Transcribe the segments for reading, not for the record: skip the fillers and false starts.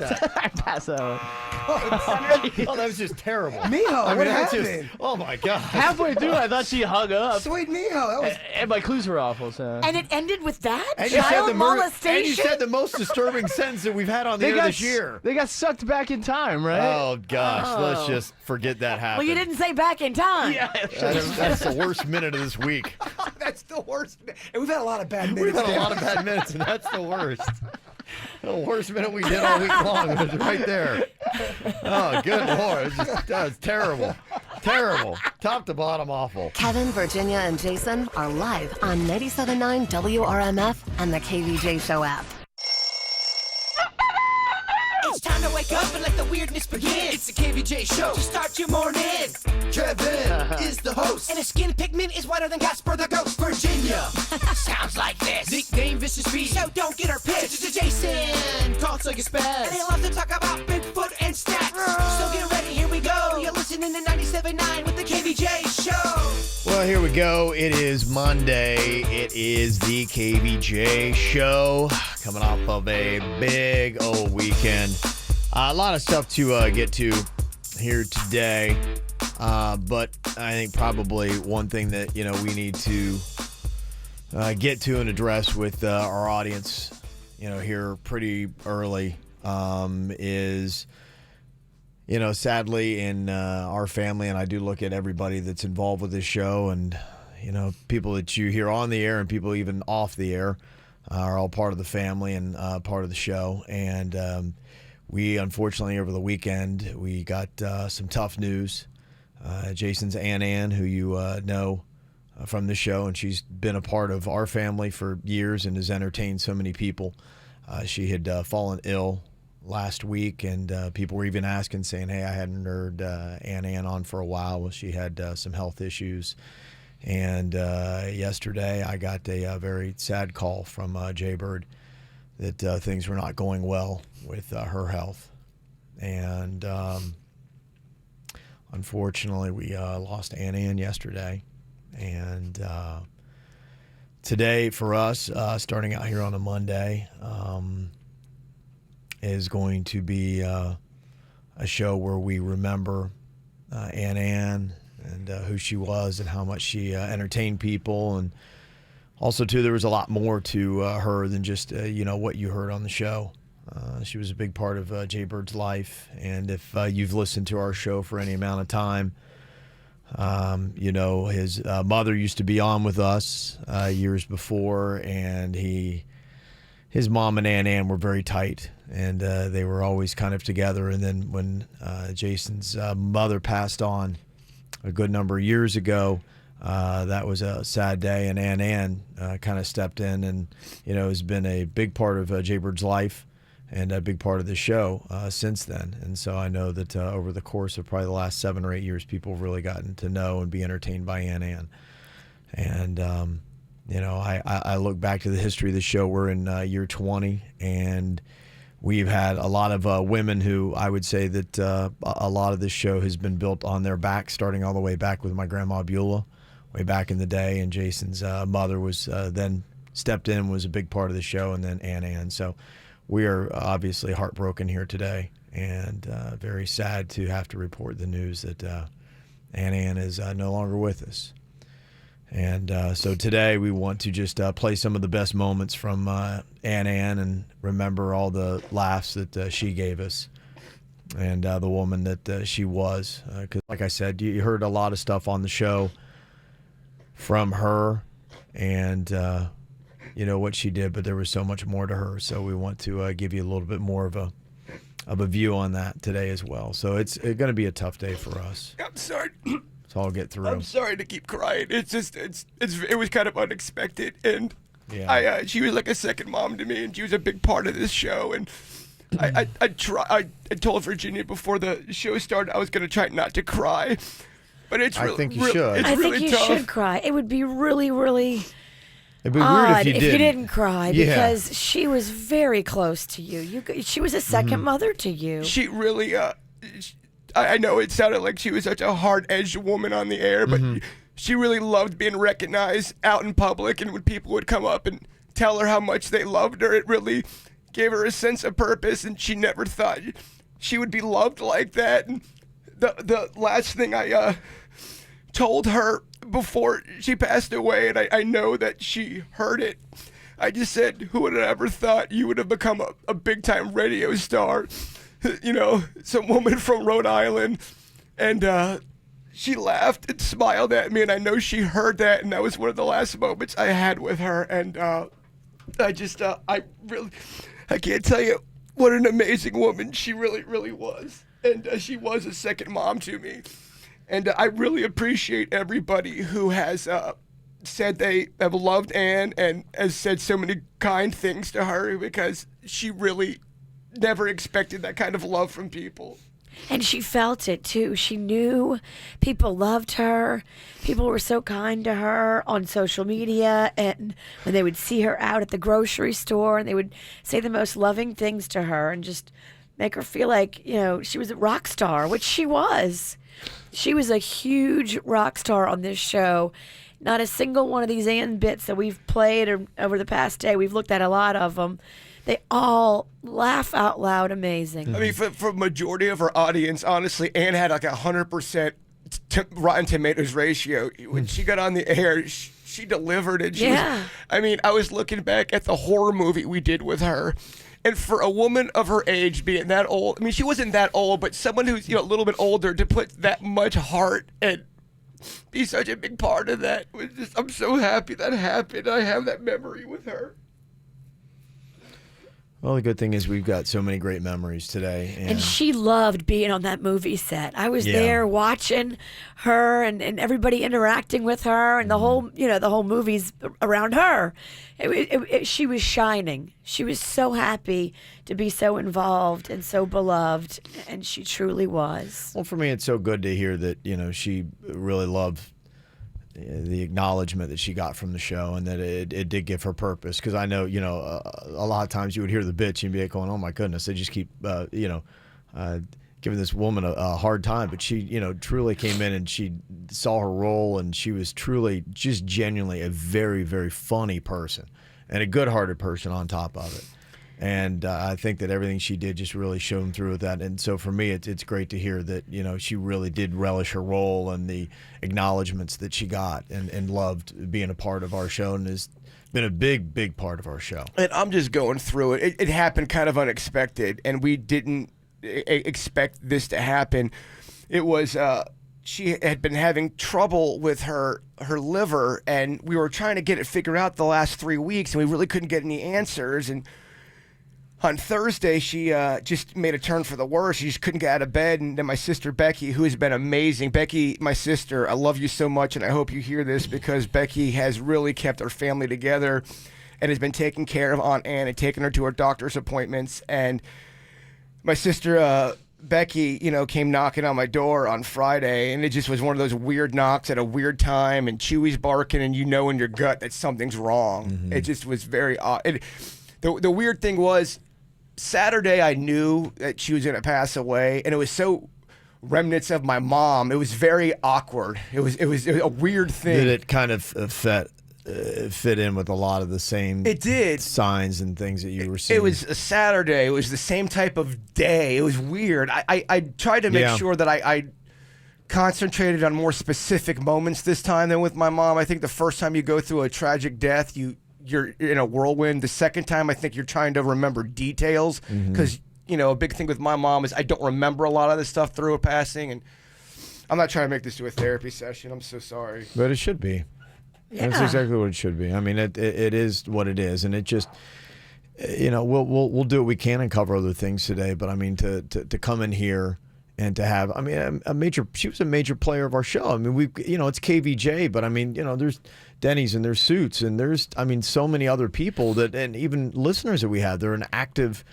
I pass out. Oh, that was just terrible. Miho, what happened? Oh my god. Halfway through, I thought she hung up. Sweet Miho, that was... And my clues were awful, so. And it ended with that? And you said Child the molestation? And you said the most disturbing sentence that we've had on the air this year. They got sucked back in time, right? Oh gosh, let's just forget that happened. Well, you didn't say back in time. Yeah. That's the worst minute of this week. That's the worst. And we've had a lot of bad minutes. We've had a lot of bad minutes, and that's the worst. The worst minute we did all week long was right there. Oh, good Lord. That's terrible. Terrible. Top to bottom awful. Kevin, Virginia, and Jason are live on 97.9 WRMF and the KVJ Show app. It's time to wake up and let the weirdness begin. It's the KVJ Show to start your morning. Kevin is the host, and his skin pigment is whiter than Casper the Ghost. Virginia sounds like this. Nickname Vicious Beast, so don't get her pissed. Jason talks like a spaz, and he loves to talk about Bigfoot and stats. So get ready, here we go. You're listening to 97.9 with the KVJ Show. Well, here we go. It is Monday. It is the KVJ Show. Coming off of a big old weekend. A lot of stuff to get to here today. But I think probably one thing that, we need to get to and address with our audience, here pretty early is, sadly in our family, and I do look at everybody that's involved with this show and, people that you hear on the air and people even off the air are all part of the family and part of the show. And we, unfortunately, over the weekend, we got some tough news. Jason's Aunt Ann, who you know from the show, and she's been a part of our family for years and has entertained so many people. She had fallen ill last week, and people were even asking, saying, hey, I hadn't heard Aunt Ann on for a while. Well, she had some health issues. And yesterday I got a very sad call from Jaybird that things were not going well with her health. And unfortunately, we lost Aunt Ann yesterday. And today for us, starting out here on a Monday, is going to be a show where we remember Aunt Ann and who she was and how much she entertained people. And also, too, there was a lot more to her than just, what you heard on the show. She was a big part of Jaybird's life. And if you've listened to our show for any amount of time, his mother used to be on with us years before, and his mom and Aunt Ann were very tight, and they were always kind of together. And then when Jason's mother passed on a good number of years ago, that was a sad day, and Aunt Ann kind of stepped in and, has been a big part of Jaybird's life and a big part of the show since then. And so I know that over the course of probably the last 7 or 8 years, people have really gotten to know and be entertained by Aunt Ann. And, I look back to the history of the show. We're in year 20, and we've had a lot of women who I would say that a lot of this show has been built on their back, starting all the way back with my grandma Beulah, way back in the day. And Jason's mother was then stepped in, was a big part of the show, and then Aunt Ann. So we are obviously heartbroken here today, and very sad to have to report the news that Aunt Ann is no longer with us. And so today we want to just play some of the best moments from Aunt Ann and remember all the laughs that she gave us and the woman that she was. Because like I said, you heard a lot of stuff on the show from her and, what she did, but there was so much more to her. So we want to give you a little bit more of a view on that today as well. So it's going to be a tough day for us. I'm sorry. So I'll get through. I'm sorry to keep crying. It was kind of unexpected, and Yeah. she was like a second mom to me, and she was a big part of this show. And I told Virginia before the show started I was going to try not to cry, but it's really, I think you should. I really think you tough. should cry. It would be really, really It'd be odd weird if you didn't cry, Yeah. because she was very close to you. She was a second mother to you. She really, I know it sounded like she was such a hard-edged woman on the air, but she really loved being recognized out in public, and when people would come up and tell her how much they loved her, it really gave her a sense of purpose, and she never thought she would be loved like that. And the last thing I told her before she passed away, and I know that she heard it, I just said, who would have ever thought you would have become a big-time radio star? You know, some woman from Rhode Island. And she laughed and smiled at me, and I know she heard that, and that was one of the last moments I had with her. And I can't tell you what an amazing woman she really, really was. And she was a second mom to me. And I really appreciate everybody who has said they have loved Ann and has said so many kind things to her, because she really never expected that kind of love from people. And she felt it too. She knew people loved her. People were so kind to her on social media, and when they would see her out at the grocery store, and they would say the most loving things to her and just make her feel like, you know, she was a rock star, which she was. She was a huge rock star on this show. Not a single one of these Ann bits that we've played over the past day, we've looked at a lot of them, they all laugh out loud amazing. I mean, for majority of our audience, honestly, Ann had like 100% Rotten Tomatoes ratio. When she got on the air, she delivered it. I mean, I was looking back at the horror movie we did with her. And for a woman of her age, being that old, I mean, she wasn't that old, but someone who's, you know, a little bit older, to put that much heart and be such a big part of that, was just, I'm so happy that happened. I have that memory with her. Well, the good thing is we've got so many great memories today. And she loved being on that movie set. I was there watching her and everybody interacting with her, and the whole, you know, the whole movie's around her. She was shining. She was so happy to be so involved and so beloved, and she truly was. Well, for me, it's so good to hear that, you know, she really loved the acknowledgement that she got from the show, and that it did give her purpose. Because I know, you know, a lot of times you would hear the bitch and be like going, oh my goodness, they just keep, giving this woman a hard time. But she, you know, truly came in and she saw her role, and she was truly just genuinely a very, very funny person and a good-hearted person on top of it. And I think that everything she did just really shone through with that. And so for me, it's great to hear that, you know, she really did relish her role and the acknowledgments that she got, and loved being a part of our show, and has been a big, big part of our show. And I'm just going through it. It happened kind of unexpected, and we didn't expect this to happen. It was she had been having trouble with her liver, and we were trying to get it figured out the last 3 weeks, and we really couldn't get any answers. And on Thursday, she just made a turn for the worse. She just couldn't get out of bed. And then my sister, Becky, who has been amazing. Becky, my sister, I love you so much, and I hope you hear this, because Becky has really kept our family together and has been taking care of Aunt Ann and taking her to her doctor's appointments. And my sister, Becky, you know, came knocking on my door on Friday, and it just was one of those weird knocks at a weird time, and Chewy's barking, and you know in your gut that something's wrong. Mm-hmm. It just was very odd. The weird thing was, Saturday, I knew that she was going to pass away, and it was so remnants of my mom. It was very awkward. It was a weird thing. Did it kind of fit in with a lot of the same signs and things that you were seeing? It was a Saturday. It was the same type of day. It was weird. I tried to make sure that I concentrated on more specific moments this time than with my mom. I think the first time you go through a tragic death, you're in a whirlwind. The second time, I think you're trying to remember details, because, you know, a big thing with my mom is I don't remember a lot of this stuff through her passing, and I'm not trying to make this to a therapy session. I'm so sorry. But it should be. Yeah. That's exactly what it should be. I mean, it is what it is, and it just, you know, we'll do what we can and cover other things today. But I mean, to come in here and to have, I mean, she was a major player of our show. I mean, it's KVJ, but I mean, you know, there's Denny's and there's Suits, and there's, I mean, so many other people that, and even listeners that we have, they're an active,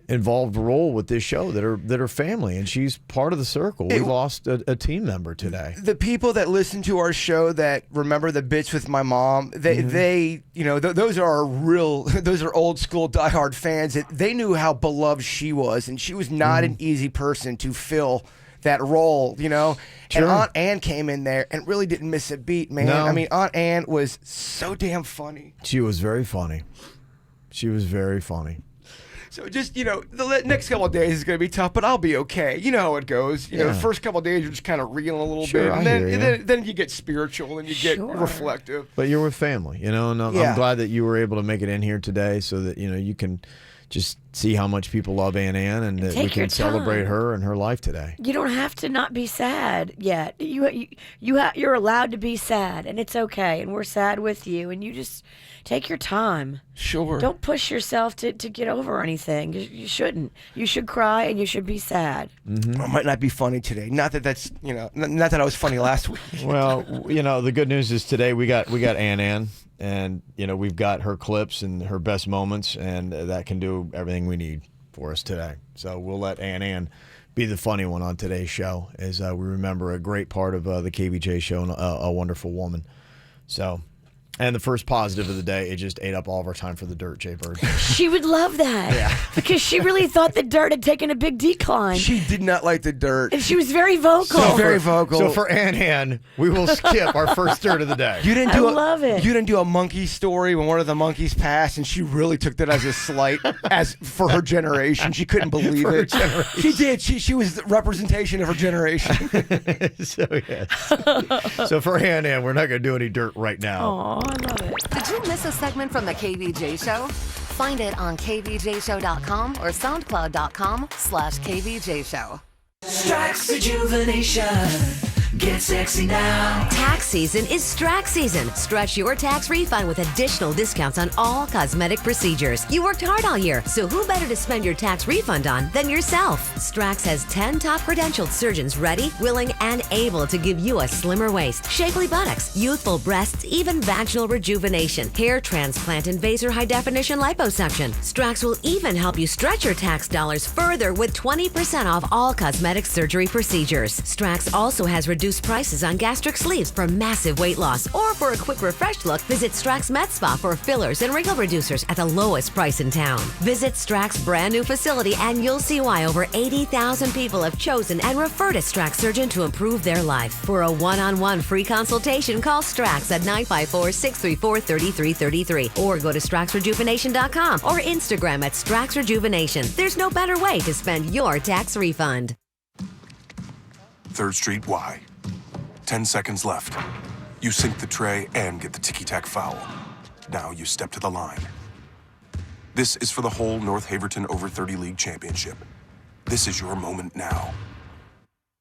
involved role with this show that are family, and she's part of the circle. We lost a team member today. The people that listen to our show that remember the bits with my mom, they you know, those are old school diehard fans. They knew how beloved she was, and she was not an easy person to fill that role, you know. Sure. And Aunt Ann came in there and really didn't miss a beat, man. No. I mean, Aunt Ann was so damn funny. She was very funny. She was very funny. So just, the next couple of days is going to be tough, but I'll be okay. You know how it goes. The first couple of days you're just kind of reeling a little bit. And then you get spiritual and you get reflective. But you're with family, and I'm glad that you were able to make it in here today so that, you can just see how much people love Aunt Ann and that we can celebrate her and her life today. You don't have to not be sad yet. You're allowed to be sad, and it's okay, and we're sad with you, and you just take your time. Sure. Don't push yourself to get over anything. You shouldn't. You should cry, and you should be sad. I might not be funny today. Not that that's, not that I was funny last week. Well, the good news is today we got Aunt Ann. And, we've got her clips and her best moments, and that can do everything we need for us today. So we'll let Aunt Ann be the funny one on today's show as we remember a great part of the KVJ show and a wonderful woman. So, and the first positive of the day, it just ate up all of our time for the dirt, Jay Bird. She would love that. Because she really thought the dirt had taken a big decline. She did not like the dirt. And she was very vocal. So for Aunt Ann, we will skip our first dirt of the day. I love it. You didn't do a monkey story when one of the monkeys passed, and she really took that as a slight as for her generation. She couldn't believe it. She did. She was the representation of her generation. So, yes. So for Aunt Ann, we're not going to do any dirt right now. Aw, I love it. Did you miss a segment from the KVJ Show? Find it on kvjshow.com or soundcloud.com/KVJ Show. Strax Rejuvenation. Get sexy now. Tax season is Strax season. Stretch your tax refund with additional discounts on all cosmetic procedures. You worked hard all year, so who better to spend your tax refund on than yourself? Strax has 10 top credentialed surgeons ready, willing, and able to give you a slimmer waist, shapely buttocks, youthful breasts, even vaginal rejuvenation, hair transplant, and vaser high definition liposuction. Strax will even help you stretch your tax dollars further with 20% off all cosmetic surgery procedures. Strax also has reduced prices on gastric sleeves for massive weight loss, or for a quick refreshed look, visit Strax Med Spa for fillers and wrinkle reducers at the lowest price in town. Visit Strax's brand new facility and you'll see why over 80,000 people have chosen and referred a Strax surgeon to improve their life. For a one-on-one free consultation, call Strax at 954-634-3333 or go to StraxRejuvenation.com or Instagram at Strax Rejuvenation. There's no better way to spend your tax refund. 3rd Street Y. 10 seconds left. You sink the tray and get the ticky-tack foul. Now you step to the line. This is for the whole North Haverton Over 30 League Championship. This is your moment now.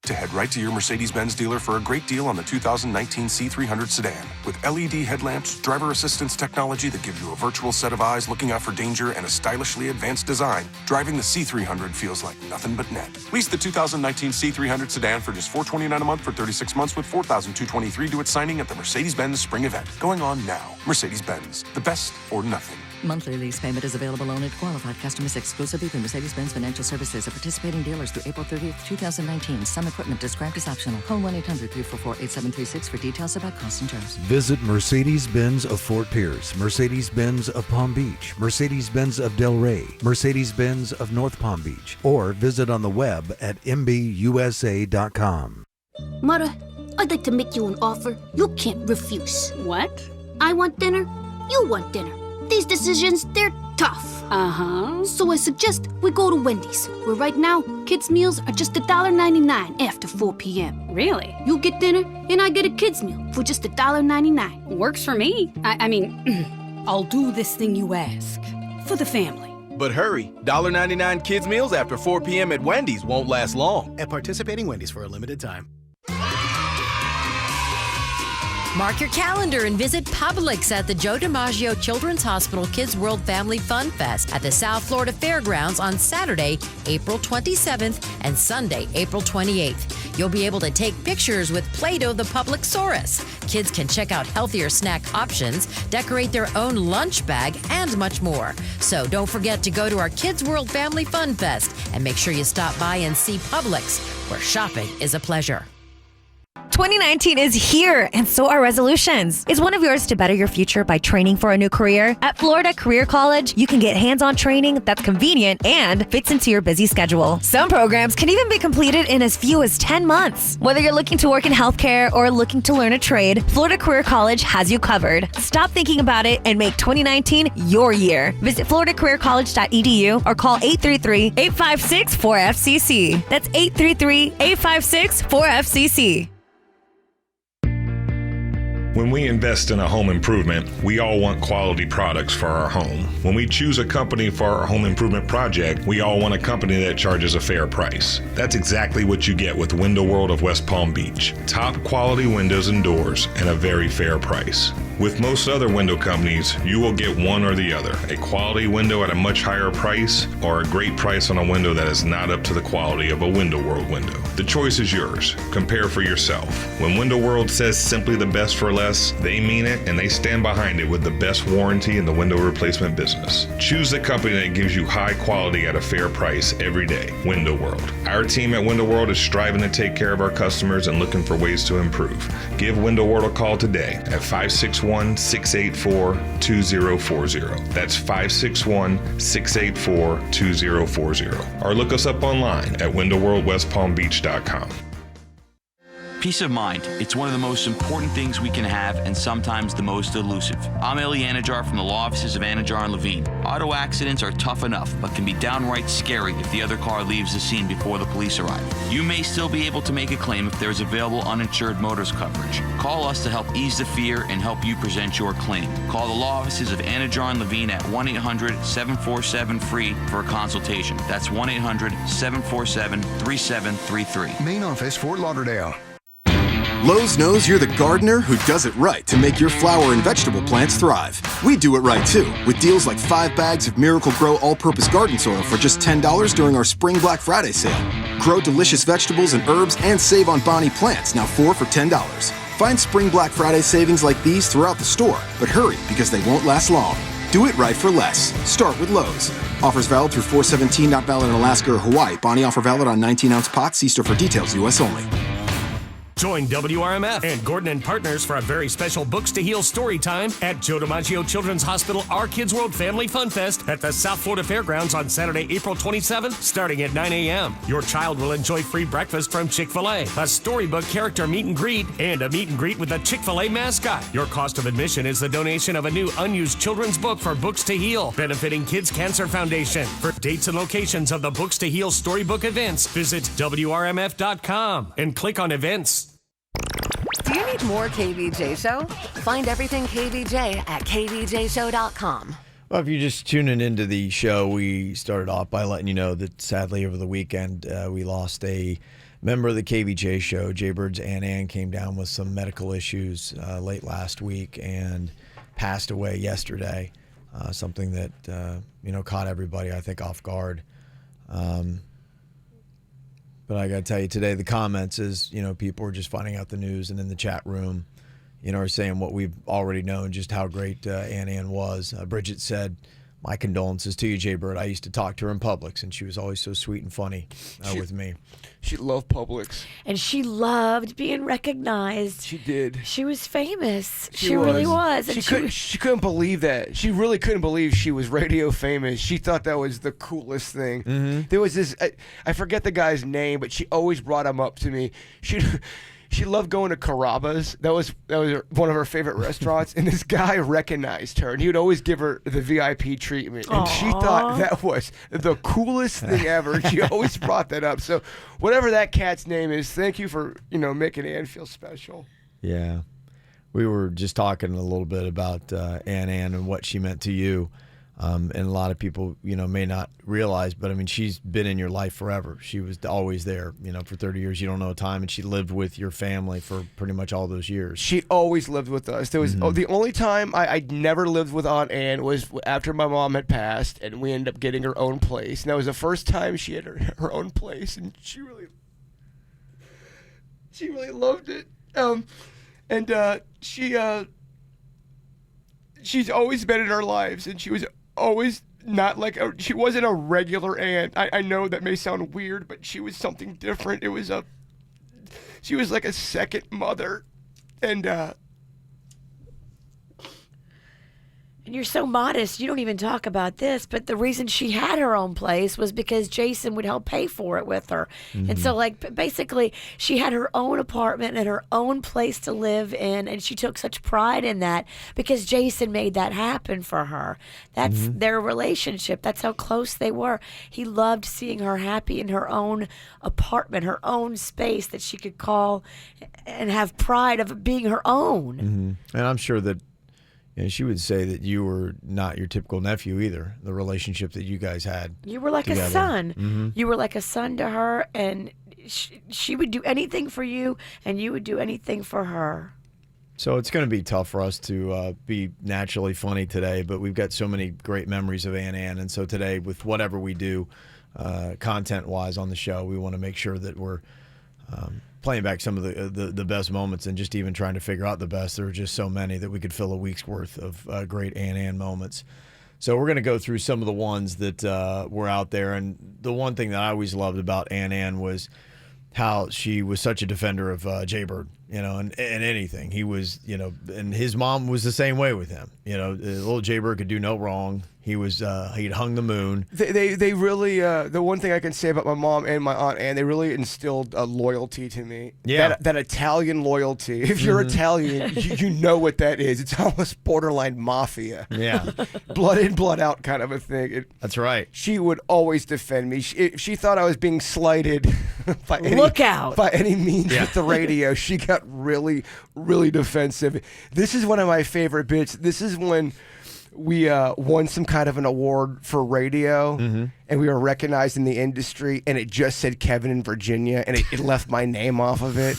To head right to your Mercedes-Benz dealer for a great deal on the 2019 C300 sedan. With LED headlamps, driver assistance technology that gives you a virtual set of eyes looking out for danger, and a stylishly advanced design, driving the C300 feels like nothing but net. Lease the 2019 C300 sedan for just $429 a month for 36 months with $4,223 due at signing at the Mercedes-Benz Spring Event. Going on now. Mercedes-Benz. The best or nothing. Monthly lease payment is available only to qualified customers exclusively through Mercedes-Benz Financial Services of participating dealers through April 30th, 2019. Some equipment described as optional. Call 1-800-344-8736 for details about costs and terms. Visit Mercedes-Benz of Fort Pierce, Mercedes-Benz of Palm Beach, Mercedes-Benz of Del Rey, Mercedes-Benz of North Palm Beach, or visit on the web at mbusa.com. Mother, I'd like to make you an offer you can't refuse. What? I want dinner, you want dinner. These decisions, they're tough. Uh-huh. So I suggest we go to Wendy's, where right now, kids' meals are just $1.99 after 4 p.m. Really? You get dinner, and I get a kids' meal for just $1.99. Works for me. I mean, I'll do this thing you ask. For the family. But hurry, $1.99 kids' meals after 4 p.m. at Wendy's won't last long. At participating Wendy's for a limited time. Mark your calendar and visit Publix at the Joe DiMaggio Children's Hospital Kids World Family Fun Fest at the South Florida Fairgrounds on Saturday, April 27th and Sunday, April 28th. You'll be able to take pictures with Play-Doh the Publixaurus. Kids can check out healthier snack options, decorate their own lunch bag, and much more. So don't forget to go to our Kids World Family Fun Fest and make sure you stop by and see Publix, where shopping is a pleasure. 2019 is here, and so are resolutions. Is one of yours to better your future by training for a new career? At Florida Career College, you can get hands-on training that's convenient and fits into your busy schedule. Some programs can even be completed in as few as 10 months. Whether you're looking to work in healthcare or looking to learn a trade, Florida Career College has you covered. Stop thinking about it and make 2019 your year. Visit floridacareercollege.edu or call 833-856-4FCC. That's 833-856-4FCC. When we invest in a home improvement, we all want quality products for our home. When we choose a company for our home improvement project, we all want a company that charges a fair price. That's exactly what you get with Window World of West Palm Beach. Top quality windows and doors and a very fair price. With most other window companies, you will get one or the other, a quality window at a much higher price or a great price on a window that is not up to the quality of a Window World window. The choice is yours. Compare for yourself. When Window World says simply the best for less, they mean it and they stand behind it with the best warranty in the window replacement business. Choose the company that gives you high quality at a fair price every day. Window World. Our team at Window World is striving to take care of our customers and looking for ways to improve. Give Window World a call today at 561-684-2040. That's 561-684-2040. Or look us up online at windowworldwestpalmbeach.com. Peace of mind. It's one of the most important things we can have and sometimes the most elusive. I'm Eli Anajar from the law offices of Anajar and Levine. Auto accidents are tough enough, but can be downright scary if the other car leaves the scene before the police arrive. You may still be able to make a claim if there is available uninsured motorist coverage. Call us to help ease the fear and help you present your claim. Call the law offices of Anajar and Levine at 1-800-747-FREE for a consultation. That's 1-800-747-3733. Main office, Fort Lauderdale. Lowe's knows you're the gardener who does it right to make your flower and vegetable plants thrive. We do it right too, with deals like 5 bags of Miracle Grow all-purpose garden soil for just $10 during our Spring Black Friday sale. Grow delicious vegetables and herbs and save on Bonnie plants, now 4 for $10. Find Spring Black Friday savings like these throughout the store, but hurry because they won't last long. Do it right for less. Start with Lowe's. Offers valid through 4/17, not valid in Alaska or Hawaii. Bonnie offer valid on 19-ounce pots. See store for details, U.S. only. Join WRMF and Gordon and Partners for a very special Books to Heal story time at Joe DiMaggio Children's Hospital Our Kids World Family Fun Fest at the South Florida Fairgrounds on Saturday, April 27th, starting at 9 a.m. Your child will enjoy free breakfast from Chick-fil-A, a storybook character meet and greet, and a meet and greet with the Chick-fil-A mascot. Your cost of admission is the donation of a new unused children's book for Books to Heal, benefiting Kids Cancer Foundation. For dates and locations of the Books to Heal storybook events, visit WRMF.com and click on events. Do you need more KVJ Show? Find everything KVJ at kvjshow.com. Well, if you're just tuning into the show, we started off by letting you know that sadly over the weekend we lost a member of the KVJ show. Jaybird's Ann came down with some medical issues late last week and passed away yesterday. Something that caught everybody, I think, off guard. But I got to tell you today, the comments is, people are just finding out the news, and in the chat room, are saying what we've already known, just how great Ann was. Bridget said, "My condolences to you, Jaybird. I used to talk to her in Publix, and she was always so sweet and funny with me." She loved Publix. And she loved being recognized. She did. She was famous. She really was. And she couldn't believe that. She really couldn't believe she was radio famous. She thought that was the coolest thing. Mm-hmm. There was this, I forget the guy's name, but she always brought him up to me. She loved going to Carrabba's. That was one of her favorite restaurants. And this guy recognized her, and he would always give her the VIP treatment. And Aww. she thought that was the coolest thing ever. And she always brought that up. So whatever that cat's name is, thank you for making Ann feel special. Yeah. We were just talking a little bit about Ann and what she meant to you. And a lot of people, may not realize, but I mean, she's been in your life forever. She was always there, for 30 years. You don't know time, and she lived with your family for pretty much all those years. She always lived with us. There was the only time I never lived with Aunt Ann was after my mom had passed, and we ended up getting her own place. And that was the first time she had her own place, and she really loved it. She's always been in our lives, and she was always not she wasn't a regular aunt. I know that may sound weird, but she was something different. It was she was like a second mother, and you're so modest, you don't even talk about this, but the reason she had her own place was because Jason would help pay for it with her. And so, like, basically, she had her own apartment and her own place to live in, and she took such pride in that because Jason made that happen for her. That's their relationship. That's how close they were. He loved seeing her happy in her own apartment, her own space that she could call and have pride of being her own. And I'm sure that she would say that you were not your typical nephew either, the relationship that you guys had. You were like together. a son. You were like a son to her, and she would do anything for you, and you would do anything for her. So it's going to be tough for us to be naturally funny today, but we've got so many great memories of Aunt Ann. And so today, with whatever we do content-wise on the show, we want to make sure that we're playing back some of the best moments, and just even trying to figure out the best. There are just so many that we could fill a week's worth of great Aunt Ann moments. So we're going to go through some of the ones that were out there. And the one thing that I always loved about Aunt Ann was how she was such a defender of Jaybird, and anything. He was, and his mom was the same way with him. Little Jaybird could do no wrong. He was, he'd hung the moon. They really, the one thing I can say about my mom and my Aunt Ann, they really instilled a loyalty to me. Yeah. That Italian loyalty. If you're Italian, you know what that is. It's almost borderline mafia. Yeah. Blood in, blood out kind of a thing. That's right. She would always defend me. If she thought I was being slighted by Look out. By any means with the radio, she got really, really defensive. This is one of my favorite bits. This is when we won some kind of an award for radio, and we were recognized in the industry, and it just said Kevin in Virginia, and it left my name off of it.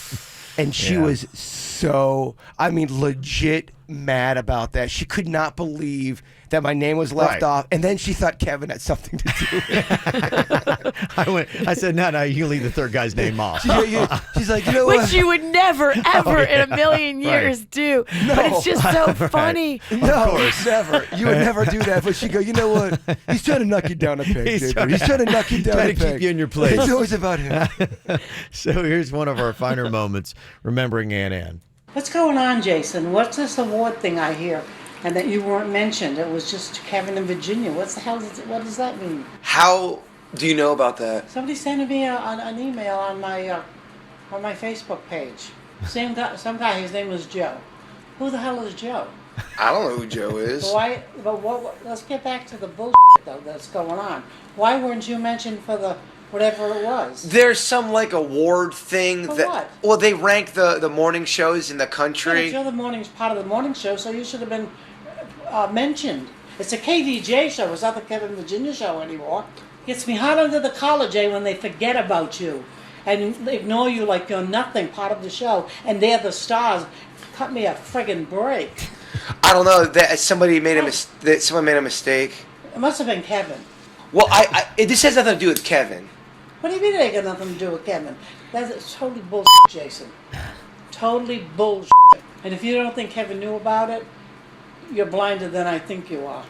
And she was so, legit mad about that. She could not believe that my name was left off, and then she thought Kevin had something to do with it. I said, no, you leave the third guy's name off. She's like, you know what? Which you would never, ever in a million years do. No. But it's just so funny. No, never. You would never do that. But she go, you know what? He's trying to knock you down a peg. He's trying to knock you down a peg. Trying to keep you in your place. It's always about him. So here's one of our finer moments, remembering Aunt Ann. What's going on, Jason? What's this award thing I hear? And that you weren't mentioned. It was just Kevin in Virginia. What does that mean? How do you know about that? Somebody sent me an email on my Facebook page. Some guy, his name was Joe. Who the hell is Joe? I don't know who Joe is. Let's get back to the bullshit though that's going on. Why weren't you mentioned for the whatever it was? There's some award thing For that. what? Well, they rank the morning shows in the country. Yeah, you're part of the morning show, so you should have been mentioned. It's a KVJ show. It's not the Kevin Virginia show anymore. Gets me hot under the collar, Jay, when they forget about you and ignore you like you're nothing, part of the show, and they're the stars. Cut me a friggin' break. I don't know that somebody made someone made a mistake. It must have been Kevin. Well, this has nothing to do with Kevin. What do you mean it ain't got nothing to do with Kevin? That's totally bullshit, Jason. Totally bullshit. And if you don't think Kevin knew about it, you're blinder than I think you are.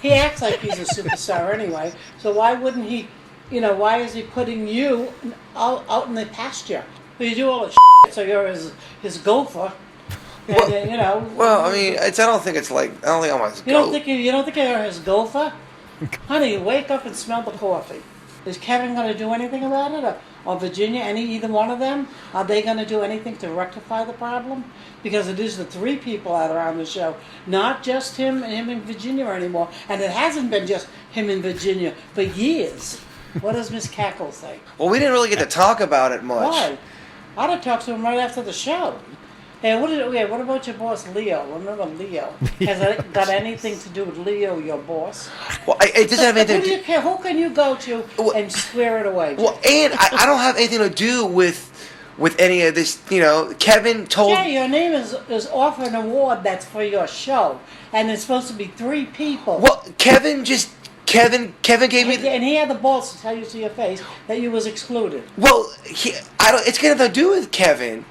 He acts like he's a superstar anyway, so why wouldn't he, why is he putting you out in the pasture? Well, you do all the shit, so you're his gopher. And, Well, I don't think it's I don't think I'm his gopher. You don't think you're his gopher? Honey, wake up and smell the coffee. Is Kevin going to do anything about it? Or Virginia, either one of them? Are they going to do anything to rectify the problem? Because it is the three people that are on the show, not just him in Virginia anymore. And it hasn't been just him in Virginia for years. What does Miss Cackle say? Well, we didn't really get to talk about it much. Why? I'd have talked to him right after the show. Hey, what about your boss, Leo? Remember Leo? Has it got anything to do with Leo, your boss? Well, it doesn't have anything Who do you care? Who can you go to and square it away? Well, and I don't have anything to do with any of this. Kevin told. Yeah, your name is off an award that's for your show, and it's supposed to be three people. Well, Kevin gave me, and he had the balls to tell you to your face that you was excluded. Well, it's got nothing to do with Kevin.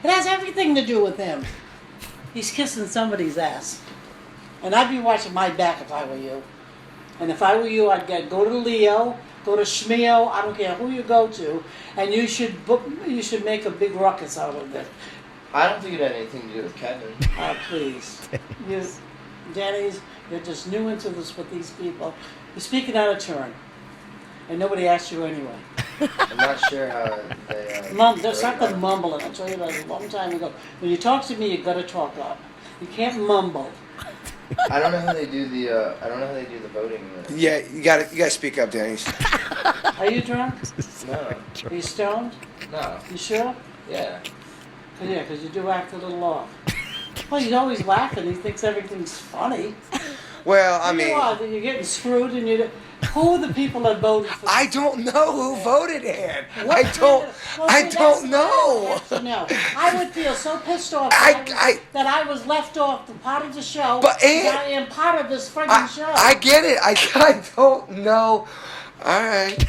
It has everything to do with him. He's kissing somebody's ass. And I'd be watching my back if I were you. And if I were you, I'd go to Leo, go to Schmeo, I don't care who you go to, and you should make a big ruckus out of it. I don't think it had anything to do with Kevin. Oh, please. Denny's, you're just new into this with these people. You're speaking out of turn. And nobody asked you anyway. I'm not sure how they... There's something mumbling. I told you that a long time ago. When you talk to me, you got to talk up. You can't mumble. I don't know how they do the voting. Yeah, you gotta speak up, Denny. Are you drunk? No. Are you stoned? No. You sure? Yeah. Yeah, because you do act a little off. Well, he's always laughing. He thinks everything's funny. Well, I mean... You're getting screwed and you... Who are the people that voted for I don't know who voted Ann. I don't know. No. I would feel so pissed off that I was left off the part of the show. But Ann, I am part of this friggin' show. I get it. I don't know. All right.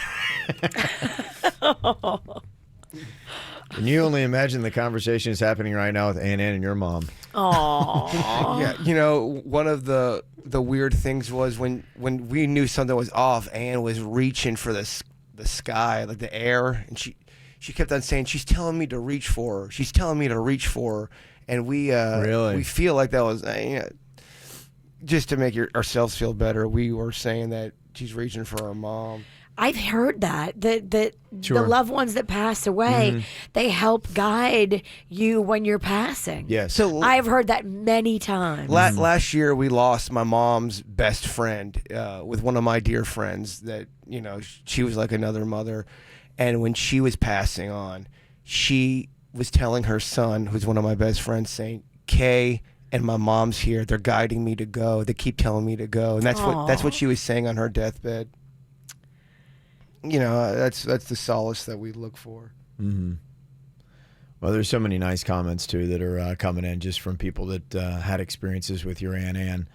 Can you only imagine the conversations happening right now with Ann and your mom? Aww. Yeah, you know, one of the weird things was when we knew something was off, Ann was reaching for the sky, like the air, and she kept on saying, she's telling me to reach for her. She's telling me to reach for her. And we feel like that was just to make ourselves feel better. We were saying that she's reaching for her mom. I've heard that Sure. the loved ones that pass away, they help guide you when you're passing. Yes. So I've heard that many times. Last year we lost my mom's best friend with one of my dear friends that, you know, she was like another mother. And when she was passing on, she was telling her son, who's one of my best friends, saying, Kay and my mom's here. They're guiding me to go. They keep telling me to go. And that's what she was saying on her deathbed. You know, that's the solace that we look for. Mm-hmm. Well, there's so many nice comments, too, that are coming in just from people that had experiences with your Aunt Ann.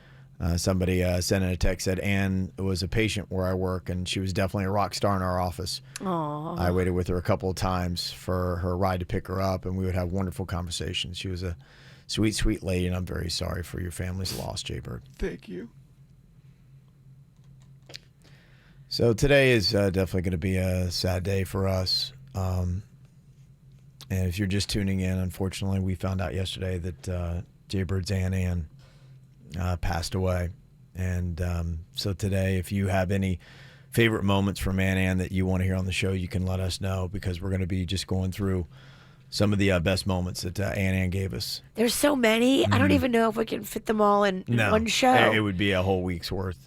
Somebody sent in a text, said Ann was a patient where I work, and she was definitely a rock star in our office. Aww. I waited with her a couple of times for her ride to pick her up, and we would have wonderful conversations. She was a sweet, sweet lady, and I'm very sorry for your family's loss, Jaybird. Thank you. So today is definitely going to be a sad day for us. And if you're just tuning in, unfortunately, we found out yesterday that Jaybird's Aunt Ann passed away. And so today, if you have any favorite moments from Aunt Ann that you want to hear on the show, you can let us know, because we're going to be just going through some of the best moments that Aunt Ann gave us. There's so many. I don't even know if we can fit them all in one show. It would be a whole week's worth.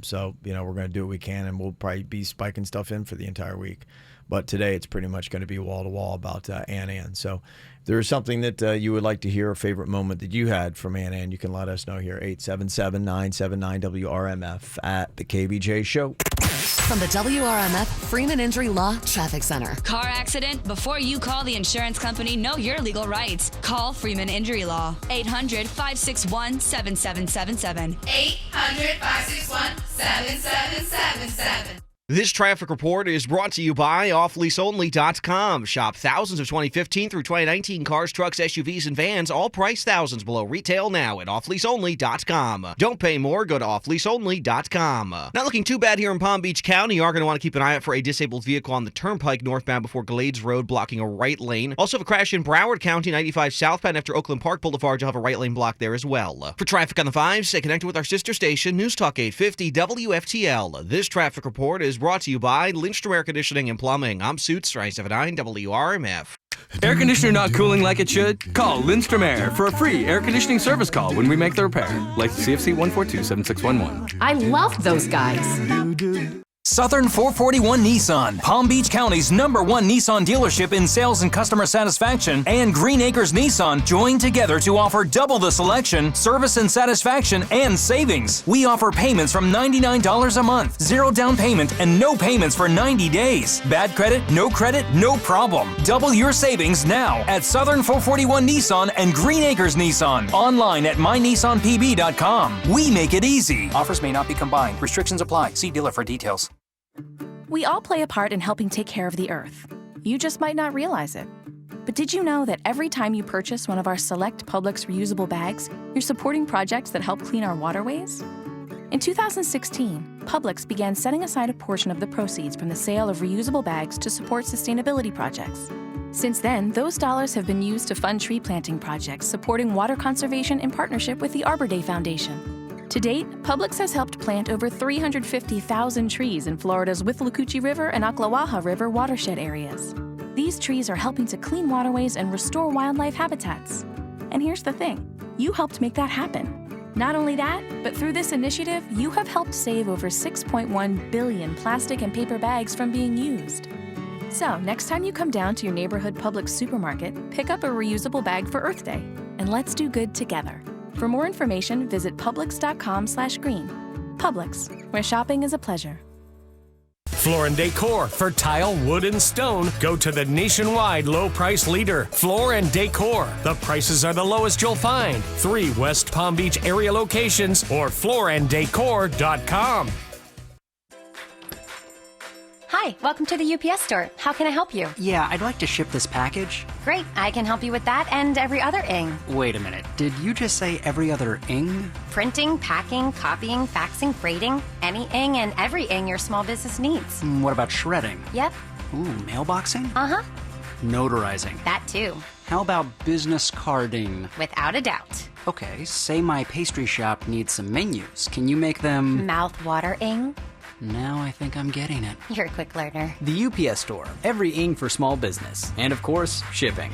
So, you know, we're going to do what we can, and we'll probably be spiking stuff in for the entire week. But today it's pretty much going to be wall-to-wall about Aunt Ann. So if there's something that you would like to hear, a favorite moment that you had from Aunt Ann, you can let us know here, 877-979-WRMF at The KVJ Show. From the WRMF Freeman Injury Law Traffic Center. Car accident? Before you call the insurance company, know your legal rights. Call Freeman Injury Law. 800-561-7777. 800-561-7777. This traffic report is brought to you by offleaseonly.com. Shop thousands of 2015 through 2019 cars, trucks, SUVs, and vans, all priced thousands below retail now at offleaseonly.com. Don't pay more, go to offleaseonly.com. Not looking too bad here in Palm Beach County. You are going to want to keep an eye out for a disabled vehicle on the Turnpike northbound before Glades Road, blocking a right lane. Also have a crash in Broward County, 95 southbound after Oakland Park Boulevard. You'll have a right lane block there as well. For traffic on the 5, stay connected with our sister station, News Talk 850 WFTL. This traffic report is brought to you by Lindstrom Air Conditioning and Plumbing. I'm Suits, 979 WRMF. Air conditioner not cooling like it should? Call Lindstrom Air for a free air conditioning service call when we make the repair. Like CFC 142-7611. I love those guys. Southern 441 Nissan, Palm Beach County's #1 Nissan dealership in sales and customer satisfaction, and Green Acres Nissan join together to offer double the selection, service and satisfaction, and savings. We offer payments from $99 a month, 0 down payment, and no payments for 90 days. Bad credit, no problem. Double your savings now at Southern 441 Nissan and Green Acres Nissan. Online at mynissanpb.com. We make it easy. Offers may not be combined. Restrictions apply. See dealer for details. We all play a part in helping take care of the Earth. You just might not realize it. But did you know that every time you purchase one of our select Publix reusable bags, you're supporting projects that help clean our waterways? In 2016, Publix began setting aside a portion of the proceeds from the sale of reusable bags to support sustainability projects. Since then, those dollars have been used to fund tree planting projects supporting water conservation in partnership with the Arbor Day Foundation. To date, Publix has helped plant over 350,000 trees in Florida's Withlacoochee River and Ocklawaha River watershed areas. These trees are helping to clean waterways and restore wildlife habitats. And here's the thing, you helped make that happen. Not only that, but through this initiative, you have helped save over 6.1 billion plastic and paper bags from being used. So, next time you come down to your neighborhood Publix supermarket, pick up a reusable bag for Earth Day, and let's do good together. For more information, visit Publix.com/green. Publix, where shopping is a pleasure. Floor and Decor for tile, wood, and stone. Go to the nationwide low price leader, Floor and Decor. The prices are the lowest you'll find. 3 West Palm Beach area locations or flooranddecor.com. Hi, welcome to the UPS store. How can I help you? Yeah, I'd like to ship this package. Great, I can help you with that and every other ing. Wait a minute, did you just say every other ing? Printing, packing, copying, faxing, freighting, any ing and every ing your small business needs. What about shredding? Yep. Ooh, mailboxing? Uh-huh. Notarizing? That too. How about business carding? Without a doubt. Okay, say my pastry shop needs some menus. Can you make them... Mouth-watering? Now I think I'm getting it. You're a quick learner. The UPS store. Every ing for small business. And of course, shipping.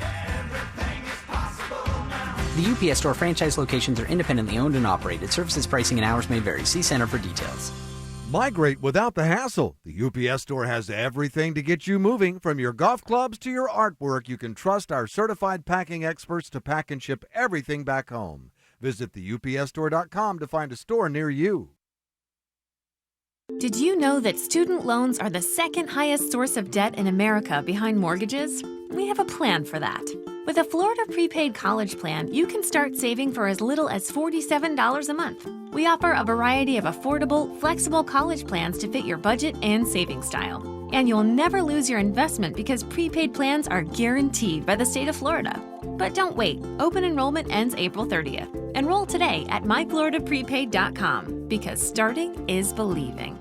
The UPS store franchise locations are independently owned and operated. Services, pricing, and hours may vary. See Center for details. Migrate without the hassle. The UPS store has everything to get you moving. From your golf clubs to your artwork, you can trust our certified packing experts to pack and ship everything back home. Visit theupsstore.com to find a store near you. Did you know that student loans are the second highest source of debt in America behind mortgages? We have a plan for that. With a Florida prepaid college plan, you can start saving for as little as $47 a month. We offer a variety of affordable, flexible college plans to fit your budget and saving style. And you'll never lose your investment because prepaid plans are guaranteed by the state of Florida. But don't wait. Open enrollment ends April 30th. Enroll today at myfloridaprepaid.com because starting is believing.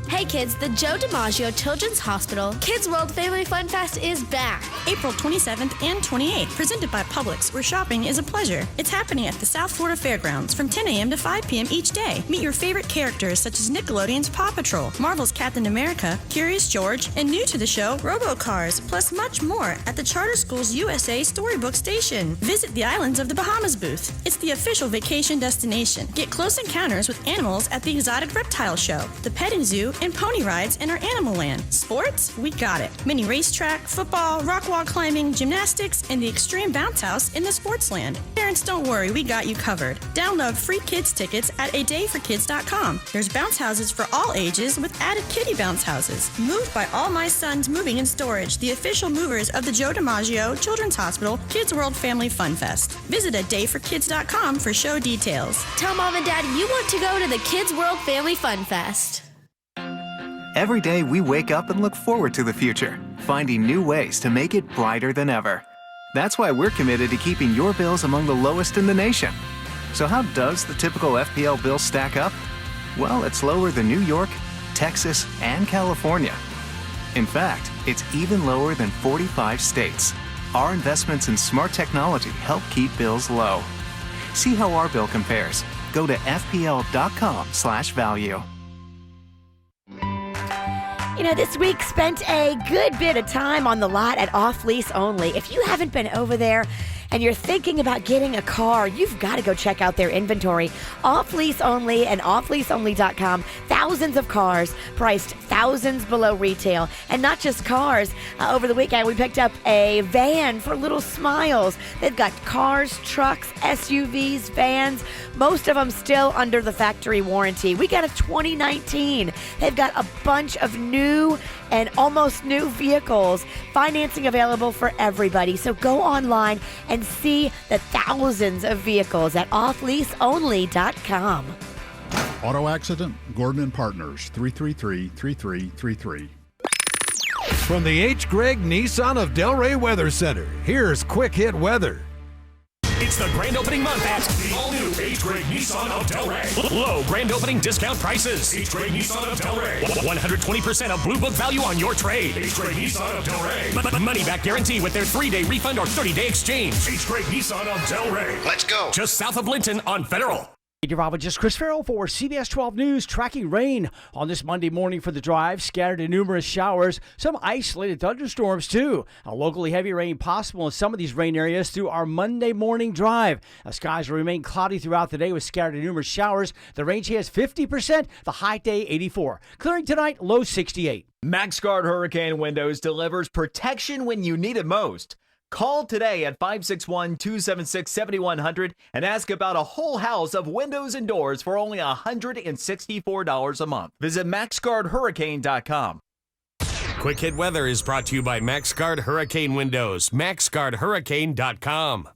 Hey kids, the Joe DiMaggio Children's Hospital Kids World Family Fun Fest is back. April 27th and 28th, presented by Publix, where shopping is a pleasure. It's happening at the South Florida Fairgrounds from 10 a.m. to 5 p.m. each day. Meet your favorite characters such as Nickelodeon's Paw Patrol, Marvel's Captain America, Curious George, and new to the show, Robocars, plus much more at the Charter Schools USA Storybook Station. Visit the Islands of the Bahamas booth. It's the official vacation destination. Get close encounters with animals at the Exotic Reptile Show, the Petting Zoo, and pony rides in our Animal Land. Sports? We got it. Mini racetrack, football, rock wall climbing, gymnastics, and the extreme bounce house in the Sports Land. Parents, don't worry, we got you covered. Download free kids tickets at adayforkids.com. There's bounce houses for all ages with added kiddie bounce houses. Moved by All My Sons Moving and Storage, the official movers of the Joe DiMaggio Children's Hospital Kids World Family Fun Fest. Visit adayforkids.com for show details. Tell Mom and Dad you want to go to the Kids World Family Fun Fest. Every day we wake up and look forward to the future, finding new ways to make it brighter than ever. That's why we're committed to keeping your bills among the lowest in the nation. So how does the typical FPL bill stack up? Well, it's lower than New York, Texas, and California. In fact, it's even lower than 45 states. Our investments in smart technology help keep bills low. See how our bill compares. Go to fpl.com/value. You know, this week spent a good bit of time on the lot at Off Lease Only. If you haven't been over there and you're thinking about getting a car, you've got to go check out their inventory. Off Lease Only and offleaseonly.com. Thousands of cars priced thousands below retail. And not just cars. Over the weekend, we picked up a van for Little Smiles. They've got cars, trucks, SUVs, vans, most of them still under the factory warranty. We got a 2019. They've got a bunch of new and almost new vehicles. Financing available for everybody. So go online and see the thousands of vehicles at offleaseonly.com. Auto accident, Gordon and Partners, 333-3333. From the H. Gregg Nissan of Delray Weather Center, here's Quick Hit Weather. It's the grand opening month at the all-new 8th grade Nissan of Delray. Low grand opening discount prices. 8th grade Nissan of Delray. 120% of Blue Book value on your trade. 8th grade Nissan of Delray. Money back guarantee with their 3-day refund or 30-day exchange. 8th grade Nissan of Delray. Let's go. Just south of Linton on Federal. Meteorologist Chris Farrell for CBS 12 News. Tracking rain on this Monday morning for the drive. Scattered and numerous showers. Some isolated thunderstorms, too. A locally heavy rain possible in some of these rain areas through our Monday morning drive. The skies will remain cloudy throughout the day with scattered and numerous showers. The rain chance 50%. The high day 84. Clearing tonight, low 68. MaxGuard Hurricane Windows delivers protection when you need it most. Call today at 561-276-7100 and ask about a whole house of windows and doors for only $164 a month. Visit MaxGuardHurricane.com. Quick Hit Weather is brought to you by MaxGuard Hurricane Windows. MaxGuardHurricane.com.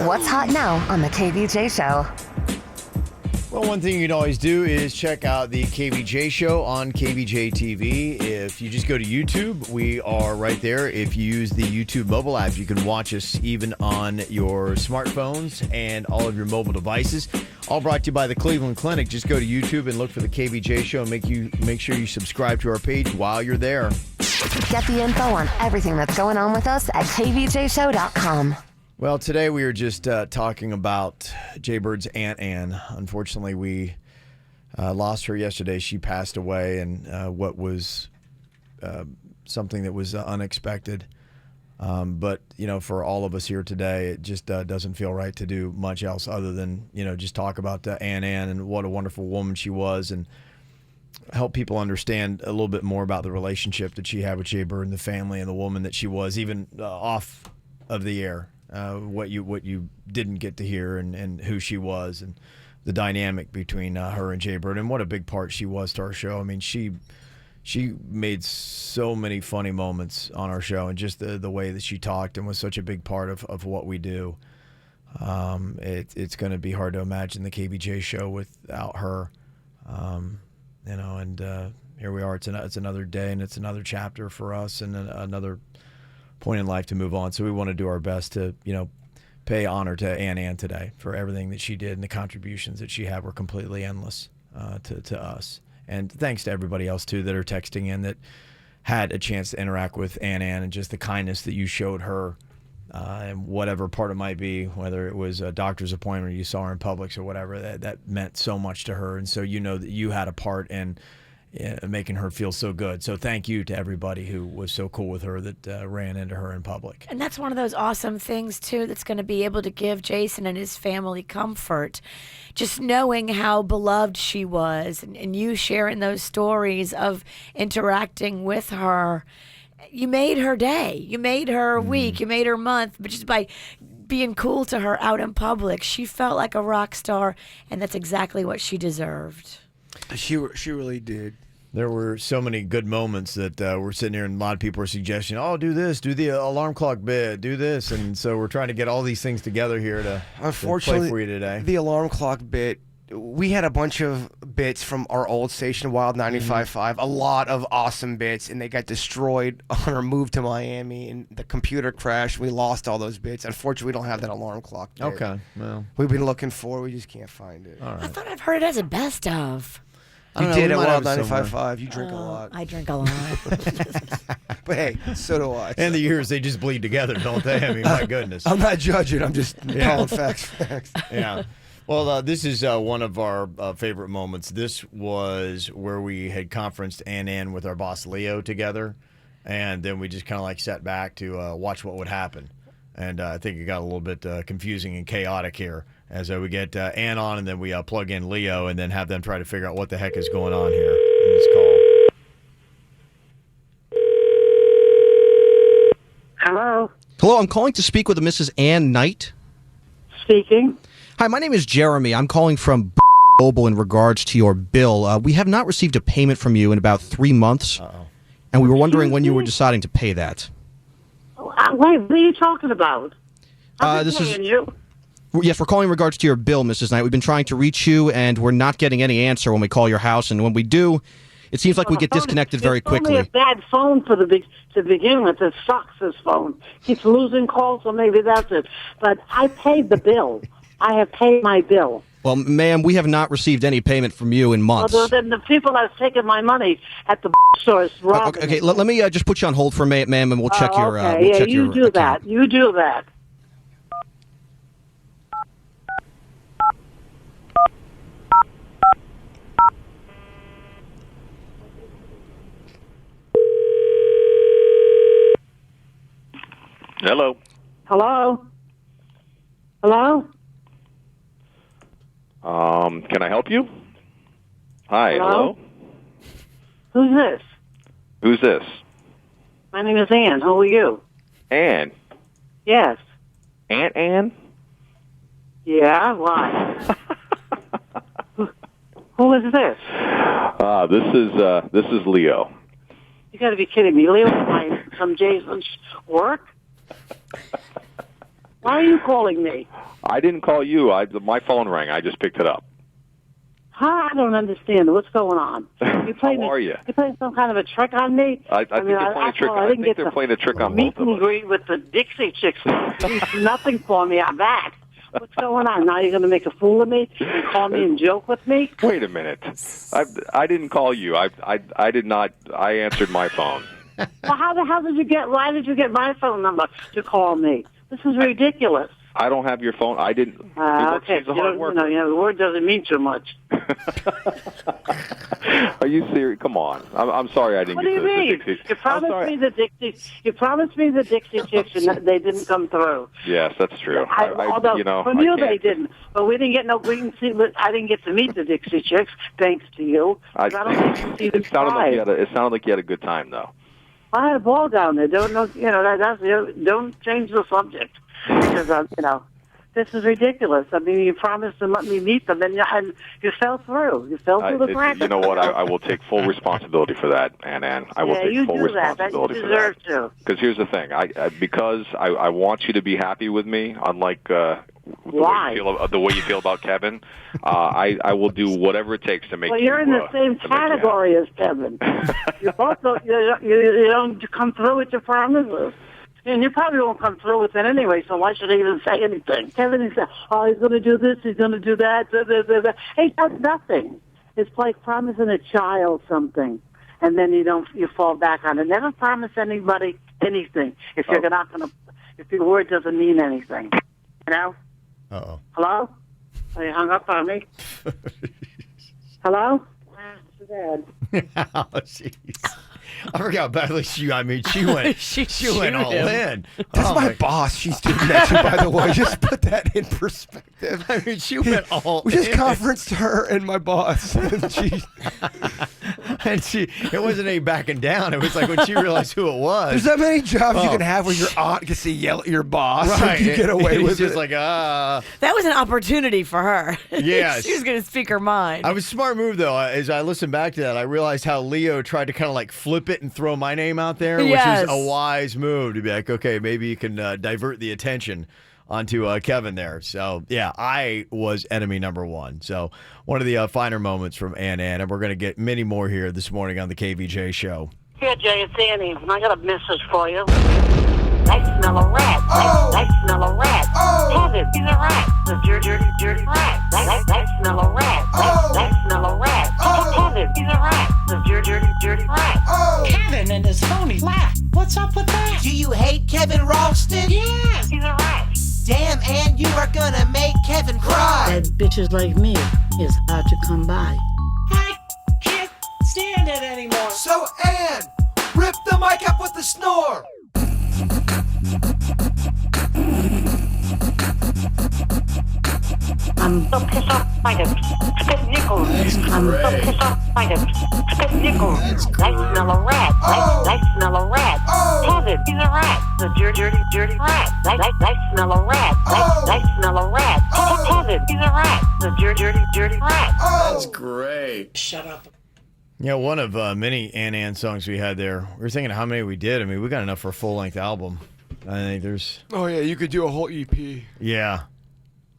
What's hot now on the KVJ Show? Well, one thing you can always do is check out the KVJ show on Kvj TV. If you just go to YouTube, we are right there. If you use the YouTube mobile app, you can watch us even on your smartphones and all of your mobile devices. All brought to you by the Cleveland Clinic. Just go to YouTube and look for the KVJ show and make sure you subscribe to our page while you're there. Get the info on everything that's going on with us at kvjshow.com. Well, today we were just talking about Jay Bird's Aunt Ann. Unfortunately, we lost her yesterday. She passed away, and what was something that was unexpected. But, for all of us here today, it just doesn't feel right to do much else other than, just talk about Aunt Ann and what a wonderful woman she was and help people understand a little bit more about the relationship that she had with Jay Bird and the family and the woman that she was, even off of the air. What you didn't get to hear and who she was and the dynamic between her and Jay Bird and what a big part she was to our show. I mean, she made so many funny moments on our show and just the way that she talked and was such a big part of what we do. It's going to be hard to imagine the KVJ show without her. And here we are. It's another day and it's another chapter for us and another point in life to move on. So we want to do our best to, pay honor to Aunt Ann today for everything that she did and the contributions that she had were completely endless to us. And thanks to everybody else, too, that are texting in that had a chance to interact with Aunt Ann and just the kindness that you showed her and whatever part it might be, whether it was a doctor's appointment or you saw her in Publix or whatever, that meant so much to her. And so that you had a part in making her feel so good. So thank you to everybody who was so cool with her that ran into her in public. And that's one of those awesome things, too, that's going to be able to give Jason and his family comfort. Just knowing how beloved she was and you sharing those stories of interacting with her. You made her day. You made her week. You made her month. But just by being cool to her out in public, she felt like a rock star, and that's exactly what she deserved. She really did. There were so many good moments that we're sitting here and a lot of people are suggesting, do this, do the alarm clock bit, do this. And so we're trying to get all these things together here to play for you today. The alarm clock bit, we had a bunch of bits from our old station, Wild 95.5, a lot of awesome bits, and they got destroyed on our move to Miami, and the computer crashed. We lost all those bits. Unfortunately, we don't have that alarm clock bit. Okay, well. We've been looking for it. We just can't find it. All right. I thought I've heard it as a best of. You did at Wild 95.5. You drink a lot. I drink a lot. But hey, so do I. And the years, they just bleed together, don't they? I mean, my goodness. I'm not judging. I'm just calling facts. Yeah. Well, this is one of our favorite moments. This was where we had conferenced Aunt Ann with our boss Leo together, and then we just kind of sat back to watch what would happen. And I think it got a little bit confusing and chaotic here as we get Ann on, and then we plug in Leo, and then have them try to figure out what the heck is going on here in this call. Hello. Hello, I'm calling to speak with a Mrs. Ann Knight. Speaking. Hi, my name is Jeremy. I'm calling from Mobile in regards to your bill. We have not received a payment from you in about 3 months, and we were wondering when you were deciding to pay that. Wait, what are you talking about? This is you. Yes, we're calling in regards to your bill, Mrs. Knight. We've been trying to reach you, and we're not getting any answer when we call your house, and when we do, It seems like we get disconnected very quickly. It's only a bad phone to begin with. It sucks, this phone. Keeps losing calls, so maybe that's it. But I paid the bill. I have paid my bill. Well, ma'am, we have not received any payment from you in months. Well, then the people that have taken my money at the stores robbing. Okay, let me just put you on hold for a minute, ma'am, and we'll check your. Okay, we'll check you your do account. that. You do that. Hello. Hello? Hello? Can I help you? Hi, hello? Who's this? Who's this? My name is Ann. Who are you? Ann. Yes. Aunt Ann? Yeah, why? Who is this? This is Leo. You got to be kidding me. Leo from Jason's work? Why are you calling me? I didn't call you. My phone rang. I just picked it up. Huh? I don't understand. What's going on? How are you? You playing some kind of a trick on me? I think they're playing a trick. I think they're playing a trick on both meet of and us. greet with the Dixie Chicks. Nothing for me on that. What's going on? Now you're going to make a fool of me and call me and joke with me? Wait a minute. I didn't call you. I did not. I answered my phone. Well, how the hell did you get? Why did you get my phone number to call me? This is ridiculous. I don't have your phone. I didn't. Okay, She's a hard worker. the word doesn't mean too much. Are you serious? Come on. I'm sorry I didn't What get do you mean? the Dixie. You promised me the Dixie. You promised me the Dixie Chicks, and they didn't come through. Yes, that's true. Although from you they didn't, but we didn't get no. We didn't see. I didn't get to meet the Dixie Chicks, thanks to you. I don't get to see them It sounded like live. it sounded like you had a good time though. I had a ball down there. Don't know. Don't change the subject because this is ridiculous. I mean, you promised to let me meet them, and you fell through. You fell through the cracks. You know what? I will take full responsibility for that, Ann. I will take full responsibility you for deserve that. to. Because here's the thing, because I want you to be happy with me, unlike the way you feel about Kevin. I will do whatever it takes to make. Well, you're in the same category as Kevin. You both you don't come through with your promises. And you probably won't come through with it anyway, so why should I even say anything? Kevin, he said, he's going to do this, he's going to do that. He does nothing. It's like promising a child something, and then you fall back on it. Never promise anybody anything if you're not going to, if your word doesn't mean anything. You know? Uh-oh. Hello? Oh, you hung up on me? Hello? Too bad. Oh, jeez. I forgot badly she went. she went all in. That's my boss. She's doing that too, by the way. Just put that in perspective. I mean, she went all We just in. conferenced her and my boss. And it wasn't any backing down. It was like when she realized who it was. There's that many jobs you can have where your aunt gets to yell at your boss Right. and you get away with just it. like, That was an opportunity for her. Yes. She was going to speak her mind. I was a smart move, though. As I listened back to that, I realized how Leo tried to kind of like flip it and throw my name out there, Yes. which is a wise move to be like, okay, maybe you can divert the attention onto Kevin there. So, yeah, I was enemy number one. So, one of the finer moments from Ann, and we're going to get many more here this morning on the KVJ show. Here, Jay, it's Annie. I got a message for you. I smell a rat. I smell a rat. Kevin, he's a rat. The dirty rat. I smell a rat. I smell a rat. Kevin, he's a rat. The dirty rat. Kevin and his phony laugh. What's up with that? Do you hate Kevin Ralston? Yeah. He's a rat. Damn, Ann, you are gonna make Kevin cry. That bitches like me is hard to come by. I can't stand it anymore. So, Ann, rip the mic up with the snore. I'm so pissed off by them. Spit nickels. I'm so pissed off by them. Spit nickels. I smell a rat. I smell a rat. Kevin, he's a rat. The dirty rat. I smell a rat. I smell a rat. Kevin, he's a rat. The dirty rat. That's great. Shut up. Yeah, one of many Ann songs we had there. We were thinking how many we did. I mean, we got enough for a full-length album. I think there's... Oh, yeah, you could do a whole EP. Yeah.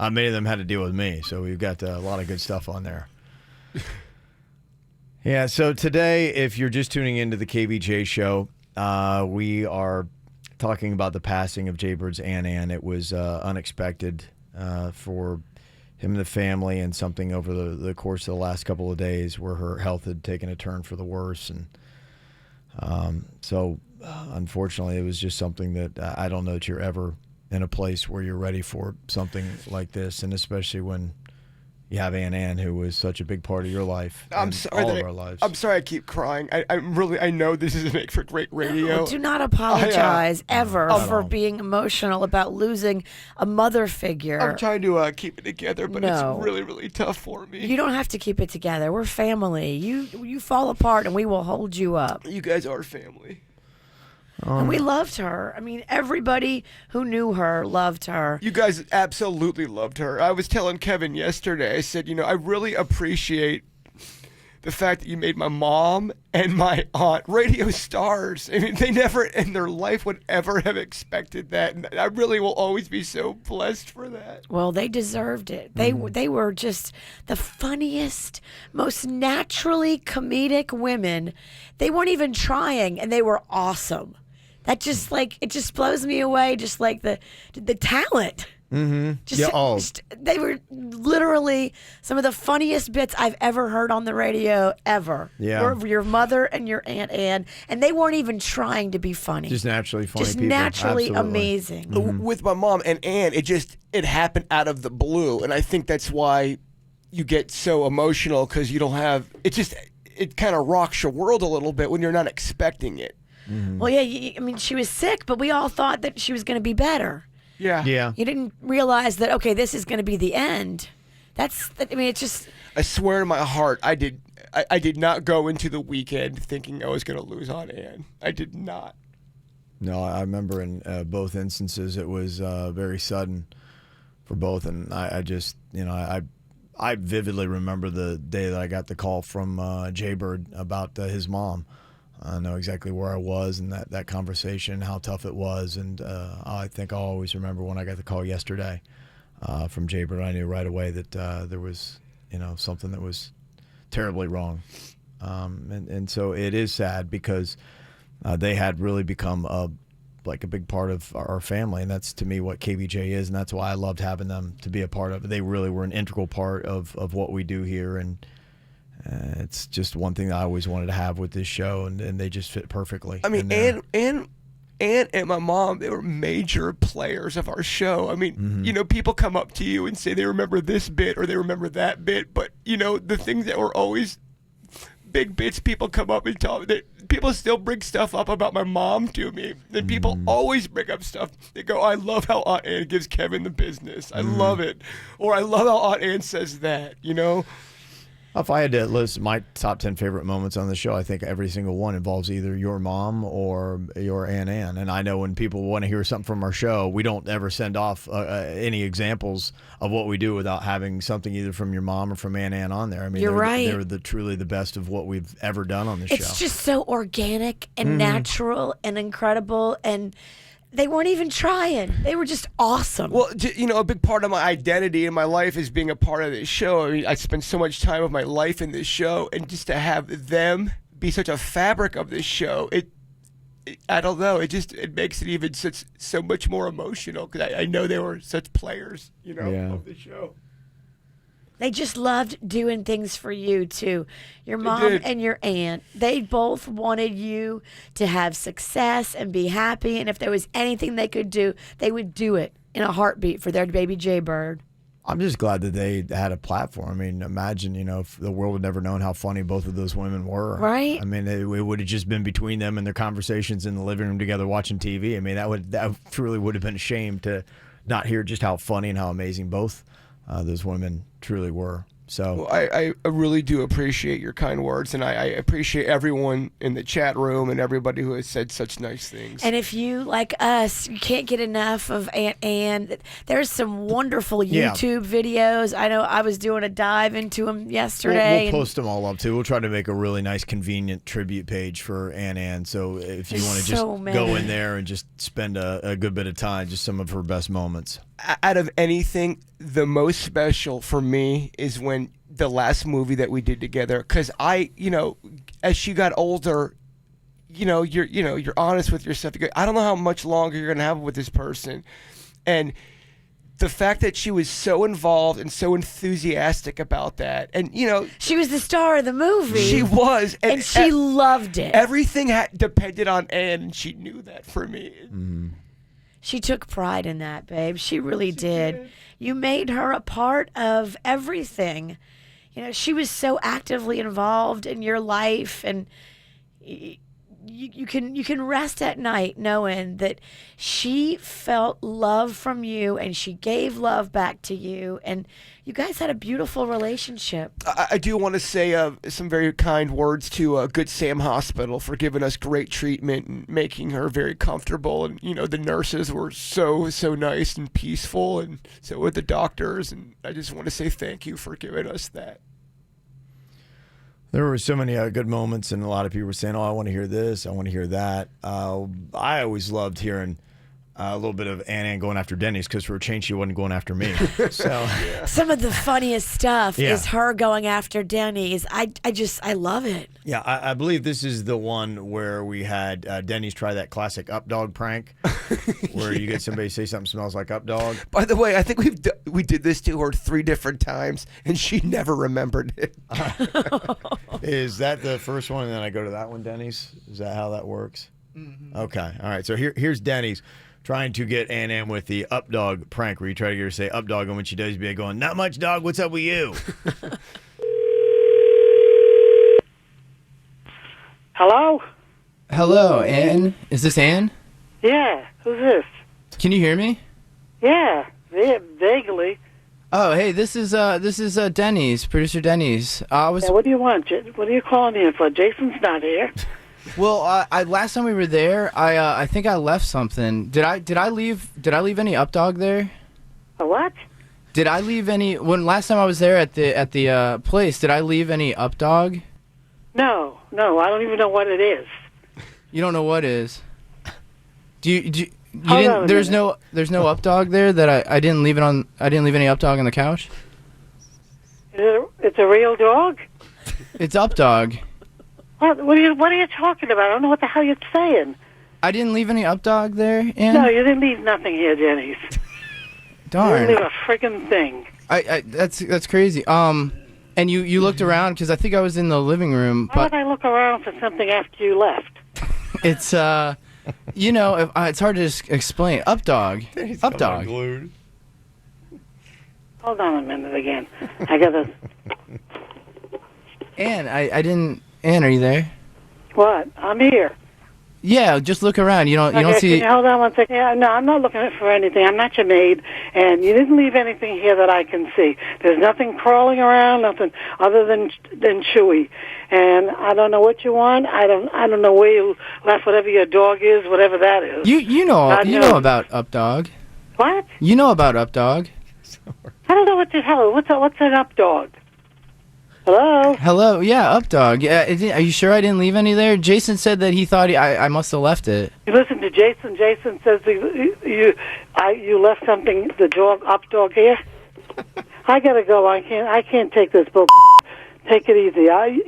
Many of them had to deal with me, so we've got a lot of good stuff on there. Yeah, so today, if you're just tuning into the KVJ show, we are talking about the passing of Jaybird's Aunt Ann. It was unexpected for him and the family, and something over the course of the last couple of days where her health had taken a turn for the worse. And so, unfortunately, it was just something that I don't know that you're ever in a place where you're ready for something like this, and especially when you have Aunt Ann, who was such a big part of your life. I'm sorry all of our lives. I'm sorry I keep crying. I know this isn't make for great radio. No, do not apologize ever for being emotional about losing a mother figure. I'm trying to keep it together, but No. it's really, really tough for me. You don't have to keep it together. We're family. You fall apart and we will hold you up. You guys are family. And we loved her. I mean, everybody who knew her loved her. You guys absolutely loved her. I was telling Kevin yesterday, I said, I really appreciate the fact that you made my mom and my aunt radio stars. I mean, they never in their life would ever have expected that. And I really will always be so blessed for that. Well, they deserved it. They were just the funniest, most naturally comedic women. They weren't even trying, and they were awesome. That just it just blows me away. Just like the talent. Mm-hmm. They were literally some of the funniest bits I've ever heard on the radio ever. Yeah. Were your mother and your Aunt Ann, and they weren't even trying to be funny. Just naturally funny Just people. naturally Absolutely. amazing. With my mom and Ann, it happened out of the blue, and I think that's why you get so emotional, because you don't have it kind of rocks your world a little bit when you're not expecting it. Mm-hmm. Well, yeah, I mean, she was sick, but we all thought that she was going to be better. Yeah. Yeah. You didn't realize that, okay, this is going to be the end. It's just... I swear in my heart, I did not go into the weekend thinking I was going to lose Aunt Ann. I did not. No, I remember in both instances it was very sudden for both, and I just, I vividly remember the day that I got the call from Jaybird about his mom. I know exactly where I was and that conversation, how tough it was, and I think I'll always remember when I got the call yesterday from Jaybird. I knew right away that there was, something that was terribly wrong, and so it is sad because they had really become a big part of our family, and that's to me what KVJ is, and that's why I loved having them to be a part of it. They really were an integral part of what we do here, and it's just one thing that I always wanted to have with this show, and they just fit perfectly. I mean, Ann and my mom, they were major players of our show. I mean, people come up to you and say they remember this bit or they remember that bit, but, the things that were always big bits, people come up and tell me. People still bring stuff up about my mom to me. And people always bring up stuff. They go, I love how Aunt Ann gives Kevin the business. I love it. Or I love how Aunt Ann says that, If I had to list my top 10 favorite moments on the show, I think every single one involves either your mom or your Aunt Ann. And I know when people want to hear something from our show, we don't ever send off any examples of what we do without having something either from your mom or from Aunt Ann on there. I mean, You're right. They're truly the best of what we've ever done on the show. It's just so organic and natural and incredible, and they weren't even trying. They were just awesome. Well, a big part of my identity in my life is being a part of this show. I mean, I spend so much time of my life in this show, and just to have them be such a fabric of this show, I don't know. It makes it even so much more emotional, because I know they were such players, of the show. They just loved doing things for you, too. Your mom and your aunt, they both wanted you to have success and be happy. And if there was anything they could do, they would do it in a heartbeat for their baby Jaybird. I'm just glad that they had a platform. I mean, imagine, if the world had never known how funny both of those women were. Right. I mean, it would have just been between them and their conversations in the living room together watching TV. I mean, that truly would have been a shame to not hear just how funny and how amazing both those women truly were. So I really do appreciate your kind words, and I appreciate everyone in the chat room and everybody who has said such nice things. And if you, like us, you can't get enough of Aunt Ann, there's some wonderful YouTube videos. I know I was doing a dive into them yesterday. We'll post them all up, too. We'll try to make a really nice, convenient tribute page for Aunt Ann. So if you want to just go in there and just spend a good bit of time, just some of her best moments. Out of anything, the most special for me is when the last movie that we did together, because as she got older, you're honest with yourself. You go, I don't know how much longer you're gonna have with this person, and the fact that she was so involved and so enthusiastic about that, and she was the star of the movie. She was, and she loved it. Everything depended on Ann, and she knew that for me. Mm-hmm. She took pride in that, babe. She really did. You made her a part of everything. She was so actively involved in your life, and you can rest at night knowing that she felt love from you and she gave love back to you, and you guys had a beautiful relationship. I do want to say some very kind words to Good Sam Hospital for giving us great treatment and making her very comfortable, and the nurses were so nice and peaceful, and so were the doctors, and I just want to say thank you for giving us that. There were so many good moments, and a lot of people were saying, "Oh, I want to hear this. I want to hear that." I always loved hearing a little bit of Ann going after Denny's, because for a change, she wasn't going after me. So some of the funniest stuff is her going after Denny's. I love it. Yeah, I believe this is the one where we had Denny's try that classic up dog prank, where you get somebody to say something smells like up dog. By the way, I think we did this to her 3 different times, and she never remembered it. Is that the first one, and then I go to that one, Denny's? Is that how that works? Mm-hmm. Okay, all right. So here's Denny's trying to get Ann with the up dog prank, where you try to get her to say up dog, and when she does, be going, "Not much, dog. What's up with you?" Hello? Hello, Ann. Is this Ann? Yeah, who's this? Can you hear me? Yeah, vaguely. Oh, hey, this is Denny's, producer Denny's. What do you want? What are you calling here for? Jason's not here. Well, last time we were there, I think I left something. Did I leave any up dog there? A what? Did I leave any when last time I was there at the place? Did I leave any up dog? No, I don't even know what it is. You don't know what is? There's no up dog there that I didn't leave it on. I didn't leave any up dog on the couch. It's a real dog? It's up dog. What are you talking about? I don't know what the hell you're saying. I didn't leave any up dog there, Ann? No, you didn't leave nothing here, Denny's. Darn. You didn't leave a friggin' thing. That's crazy. And you looked around, because I think I was in the living room. Why would I look around for something after you left? It's it's hard to explain. Up dog. Up dog. Hold on a minute again. I gotta. Ann, I didn't. Ann, are you there? What? I'm here. Yeah, just look around. You don't see. Can you hold on one second? Yeah, no, I'm not looking for anything. I'm not your maid, and you didn't leave anything here that I can see. There's nothing crawling around, nothing other than Chewy. And I don't know what you want. I don't know where you left whatever your dog is, whatever that is. You know about up dog. What? You know about up dog. I don't know what the hell. What's an up dog? Hello? Hello, yeah, up dog. Are you sure I didn't leave any there? Jason said that he thought I must have left it. You listen to Jason. Jason says you left something, the dog, up dog here. I gotta go. I can't take this bull. Take it easy. I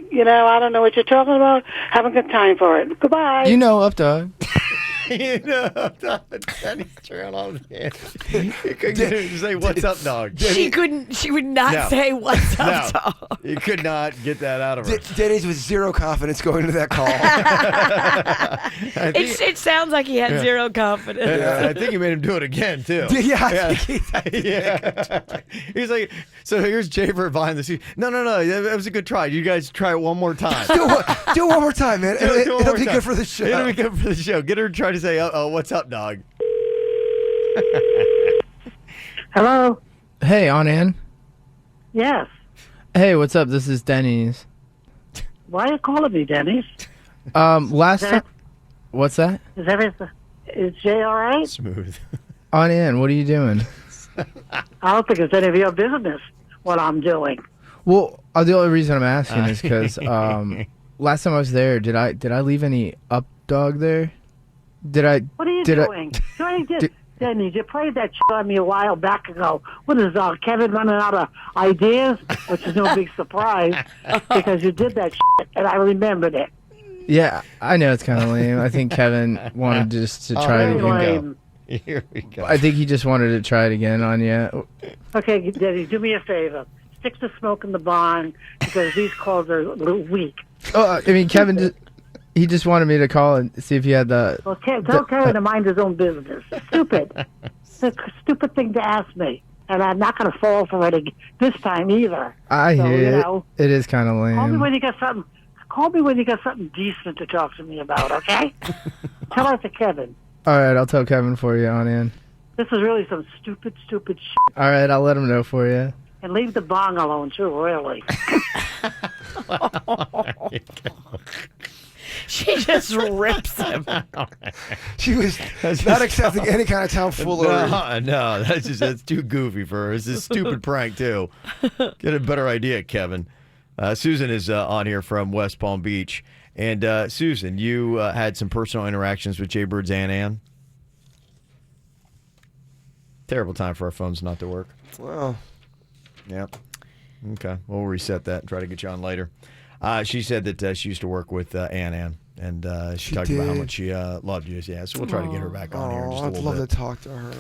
don't know what you're talking about. Haven't got time for it. Goodbye. You know up dog. Denny's trying on again. You couldn't get her to say, "What's up, dog?" She couldn't. She would not say, "What's up, dog?" You could not get that out of her. Denny's with zero confidence going into that call. It sounds like he had zero confidence. Yeah, I think he made him do it again too. Yeah. He's like, so here's Jaber behind the scenes. No, that was a good try. You guys try it one more time. Do it one more time, man. It'll be good for the show. It'll be good for the show. Get her to try to say, "Oh, what's up, dog?" Hello? Hey, Ann. Yes. Hey, what's up? This is Denny's. Why are you calling me, Denny's? Last time. What's that? Is Jay all right? Smooth. Ann, what are you doing? I don't think it's any of your business what I'm doing. Well, the only reason I'm asking is because last time I was there, did I leave any up dog there? What are you doing? Denny, you played that shit on me a while back ago. What is Kevin running out of ideas? Which is no big surprise because you did that shit, and I remembered it. Yeah, I know it's kind of lame. I think Kevin wanted just to try it again. Here we go. I think he just wanted to try it again on you. Okay, Denny, do me a favor. Stick to smoking the bong because these calls are a little weak. Oh, I mean, Kevin, he just wanted me to call and see if he had the... Well, tell Kevin to mind his own business. Stupid. It's a stupid thing to ask me. And I'm not going to fall for it this time either. I hear it. It is kind of lame. Call me when you got something. Call me when you got something decent to talk to me about, okay? Tell it to Kevin. All right, I'll tell Kevin for you on in. This is really some stupid shit. All right, I'll let him know for you. And leave the bong alone, too, really. She just rips him. She was not accepting any kind of tomfoolery. No, that's too goofy for her. It's a stupid prank, too. Get a better idea, Kevin. Susan is on here from West Palm Beach. And, Susan, you had some personal interactions with Jay Bird's Aunt Ann. Terrible time for our phones not to work. Well, yep. Okay, we'll reset that and try to get you on later. She said that she used to work with Aunt Ann, and she talked about how much she loved you. Yeah, so we'll try to get her back on here in just a little bit. I'd love to talk to her.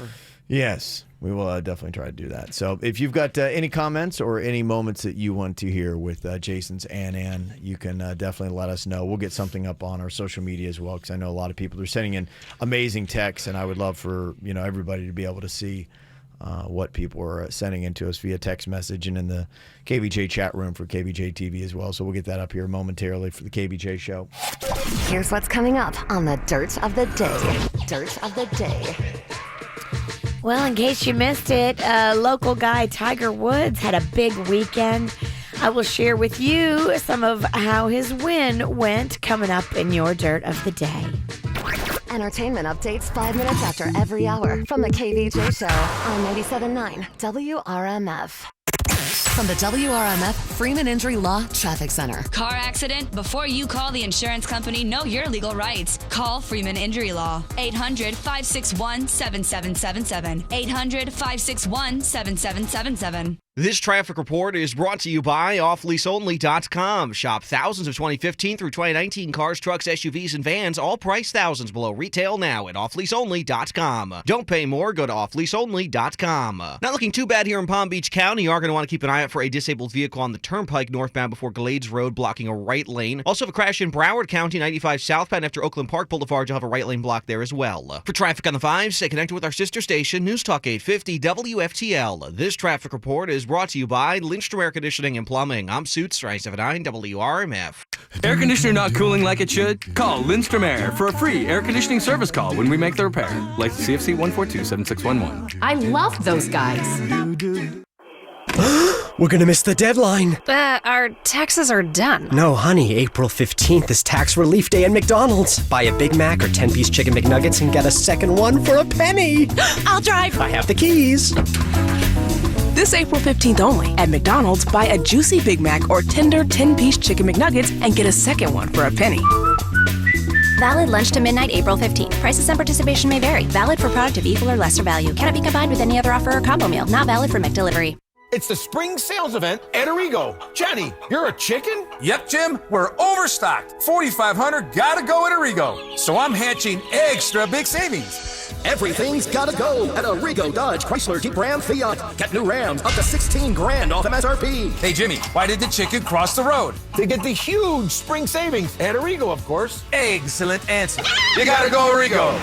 Yes, we will definitely try to do that. So if you've got any comments or any moments that you want to hear with Jason's Aunt Ann, you can definitely let us know. We'll get something up on our social media as well, because I know a lot of people are sending in amazing texts, and I would love for everybody to be able to see what people are sending into us via text message and in the KVJ chat room for KVJ TV as well. So we'll get that up here momentarily for the KVJ show. Here's what's coming up on the Dirt of the Day. Dirt of the Day. Well, in case you missed it, local guy Tiger Woods had a big weekend. I will share with you some of how his win went coming up in your Dirt of the Day. Entertainment updates 5 minutes after every hour from the KVJ Show on 97.9 WRMF. From the WRMF Freeman Injury Law Traffic Center. Car accident? Before you call the insurance company, know your legal rights. Call Freeman Injury Law. 800-561-7777. 800-561-7777. This traffic report is brought to you by offleaseonly.com. Shop thousands of 2015 through 2019 cars, trucks, SUVs, and vans, all priced thousands below retail now at offleaseonly.com. Don't pay more, go to offleaseonly.com. Not looking too bad here in Palm Beach County. You are going to want to keep an eye out for a disabled vehicle on the turnpike northbound before Glades Road, blocking a right lane. Also have a crash in Broward County, 95 southbound after Oakland Park Boulevard. You'll have a right lane block there as well. For traffic on the 5, stay connected with our sister station, News Talk 850 WFTL. This traffic report is brought to you by Lindstrom Air Conditioning and Plumbing. I'm Suits, 979 WRMF. Air conditioner not cooling like it should? Call Lindstrom Air for a free air conditioning service call when we make the repair. Like CFC 142-7611. I love those guys. We're gonna miss the deadline. Our taxes are done. No, honey, April 15th is tax relief day at McDonald's. Buy a Big Mac or 10-piece chicken McNuggets and get a second one for a penny. I'll drive. I have the keys. This April 15th only, at McDonald's, buy a juicy Big Mac or tender 10-piece chicken McNuggets and get a second one for a penny. Valid lunch to midnight, April 15th. Prices and participation may vary. Valid for product of equal or lesser value. Cannot be combined with any other offer or combo meal. Not valid for McDelivery. It's the spring sales event at Arrigo. Johnny, you're a chicken? Yep, Jim, we're overstocked. 4,500 gotta go at Arrigo. So I'm hatching extra big savings. Everything's gotta go at Arrigo Dodge Chrysler Jeep Ram Fiat. Get new Rams up to $16,000 off MSRP. Hey, Jimmy, why did the chicken cross the road? To get the huge spring savings at Arrigo, of course. Excellent answer. You gotta go Arrigo.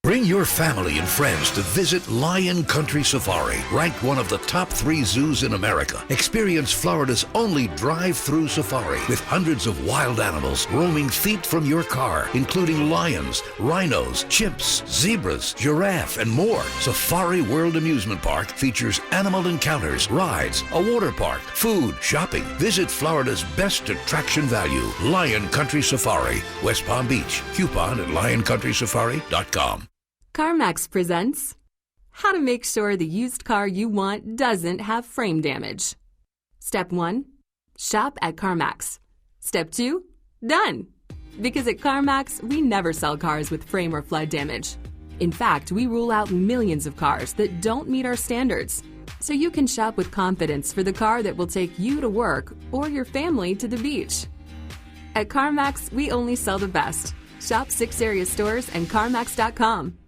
Bring your family and friends to visit Lion Country Safari, ranked one of the top 3 zoos in America. Experience Florida's only drive-thru safari with hundreds of wild animals roaming feet from your car, including lions, rhinos, chimps, zebras, giraffe, and more. Safari World Amusement Park features animal encounters, rides, a water park, food, shopping. Visit Florida's best attraction value, Lion Country Safari, West Palm Beach. Coupon at lioncountrysafari.com. CarMax presents how to make sure the used car you want doesn't have frame damage. Step 1, shop at CarMax. Step 2, done. Because at CarMax, we never sell cars with frame or flood damage. In fact, we rule out millions of cars that don't meet our standards. So you can shop with confidence for the car that will take you to work or your family to the beach. At CarMax, we only sell the best. Shop 6 area stores and CarMax.com.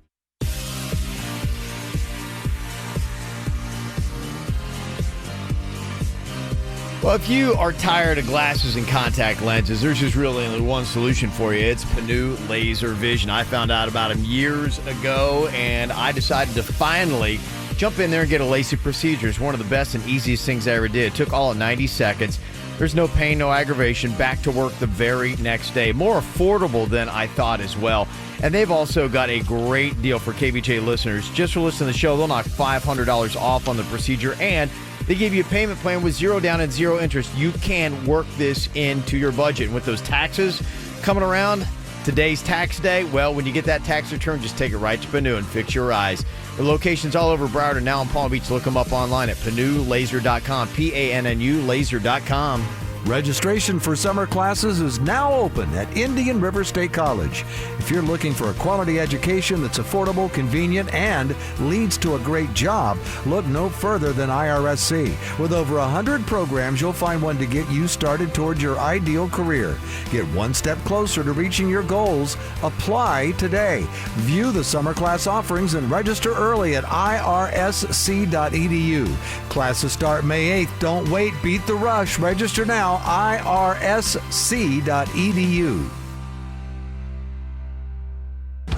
Well, if you are tired of glasses and contact lenses, there's just really only one solution for you. It's Panu Laser Vision. I found out about them years ago, and I decided to finally jump in there and get a LASIK procedure. It's one of the best and easiest things I ever did. It took all of 90 seconds. There's no pain, no aggravation. Back to work the very next day. More affordable than I thought as well. And they've also got a great deal for KVJ listeners. Just for listening to the show, they'll knock $500 off on the procedure, and they give you a payment plan with 0 down and 0 interest. You can work this into your budget. And with those taxes coming around, today's tax day, well, when you get that tax return, just take it right to Panu and fix your eyes. The location's all over Broward and now in Palm Beach. Look them up online at PanuLaser.com, PANNU laser.com. Registration for summer classes is now open at Indian River State College. If you're looking for a quality education that's affordable, convenient, and leads to a great job, look no further than IRSC. With over 100 programs, you'll find one to get you started towards your ideal career. Get one step closer to reaching your goals. Apply today. View the summer class offerings and register early at irsc.edu. Classes start May 8th. Don't wait. Beat the rush. Register now. irsc.edu.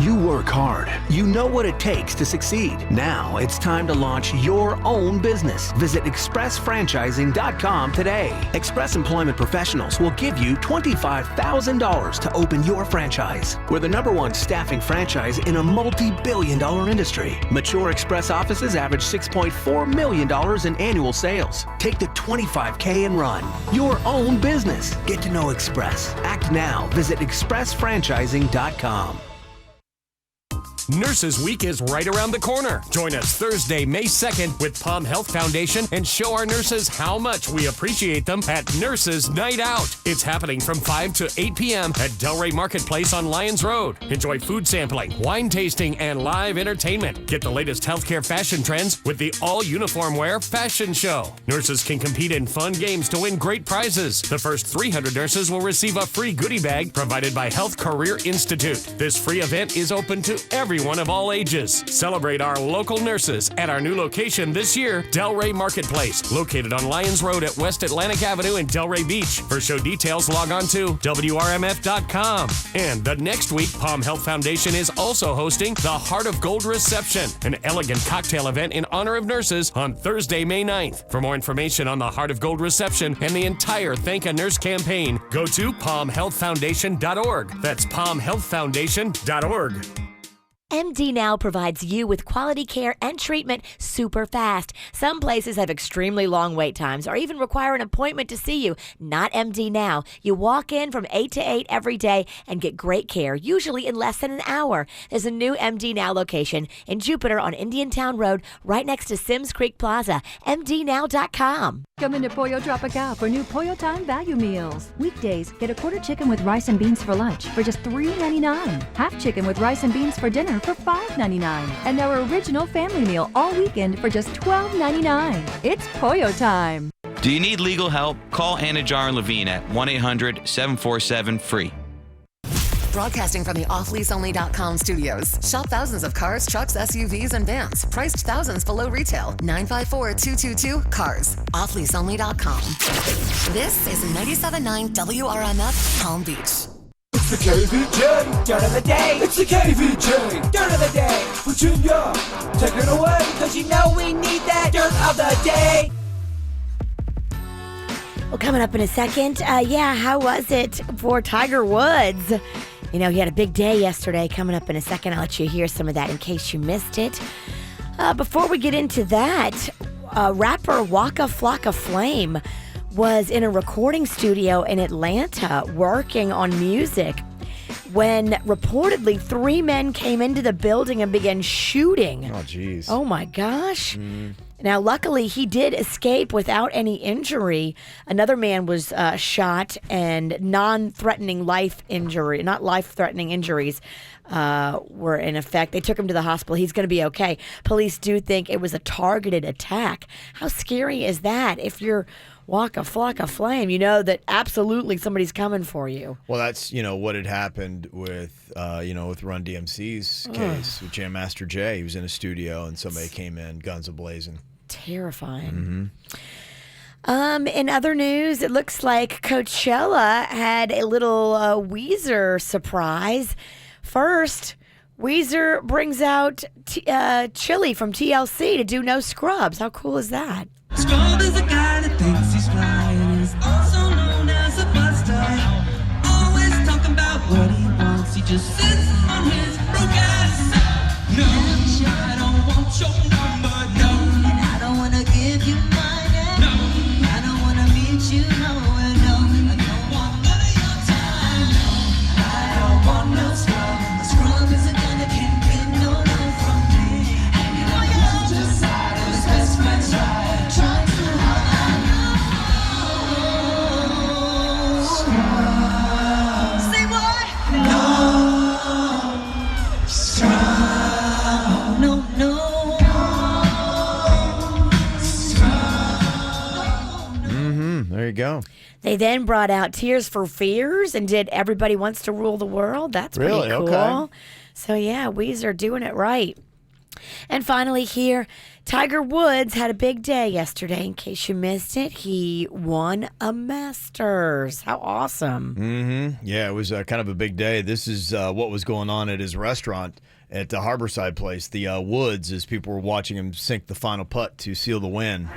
You work hard. You know what it takes to succeed. Now it's time to launch your own business. Visit expressfranchising.com today. Express Employment Professionals will give you $25,000 to open your franchise. We're the #1 staffing franchise in a multi-billion-dollar industry. Mature Express offices average $6.4 million in annual sales. Take the $25K and run your own business. Get to know Express. Act now. Visit expressfranchising.com. Nurses Week is right around the corner. Join us Thursday, May 2nd with Palm Health Foundation and show our nurses how much we appreciate them at Nurses Night Out. It's happening from 5 to 8 p.m. at Delray Marketplace on Lyons Road. Enjoy food sampling, wine tasting, and live entertainment. Get the latest healthcare fashion trends with the all-uniform wear fashion show. Nurses can compete in fun games to win great prizes. The first 300 nurses will receive a free goodie bag provided by Health Career Institute. This free event is open to everyone of all ages. Celebrate our local nurses at our new location this year, Delray Marketplace, located on Lyons Road at West Atlantic Avenue in Delray Beach. For show details, log on to WRMF.com. And the next week, Palm Health Foundation is also hosting the Heart of Gold Reception, an elegant cocktail event in honor of nurses on Thursday, May 9th. For more information on the Heart of Gold Reception and the entire Thank a Nurse campaign, go to palmhealthfoundation.org. That's palmhealthfoundation.org. MD Now provides you with quality care and treatment super fast. Some places have extremely long wait times or even require an appointment to see you. Not MD Now. You walk in from 8 to 8 every day and get great care, usually in less than an hour. There's a new MD Now location in Jupiter on Indiantown Road, right next to Sims Creek Plaza. MDNow.com. Come into Pollo Tropical for new Pollo Time value meals. Weekdays, get a quarter chicken with rice and beans for lunch for just $3.99. Half chicken with rice and beans for dinner for $5.99. And our original family meal all weekend for just $12.99. It's Pollo Time. Do you need legal help? Call Anna Jar Levine at 1-800-747-FREE. Broadcasting from the offleaseonly.com studios. Shop thousands of cars, trucks, SUVs, and vans. Priced thousands below retail. 954-222-CARS. Offleaseonly.com. This is 97.9 WRMF Palm Beach. It's the KVJ Dirt of the Day. It's the KVJ Dirt of the Day. Virginia, take it away. Cause you know we need that Dirt of the Day. Well, coming up in a second, how was it for Tiger Woods? You know, he had a big day yesterday. Coming up in a second, I'll let you hear some of that in case you missed it. Before we get into that, rapper Waka Flocka Flame was in a recording studio in Atlanta working on music when reportedly 3 men came into the building and began shooting. Oh, jeez. Oh, my gosh. Now, luckily, he did escape without any injury. Another man was shot, and non-threatening not life-threatening injuries were in effect. They took him to the hospital. He's going to be okay. Police do think it was a targeted attack. How scary is that? If you're walk a flock of flame, you know that absolutely somebody's coming for you. Well, that's, what had happened with, with Run DMC's case with Jam Master Jay. He was in a studio and somebody came in, guns a-blazing. Terrifying. In other news, it looks like Coachella had a little Weezer surprise. First, Weezer brings out Chili from TLC to do No Scrubs. How cool is that? Scrub is a guy that thinks he's fly and is also known as a buster. Always talking about what he wants, he just sits on his broke ass. No, I don't want your number, no. And I don't wanna give you mine, no. I don't wanna meet you nowhere, no. I don't want none of your time, no. I don't want no scrub. A scrub is a guy that can't get no love from me. And you know you're on the side of his best friend's ride. There you go. They then brought out Tears for Fears and did Everybody Wants to Rule the World. That's really pretty cool. Okay. So yeah, Weezer doing it right. And finally here, Tiger Woods had a big day yesterday. In case you missed it, he won a Masters. How awesome. Yeah, it was kind of a big day. This is what was going on at his restaurant at the Harborside place, the Woods, as people were watching him sink the final putt to seal the win.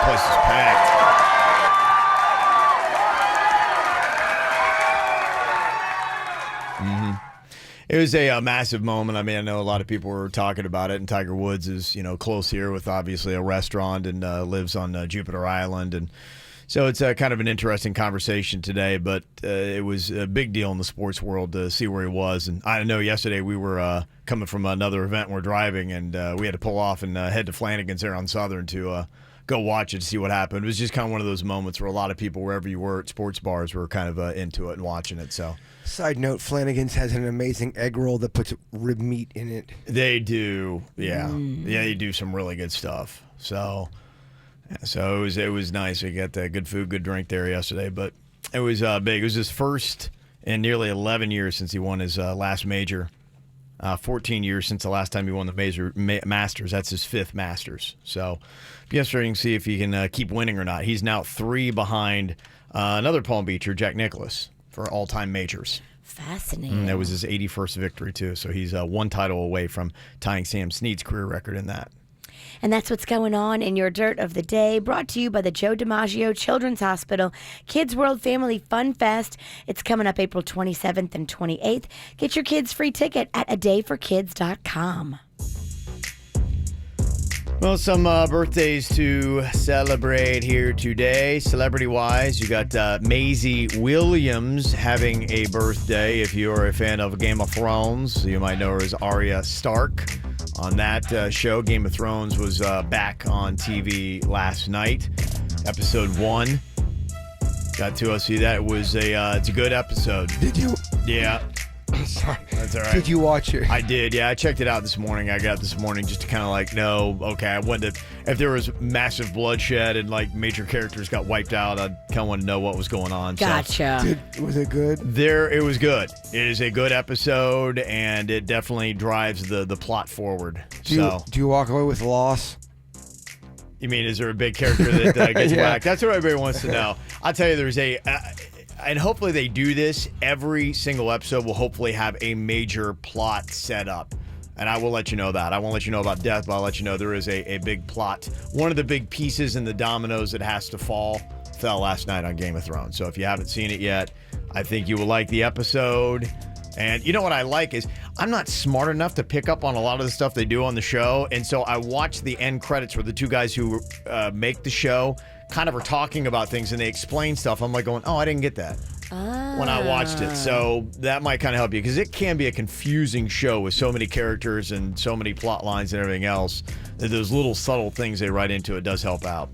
Place is packed. It was a massive moment. I mean, I know a lot of people were talking about it, and Tiger Woods is, close here with obviously a restaurant and lives on Jupiter Island, and so it's kind of an interesting conversation today. But it was a big deal in the sports world to see where he was. And I know yesterday we were coming from another event, and we're driving, and we had to pull off and head to Flanagan's there on Southern to go watch it to see what happened. It was just kind of one of those moments where a lot of people, wherever you were at sports bars, were kind of into it and watching it. So. Side note, Flanagan's has an amazing egg roll that puts rib meat in it. They do, yeah. Yeah, they do some really good stuff. So it was nice. We got good food, good drink there yesterday, but it was big. It was his first in nearly 11 years since he won his last major. 14 years since the last time he won the Masters. That's his fifth Masters. So be interesting to see if he can keep winning or not. He's now 3 behind another Palm Beacher, Jack Nicklaus, for all-time majors. Fascinating. That was his 81st victory, too. So he's 1 title away from tying Sam Snead's career record in that. And that's what's going on in your Dirt of the Day, brought to you by the Joe DiMaggio Children's Hospital Kids World Family Fun Fest. It's coming up April 27th and 28th. Get your kids' free ticket at adayforkids.com. Well, some birthdays to celebrate here today. Celebrity-wise, you got Maisie Williams having a birthday. If you're a fan of Game of Thrones, you might know her as Arya Stark. On that show, Game of Thrones was back on TV last night. Episode 1. Got to see that. It was it's a good episode. Did you? Yeah. Sorry. That's all right. Did you watch it? I did, yeah. I checked it out this morning. I got up this morning just to kind of okay, I wanted to, if there was massive bloodshed and major characters got wiped out, I kind of want to know what was going on. Gotcha. Was it good? It was good. It is a good episode, and it definitely drives the plot forward. Do you walk away with loss? You mean, is there a big character that gets whacked? That's what everybody wants to know. I'll tell you, there's and hopefully they do this. Every single episode will hopefully have a major plot set up. And I will let you know that. I won't let you know about death, but I'll let you know there is a big plot. One of the big pieces in the dominoes that has to fall fell last night on Game of Thrones. So if you haven't seen it yet, I think you will like the episode. And you know what I like is I'm not smart enough to pick up on a lot of the stuff they do on the show. And so I watch the end credits where the two guys who make the show kind of are talking about things and they explain stuff. I'm like going, oh, I didn't get that. when I watched it. So that might kind of help you because it can be a confusing show with so many characters and so many plot lines and everything else. Those little subtle things they write into it does help out.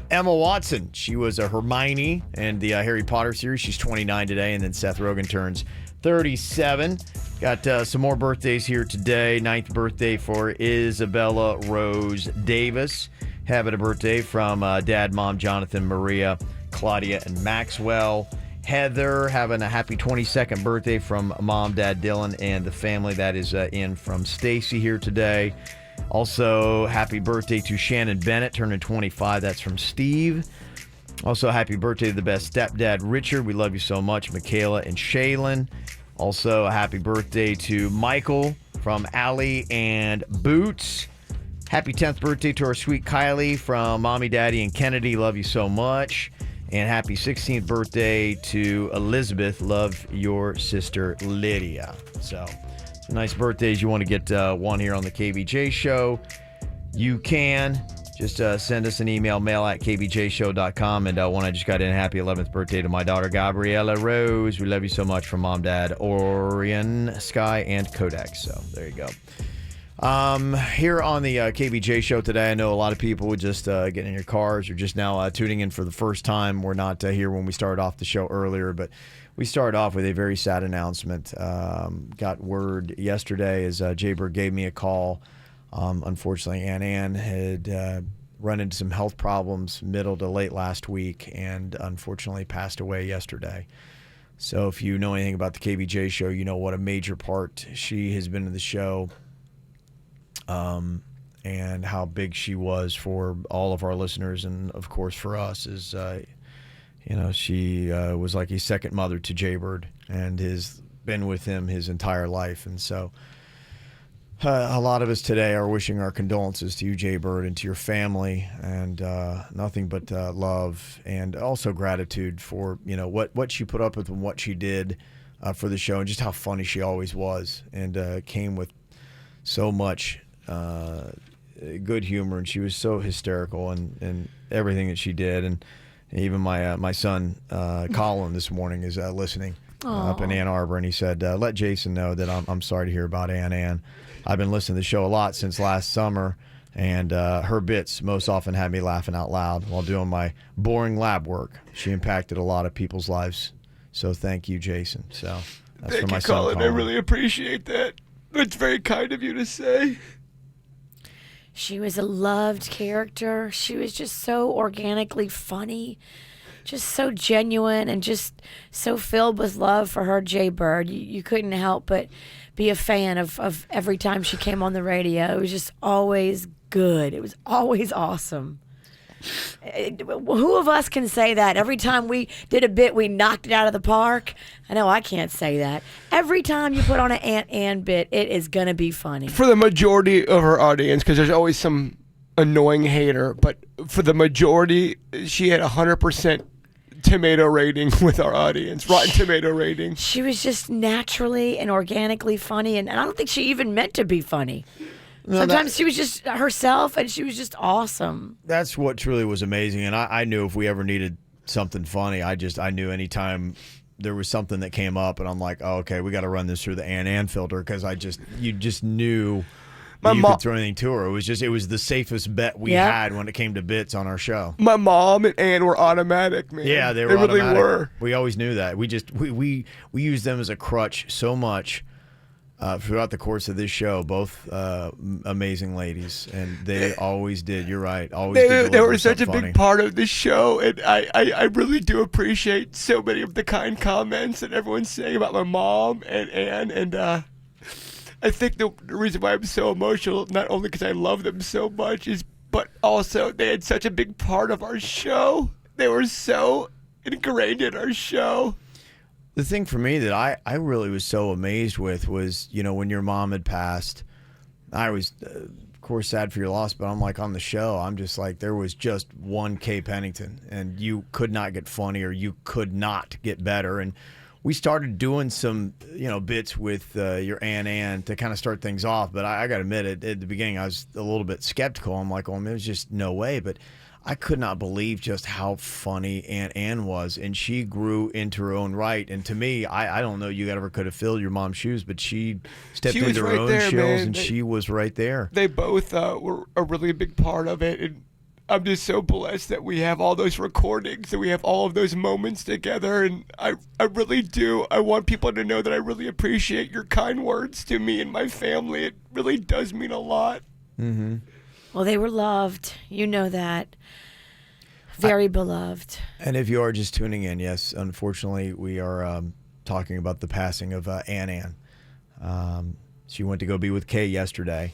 Emma Watson, she was a Hermione in the Harry Potter series. She's 29 today, and then Seth Rogen turns 37. Got some more birthdays here today. 9th birthday for Isabella Rose Davis. Having a birthday from Dad, Mom, Jonathan, Maria, Claudia, and Maxwell. Heather having a happy 22nd birthday from Mom, Dad, Dylan, and the family. That is in from Stacy here today. Also, happy birthday to Shannon Bennett, turning 25. That's from Steve. Also, happy birthday to the best stepdad, Richard. We love you so much, Michaela and Shaylin. Also, a happy birthday to Michael from Allie and Boots. Happy 10th birthday to our sweet Kylie from Mommy, Daddy, and Kennedy. Love you so much. And happy 16th birthday to Elizabeth. Love your sister, Lydia. So, some nice birthdays. You want to get one here on the KVJ show, you can. Just send us an email, mail@kvjshow.com. And one I just got in, happy 11th birthday to my daughter, Gabriella Rose. We love you so much from Mom, Dad, Orion, Sky, and Kodak. So there you go. Here on the KVJ show today, I know a lot of people would just get in your cars or just now tuning in for the first time. We're not here when we started off the show earlier, but we started off with a very sad announcement. Got word yesterday as Jaybird gave me a call. Unfortunately, Ann had run into some health problems middle to late last week and unfortunately passed away yesterday. So if you know anything about the KVJ show, you know what a major part she has been in the show. And how big she was for all of our listeners and, of course, for us is, she was like a second mother to Jaybird and has been with him his entire life. And so a lot of us today are wishing our condolences to you, Jaybird, and to your family, and nothing but love and also gratitude for, what she put up with and what she did for the show and just how funny she always was and came with so much good humor, and she was so hysterical and everything that she did. And even my son Colin this morning is listening up in Ann Arbor, and he said, let Jason know that I'm sorry to hear about Ann. I've been listening to the show a lot since last summer, and her bits most often had me laughing out loud while doing my boring lab work. She impacted a lot of people's lives, so thank you, Jason. So that's Thank for my you, son Colin. I really appreciate that. It's very kind of you to say. She was a loved character. She was just so organically funny, just so genuine, and just so filled with love for her Jaybird. You couldn't help but be a fan of every time she came on the radio. It was just always good. It was always awesome. Who of us can say that? Every time we did a bit, we knocked it out of the park. I know I can't say that. Every time you put on an Aunt Ann bit, it is going to be funny. For the majority of her audience, because there's always some annoying hater, but for the majority, she had 100% tomato rating with our audience, Rotten Tomato rating. She was just naturally and organically funny, and I don't think she even meant to be funny. No, Sometimes she was just herself, and she was just awesome. That's what truly was amazing. And I knew if we ever needed something funny, I knew anytime there was something that came up, and I'm like, oh, okay, we got to run this through the Ann filter, because you just knew that you could throw anything to her. It was the safest bet we had when it came to bits on our show. My mom and Ann were automatic, man. Yeah, they really automatic. were. We always knew that. We used them as a crutch so much. Throughout the course of this show, both amazing ladies, and they always did. You're right. They were such a funny. big part of the show, and I really do appreciate so many of the kind comments that everyone's saying about my mom and Ann, and I think the reason why I'm so emotional, not only because I love them so much, but also they had such a big part of our show. They were so ingrained in our show. The thing for me that I really was so amazed with was, when your mom had passed, I was, of course, sad for your loss, but I'm like, on the show, I'm just like, there was just one Kay Pennington, and you could not get funnier, you could not get better. And we started doing some, bits with your Ann to kind of start things off, but I got to admit, at the beginning, I was a little bit skeptical. I'm like, well, there's just no way, but I could not believe just how funny Aunt Ann was, and she grew into her own right. And to me, I don't know you ever could have filled your mom's shoes, but she stepped into her own shoes, and she was right there. They both were a really big part of it, and I'm just so blessed that we have all those recordings and we have all of those moments together. And I really do. I want people to know that I really appreciate your kind words to me and my family. It really does mean a lot. Mm-hmm. Well, they were loved. You know that. Very beloved. And if you are just tuning in, yes, unfortunately, we are talking about the passing of Aunt Ann. She went to go be with Kay yesterday.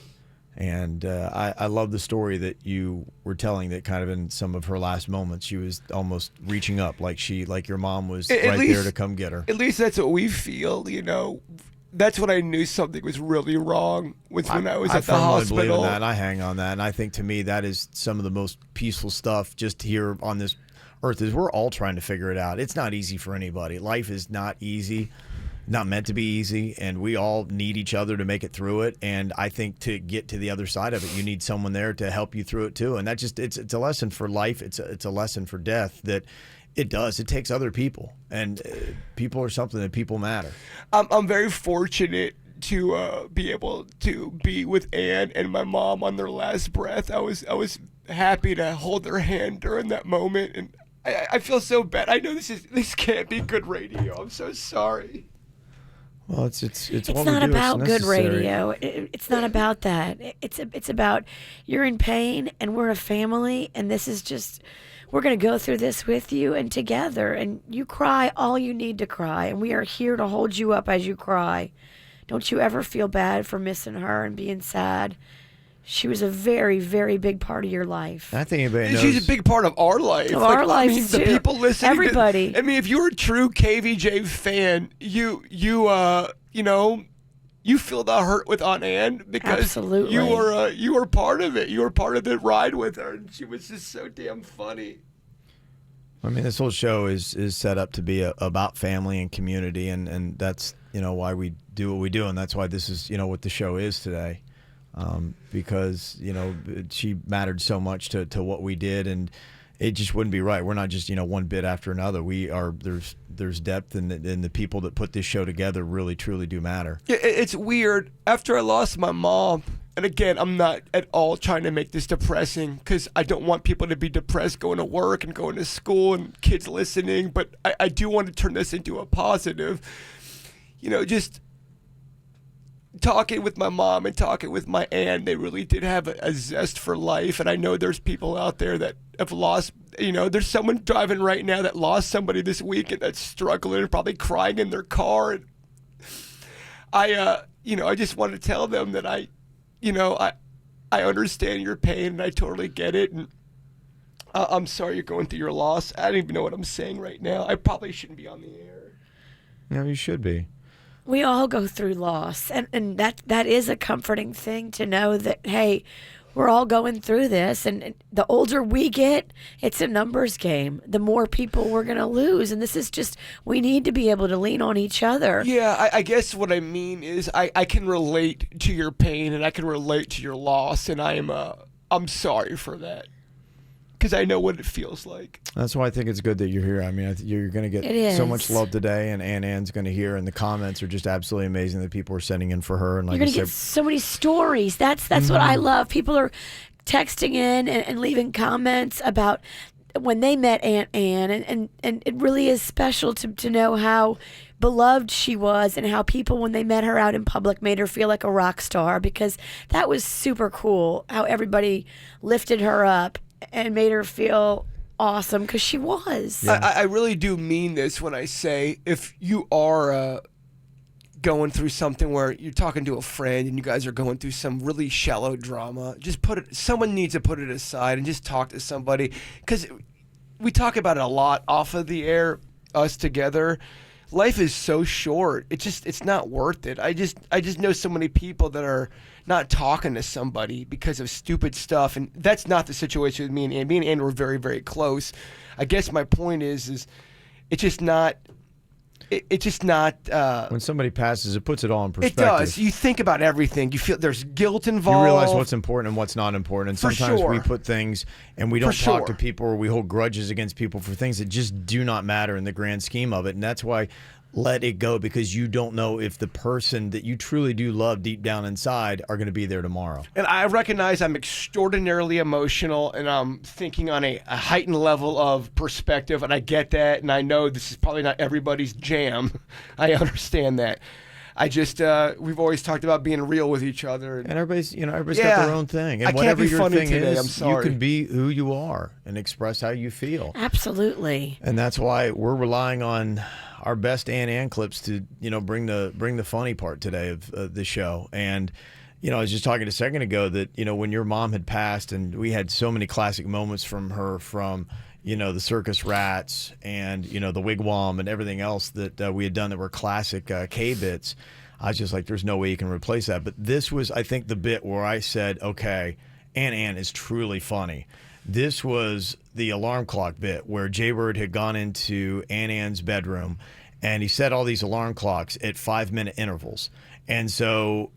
And I love the story that you were telling, that kind of in some of her last moments, she was almost reaching up like your mom was right there to come get her. At least that's what we feel, you know. That's when I knew something was really wrong, was when I was at the hospital. I believe in that, and I hang on that. And I think, to me, that is some of the most peaceful stuff just here on this earth, is we're all trying to figure it out. It's not easy for anybody. Life is not easy. Not meant to be easy, and we all need each other to make it through it. And I think to get to the other side of it, you need someone there to help you through it too. And that just it's a lesson for life. It's a lesson for death, that it takes other people, and people are something that people matter. I'm very fortunate to be able to be with Ann and my mom on their last breath. I was happy to hold their hand during that moment, and I feel so bad. I know this can't be good radio. I'm so sorry. Well, it's not about good radio. It's not about that. It's about, you're in pain and we're a family, and this is just, we're going to go through this with you and together, and you cry all you need to cry, and we are here to hold you up as you cry. Don't you ever feel bad for missing her and being sad. She was a very, very big part of your life. I think anybody knows. She's a big part of our life. Of our lives, the too. people listening. Everybody. I mean, if you're a true KVJ fan, you feel the hurt with Aunt Ann, because Absolutely. you were part of it. You were part of the ride with her, and she was just so damn funny. I mean, this whole show is set up to be about family and community, and that's why we do what we do, and that's why this is what the show is today. Because she mattered so much to what we did, and it just wouldn't be right. We're not just one bit after another. We are there's depth, and the people that put this show together really truly do matter. Yeah, it's weird. After I lost my mom, and again, I'm not at all trying to make this depressing, because I don't want people to be depressed going to work and going to school and kids listening, but I do want to turn this into a positive. Just talking with my mom and talking with my aunt, they really did have a zest for life. And I know there's people out there that have lost, there's someone driving right now that lost somebody this weekend that's struggling and probably crying in their car. And I just want to tell them that I understand your pain, and I totally get it. And I'm sorry you're going through your loss. I don't even know what I'm saying right now. I probably shouldn't be on the air. No, you should be. We all go through loss, and that is a comforting thing to know that, hey, we're all going through this, and the older we get, it's a numbers game. The more people we're going to lose, and this is just, we need to be able to lean on each other. Yeah, I guess what I mean is I can relate to your pain, and I can relate to your loss, and I'm sorry for that, because I know what it feels like. That's why I think it's good that you're here. I mean, you're going to get so much love today, and Aunt Ann's going to hear, and the comments are just absolutely amazing that people are sending in for her. And like you're going to get so many stories. That's what I love. People are texting in and leaving comments about when they met Aunt Ann, and it really is special to know how beloved she was, and how people, when they met her out in public, made her feel like a rock star, because that was super cool how everybody lifted her up and made her feel awesome, because she was. Yeah. I really do mean this when I say, if you are going through something where you're talking to a friend and you guys are going through some really shallow drama, just someone needs to put it aside and just talk to somebody, because we talk about it a lot off of the air, us together. Life is so short. It's not worth it. I just know so many people that are not talking to somebody because of stupid stuff, and that's not the situation with me and Ann. Me and Ann were very, very close. I guess my point is it's just not it's just not. When somebody passes, it puts it all in It perspective. does. You think about everything. You feel there's guilt involved. You realize what's important and what's not important. And For sometimes we sure. put things and we don't For talk sure. to people, or we hold grudges against people for things that just do not matter in the grand scheme of it. And that's why let it go, because you don't know if the person that you truly do love deep down inside are going to be there tomorrow. And I recognize I'm extraordinarily emotional, and I'm thinking on a heightened level of perspective, and I get that, and I know this is probably not everybody's jam. I understand that. I just we've always talked about being real with each other, And everybody's got their own thing. And I can't whatever be your funny thing today. is, I'm sorry. you can be who you are and express how you feel. Absolutely. And that's why we're relying on our best Ann clips to, bring the funny part today of the show. And, I was just talking a second ago that, when your mom had passed, and we had so many classic moments from her, from, the circus rats and, the wigwam and everything else that we had done that were classic K-bits. I was just like, there's no way you can replace that. But this was, I think, the bit where I said, okay, Ann is truly funny. This was the alarm clock bit where Jaybird had gone into Ann's bedroom and he set all these alarm clocks at 5-minute intervals. And so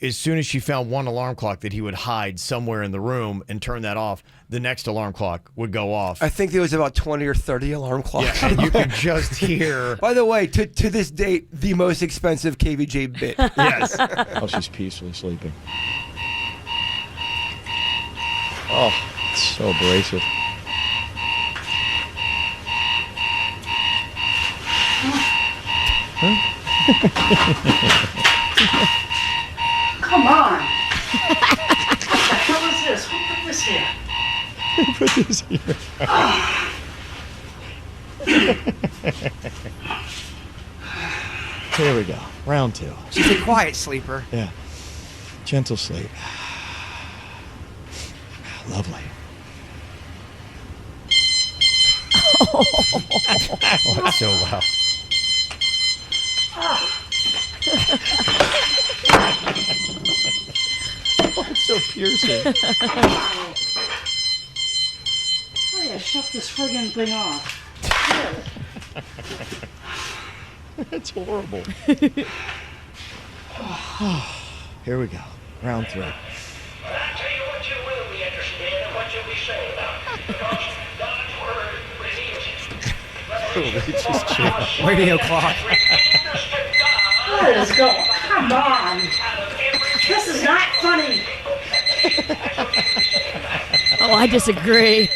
as soon as she found one alarm clock that he would hide somewhere in the room and turn that off, the next alarm clock would go off. I think there was about 20 or 30 alarm clocks. Yeah, and you could just hear. By the way, to this date, the most expensive KVJ bit. Yes. Oh, she's peacefully sleeping. Oh, it's so abrasive. Come on. What the hell is this? Who put this here? Who put this here? Here we go. Round 2. She's a quiet sleeper. Yeah. Gentle sleep. Lovely. Oh, that's so loud. Oh, it's so piercing. Oh yeah, shut this friggin' thing off. That's horrible. Here we go. Round 3. Radio clock. What is going? Come on. This is not funny. Oh, I disagree.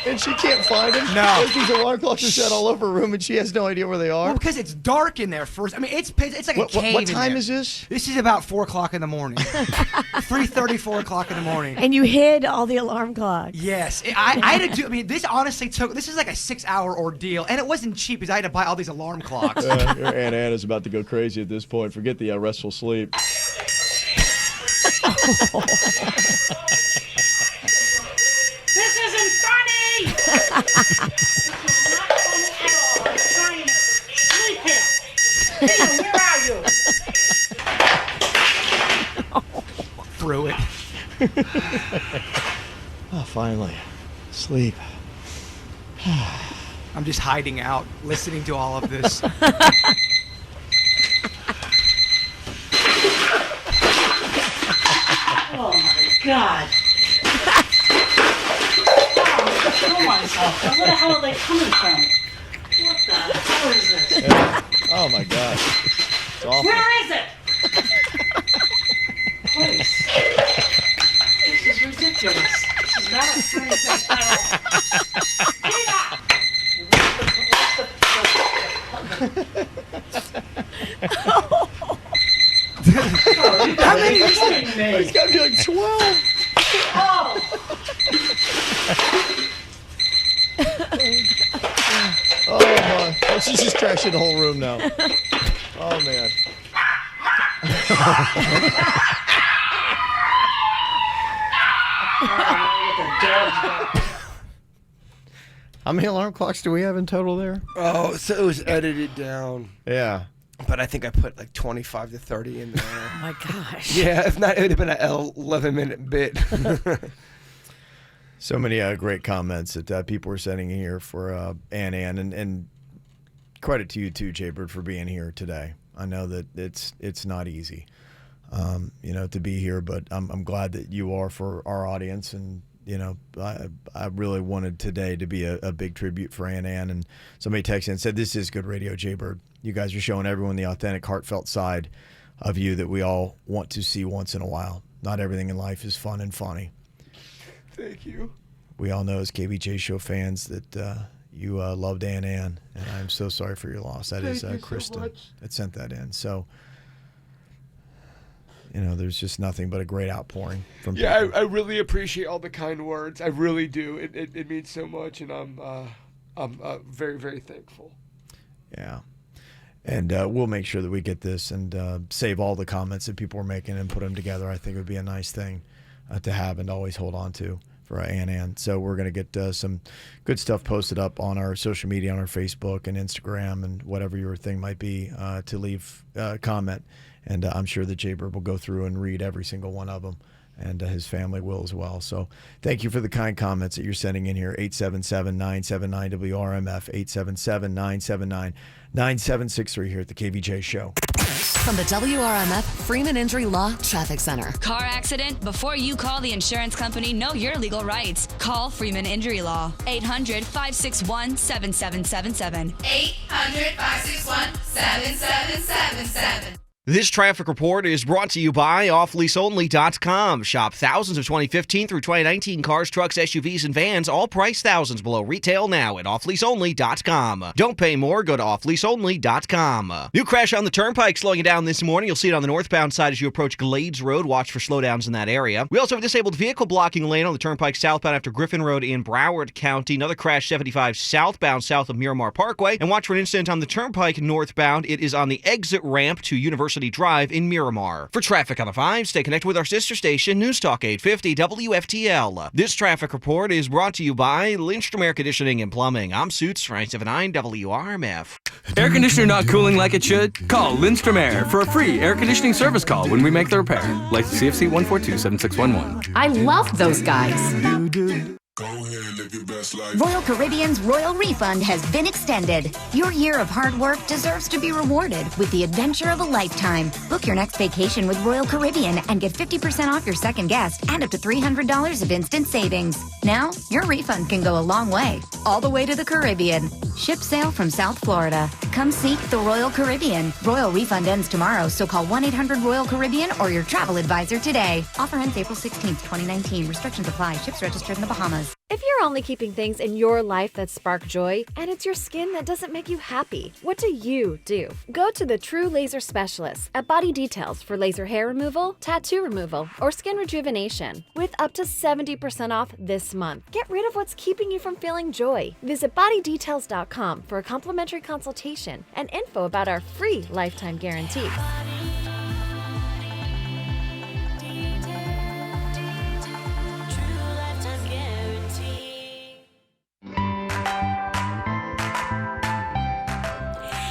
And she can't find him. No. These alarm clocks are set all over her room, and she has no idea where they are. Well, because it's dark in there first. I mean, it's like a cave. What in time there. is this? This is about 4 o'clock in the morning. 3:30, 4 o'clock in the morning. And you hid all the alarm clocks. Yes, I had to do. I mean, this honestly took. This is like a 6-hour ordeal, and it wasn't cheap because I had to buy all these alarm clocks. Your Aunt Anna's about to go crazy at this point. Forget the restful sleep. This isn't funny. This is not funny at all. I'm trying to sleep here. Hey, where are you? Through it. Oh, finally. Sleep. I'm just hiding out, listening to all of this. Oh my God. Kill myself. Where the hell are they coming from? What the hell is this? Yeah. Oh my gosh. It's awful. Where is it? Please. This is ridiculous. This is not a funny thing at all. How many are you kidding me? It's got to be like 12. Oh. Oh my. Oh, she's just trashing the whole room now. Oh man. How many alarm clocks do we have in total there? Oh, so it was edited down. Yeah. But I think I put like 25 to 30 in there. Oh my gosh. Yeah, if not, it would have been an 11-minute bit. So many great comments that people were sending here for Ann, and credit to you too, Jaybird, for being here today. I know that it's not easy, to be here, but I'm glad that you are for our audience. And I really wanted today to be a big tribute for Ann, and somebody texted and said, "This is good radio, Jaybird. You guys are showing everyone the authentic, heartfelt side of you that we all want to see once in a while. Not everything in life is fun and funny." Thank you. We all know as KVJ show fans that you loved Ann, and I'm so sorry for your loss. That is Kristen that sent that in. So, there's just nothing but a great outpouring from people. Yeah, I really appreciate all the kind words. I really do. It means so much, and I'm very, very thankful. Yeah. And we'll make sure that we get this and save all the comments that people were making and put them together. I think it would be a nice thing to have and to always hold on to for Ann. So we're going to get some good stuff posted up on our social media, on our Facebook and Instagram and whatever your thing might be, to leave a comment. And I'm sure that Jaybird will go through and read every single one of them, and his family will as well. So thank you for the kind comments that you're sending in here. 877-979-WRMF, 877-979-9763 here at the KVJ Show. From the WRMF Freeman Injury Law Traffic Center. Car accident? Before you call the insurance company, know your legal rights. Call Freeman Injury Law. 800-561-7777. 800-561-7777. This traffic report is brought to you by offleaseonly.com. Shop thousands of 2015 through 2019 cars, trucks, SUVs, and vans, all priced thousands below retail now at offleaseonly.com. Don't pay more, go to offleaseonly.com. New crash on the turnpike slowing you down this morning. You'll see it on the northbound side as you approach Glades Road. Watch for slowdowns in that area. We also have a disabled vehicle blocking lane on the turnpike southbound after Griffin Road in Broward County. Another crash 75 southbound south of Miramar Parkway. And watch for an incident on the turnpike northbound. It is on the exit ramp to University Drive in Miramar. For traffic on the 5, stay connected with our sister station, News Talk 850 WFTL. This traffic report is brought to you by Lindstrom Air Conditioning and Plumbing. I'm Suits, 979 WRMF. Air conditioner not cooling like it should? Call Lindstrom Air for a free air conditioning service call when we make the repair. License CFC 1427611. I love those guys. Royal Caribbean's Royal Refund has been extended. Your year of hard work deserves to be rewarded with the adventure of a lifetime. Book your next vacation with Royal Caribbean and get 50% off your second guest and up to $300 of instant savings. Now, your refund can go a long way, all the way to the Caribbean. Ship sail from South Florida. Come seek the Royal Caribbean. Royal Refund ends tomorrow, so call 1-800-ROYAL-CARIBBEAN or your travel advisor today. Offer ends April 16th, 2019. Restrictions apply. Ships registered in the Bahamas. If you're only keeping things in your life that spark joy, and it's your skin that doesn't make you happy, what do? Go to the True Laser Specialists at Body Details for laser hair removal, tattoo removal, or skin rejuvenation, with up to 70% off this month. Get rid of what's keeping you from feeling joy. Visit bodydetails.com for a complimentary consultation and info about our free lifetime guarantee.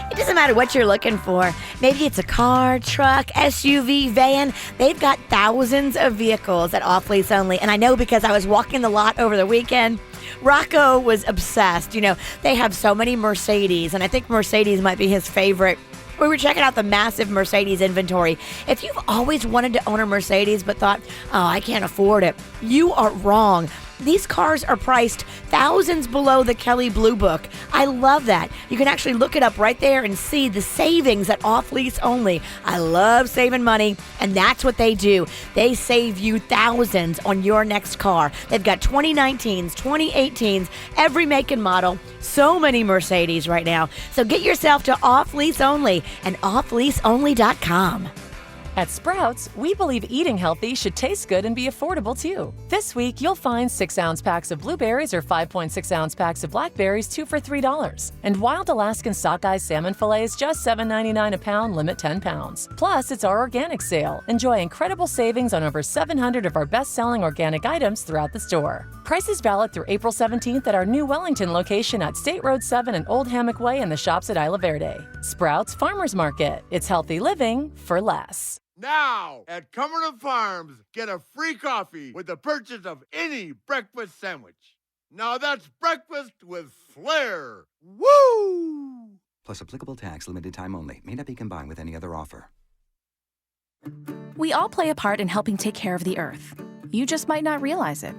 It doesn't matter what you're looking for. Maybe it's a car, truck, SUV, van. They've got thousands of vehicles at Off Lease Only. And I know because I was walking the lot over the weekend. Rocco was obsessed. They have so many Mercedes, and I think Mercedes might be his favorite. We were checking out the massive Mercedes inventory. If you've always wanted to own a Mercedes but thought, I can't afford it, you are wrong. These cars are priced thousands below the Kelley Blue Book. I love that. You can actually look it up right there and see the savings at Off Lease Only. I love saving money, and that's what they do. They save you thousands on your next car. They've got 2019s, 2018s, every make and model. So many Mercedes right now. So get yourself to Off Lease Only and offleaseonly.com. At Sprouts, we believe eating healthy should taste good and be affordable too. This week, you'll find 6-ounce packs of blueberries or 5.6-ounce packs of blackberries, 2 for $3. And wild Alaskan sockeye salmon fillets, just $7.99 a pound, limit 10 pounds. Plus, it's our organic sale. Enjoy incredible savings on over 700 of our best-selling organic items throughout the store. Prices valid through April 17th at our new Wellington location at State Road 7 and Old Hammock Way and the shops at Isla Verde. Sprouts Farmers Market. It's healthy living for less. Now, at Cumberland Farms, get a free coffee with the purchase of any breakfast sandwich. Now that's breakfast with flair. Woo! Plus applicable tax, limited time only. May not be combined with any other offer. We all play a part in helping take care of the Earth. You just might not realize it.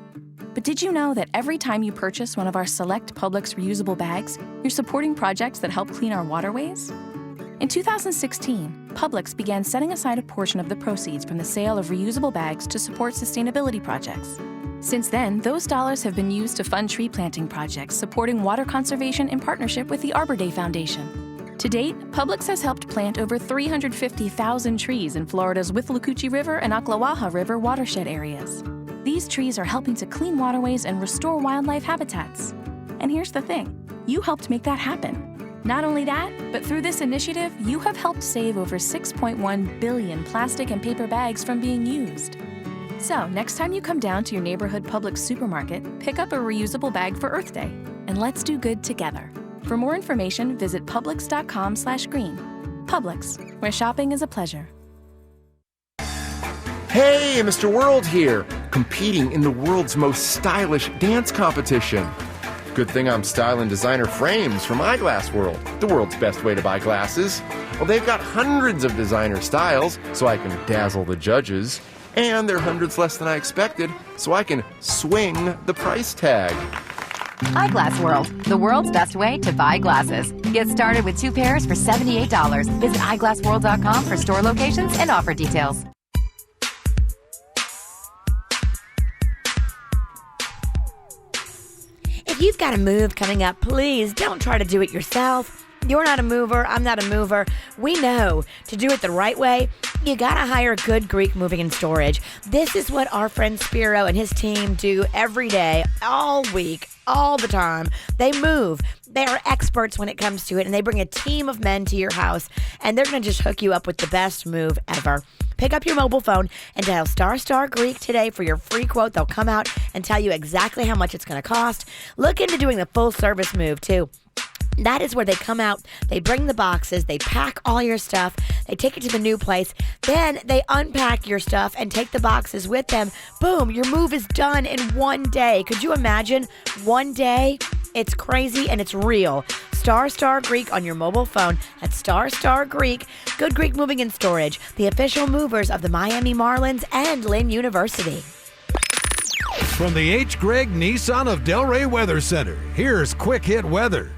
But did you know that every time you purchase one of our select Publix reusable bags, you're supporting projects that help clean our waterways? In 2016, Publix began setting aside a portion of the proceeds from the sale of reusable bags to support sustainability projects. Since then, those dollars have been used to fund tree planting projects supporting water conservation in partnership with the Arbor Day Foundation. To date, Publix has helped plant over 350,000 trees in Florida's Withlacoochee River and Ocklawaha River watershed areas. These trees are helping to clean waterways and restore wildlife habitats. And here's the thing, you helped make that happen. Not only that, but through this initiative, you have helped save over 6.1 billion plastic and paper bags from being used. So, next time you come down to your neighborhood Publix supermarket, pick up a reusable bag for Earth Day, and let's do good together. For more information, visit Publix.com/green. Publix, where shopping is a pleasure. Hey, Mr. World here, competing in the world's most stylish dance competition. Good thing I'm styling designer frames from Eyeglass World, the world's best way to buy glasses. Well, they've got hundreds of designer styles, so I can dazzle the judges. And they're hundreds less than I expected, so I can swing the price tag. Eyeglass World, the world's best way to buy glasses. Get started with 2 pairs for $78. Visit eyeglassworld.com for store locations and offer details. If you've got a move coming up, please don't try to do it yourself. You're not a mover. I'm not a mover. We know to do it the right way, you gotta hire Good Greek Moving and Storage. This is what our friend Spiro and his team do every day, all week, all the time. They move. They are experts when it comes to it, and they bring a team of men to your house, and they're gonna just hook you up with the best move ever. Pick up your mobile phone and dial ** Greek today for your free quote. They'll come out and tell you exactly how much it's going to cost. Look into doing the full service move too. That is where they come out, they bring the boxes, they pack all your stuff, they take it to the new place, then they unpack your stuff and take the boxes with them. Boom, your move is done in one day. Could you imagine? One day? It's crazy and it's real. ** Greek on your mobile phone. That's ** Greek. Good Greek Moving and Storage, the official movers of the Miami Marlins and Lynn University. From the H. Gregg Nissan of Delray Weather Center, here's Quick Hit Weather.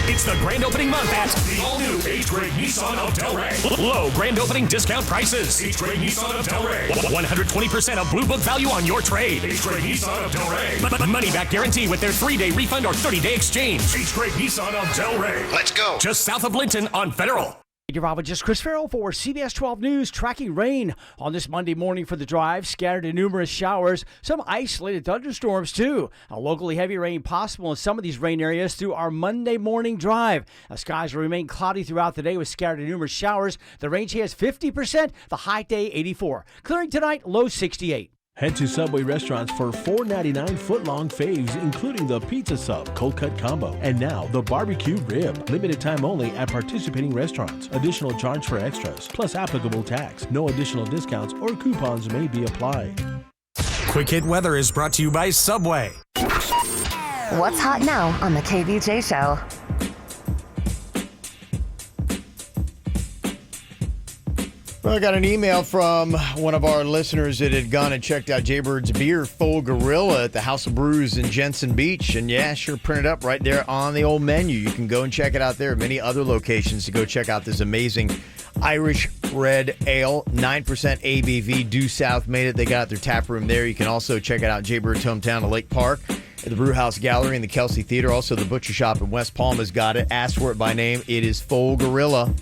It's the grand opening month at the all-new H. Gregg Nissan of Delray. Low grand opening discount prices. H. Gregg Nissan of Delray. 120% of Blue Book value on your trade. H. Gregg Nissan of Delray. Money back guarantee with their 3-day refund or 30-day exchange. H. Gregg Nissan of Delray. Let's go. Just south of Linton on Federal. Meteorologist Chris Farrell for CBS 12 News. Tracking rain on this Monday morning for the drive. Scattered and numerous showers. Some isolated thunderstorms, too. A locally heavy rain possible in some of these rain areas through our Monday morning drive. The skies will remain cloudy throughout the day with scattered and numerous showers. The rain chance 50%. The high day 84. Clearing tonight, low 68. Head to Subway restaurants for $4.99 foot-long faves, including the pizza sub, cold cut combo, and now the barbecue rib. Limited time only at participating restaurants. Additional charge for extras, plus applicable tax. No additional discounts or coupons may be applied. Quick Hit Weather is brought to you by Subway. What's hot now on the KVJ Show? Well, I got an email from one of our listeners that had gone and checked out Jaybird's Beer Full Gorilla at the House of Brews in Jensen Beach. And yeah, sure, printed up right there on the old menu. You can go and check it out there. Many other locations to go check out this amazing Irish Red Ale. 9% ABV. Due South made it. They got their tap room there. You can also check it out Jaybird's hometown of Lake Park. At the Brewhouse Gallery in the Kelsey Theater. Also, the Butcher Shop in West Palm has got it. Ask for it by name. It is Full Gorilla.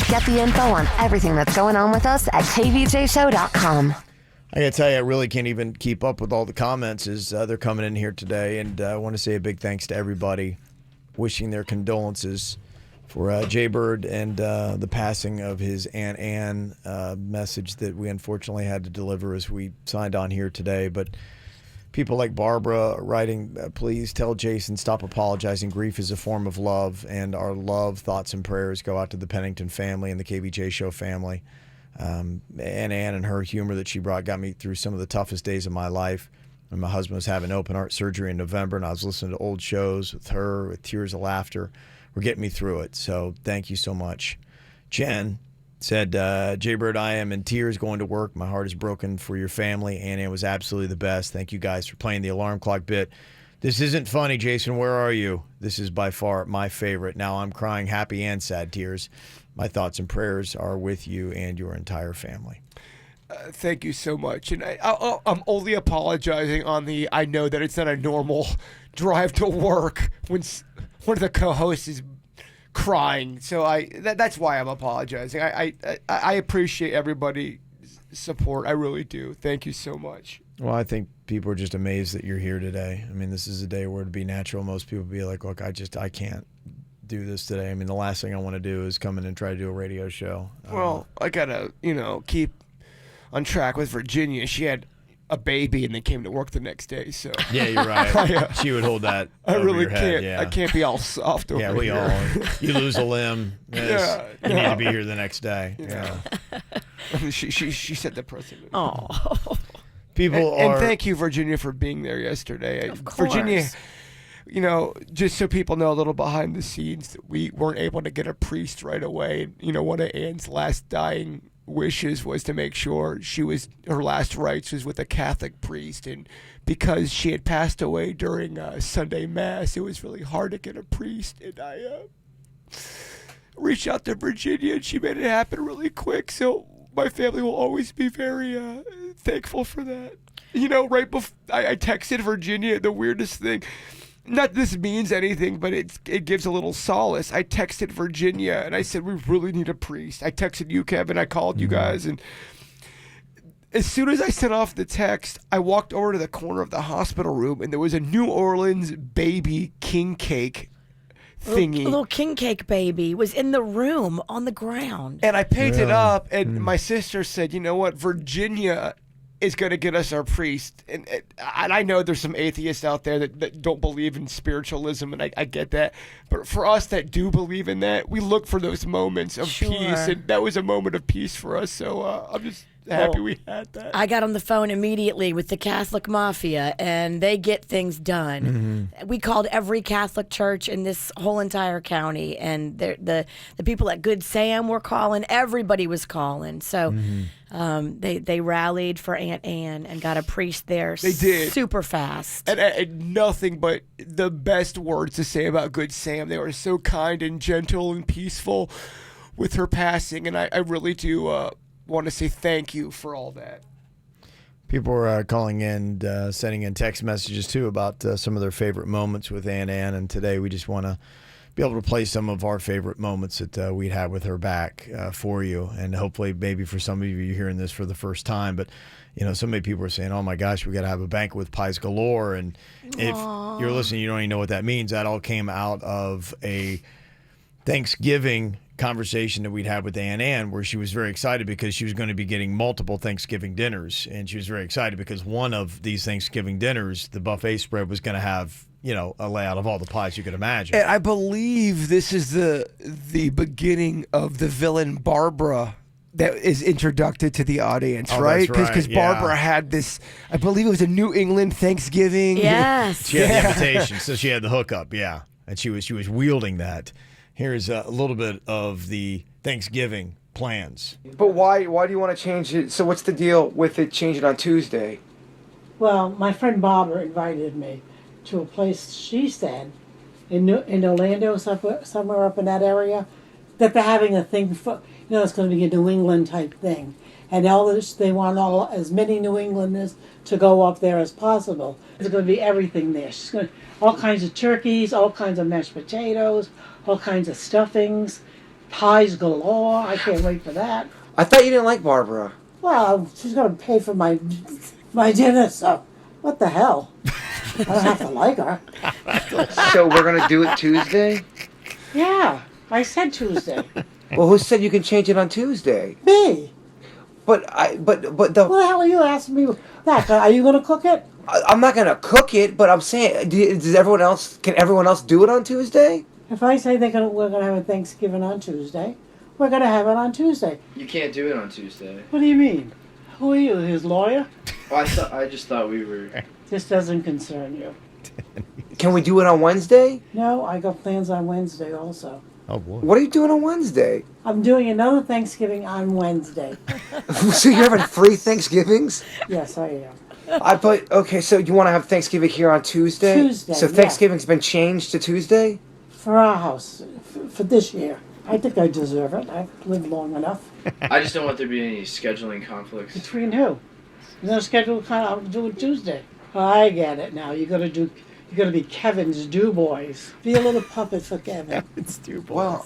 Get the info on everything that's going on with us at kvjshow.com. I got to tell you, I really can't even keep up with all the comments as they're coming in here today. And I want to say a big thanks to everybody wishing their condolences for Jaybird and the passing of his Aunt Ann message that we unfortunately had to deliver as we signed on here today. But people like Barbara writing, please tell Jason, stop apologizing. Grief is a form of love, and our love, thoughts, and prayers go out to the Pennington family and the KVJ Show family. Ann and her humor that she brought got me through some of the toughest days of my life. When my husband was having open heart surgery in November, and I was listening to old shows with her, with tears of laughter, were getting me through it. So thank you so much. Jen said, Jaybird, I am in tears going to work. My heart is broken for your family. Ann was absolutely the best. Thank you guys for playing the alarm clock bit. This isn't funny, Jason. Where are you? This is by far my favorite. Now I'm crying happy and sad tears. My thoughts and prayers are with you and your entire family. Thank you so much. And I'm only apologizing on the I know that it's not a normal drive to work when one of the co-hosts is crying. So that's why I'm apologizing. I appreciate everybody's support. I really do. Thank you so much. Well, I think people are just amazed that you're here today. I mean, this is a day where to be natural, most people would be like, look, I can't do this today. I mean, the last thing I want to do is come in and try to do a radio show. Well, I gotta, keep on track with Virginia. She had a baby and then came to work the next day. So yeah, you're right. She would hold that. I over really your can't. head, yeah. I can't be all soft over Yeah, we here. all. You lose a limb. Yeah, you need to be here the next day. Yeah. She set the precedent. Oh. People and are. thank you, Virginia, for being there yesterday. Of course. Virginia, just so people know a little behind the scenes, we weren't able to get a priest right away. One of Ann's last dying wishes was to make sure her last rites was with a Catholic priest, and because she had passed away during Sunday Mass, it was really hard to get a priest, and I reached out to Virginia, and she made it happen really quick, so my family will always be very thankful for that. Right before I texted Virginia, the weirdest thing, not this means anything, but it gives a little solace. I texted Virginia and I said, we really need a priest. I texted you, Kevin. I called you guys. And as soon as I sent off the text, I walked over to the corner of the hospital room and there was a New Orleans baby king cake thingy. A little king cake baby was in the room on the ground. And I picked it up and my sister said, you know what, Virginia is going to get us our priest. And I know there's some atheists out there that don't believe in spiritualism, and I get that. But for us that do believe in that, we look for those moments of peace, and that was a moment of peace for us. So I'm just happy we had that. I got on the phone immediately with the Catholic Mafia, and they get things done. Mm-hmm. We called every Catholic church in this whole entire county, and the people at Good Sam were calling. Everybody was calling. So they rallied for Aunt Ann and got a priest there. They did. Super fast. And nothing but the best words to say about Good Sam. They were so kind and gentle and peaceful with her passing, and I really do want to say thank you for all that. People are calling in, sending in text messages too about some of their favorite moments with Aunt Ann, and today we just want to be able to play some of our favorite moments that we'd had with her back for you, and hopefully maybe for some of you you're hearing this for the first time, but so many people are saying, oh my gosh, we got to have a banquet with pies galore, and if you're listening, you don't even know what that means. That all came out of a Thanksgiving conversation that we'd had with Aunt Ann, where she was very excited because she was going to be getting multiple Thanksgiving dinners, and she was very excited because one of these Thanksgiving dinners, the buffet spread, was going to have a layout of all the pies you could imagine. And I believe this is the beginning of the villain Barbara that is introduced to the audience, right? Because Barbara had this, I believe it was a New England Thanksgiving. Yes. She had the invitation, so she had the hookup, yeah. And she was wielding that. Here's a little bit of the Thanksgiving plans. But why do you want to change it? So what's the deal with it changing on Tuesday? Well, my friend Barbara invited me to a place she said in Orlando, somewhere up in that area, that they're having a thing for, it's going to be a New England type thing. And they want as many New Englanders to go up there as possible. There's going to be everything there. She's going to, all kinds of turkeys, all kinds of mashed potatoes, all kinds of stuffings, pies galore. I can't wait for that. I thought you didn't like Barbara. Well, she's going to pay for my dinner, so what the hell? I don't have to like her. So we're going to do it Tuesday? Yeah, I said Tuesday. Well, who said you can change it on Tuesday? Me. But what the hell are you asking me that? Are you going to cook it? I'm not going to cook it, but I'm saying, can everyone else do it on Tuesday? If I say we're going to have a Thanksgiving on Tuesday, We're going to have it on Tuesday. You can't do it on Tuesday. What do you mean? Who are you, his lawyer? Well, I just thought we were... This doesn't concern you. Can we do it on Wednesday? No, I got plans on Wednesday also. Oh, boy. What are you doing on Wednesday? I'm doing another Thanksgiving on Wednesday. So you're having 3 Thanksgivings? Yes, I am. Okay, so you want to have Thanksgiving here on Tuesday? Tuesday, So yeah. Thanksgiving's been changed to Tuesday? For our house, for this year. I think I deserve it. I've lived long enough. I just don't want there to be any scheduling conflicts. Between who? There's no schedule. I'll do it Tuesday. I get it now. You got to be Kevin's do boys. Be a little puppet for Kevin. Kevin's do boys. Well,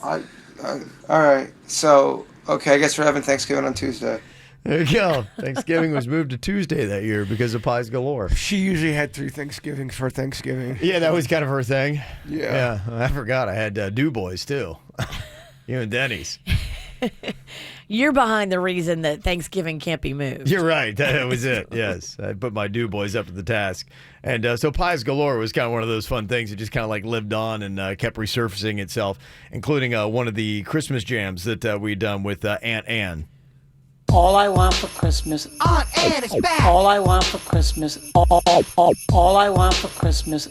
all right. So, okay, I guess we're having Thanksgiving on Tuesday. There you go. Thanksgiving was moved to Tuesday that year because of pies galore. She usually had 3 Thanksgivings for Thanksgiving. Yeah, that was kind of her thing. Yeah. I forgot I had do boys too. You and Denny's. You're behind the reason that Thanksgiving can't be moved. You're right. That was it. Yes. I put my do boys up to the task. And so Pies Galore was kind of one of those fun things that just kind of like lived on and kept resurfacing itself, including one of the Christmas jams that we'd done with Aunt Ann. All I want for Christmas. Aunt Ann is back. All I want for Christmas. All I want for Christmas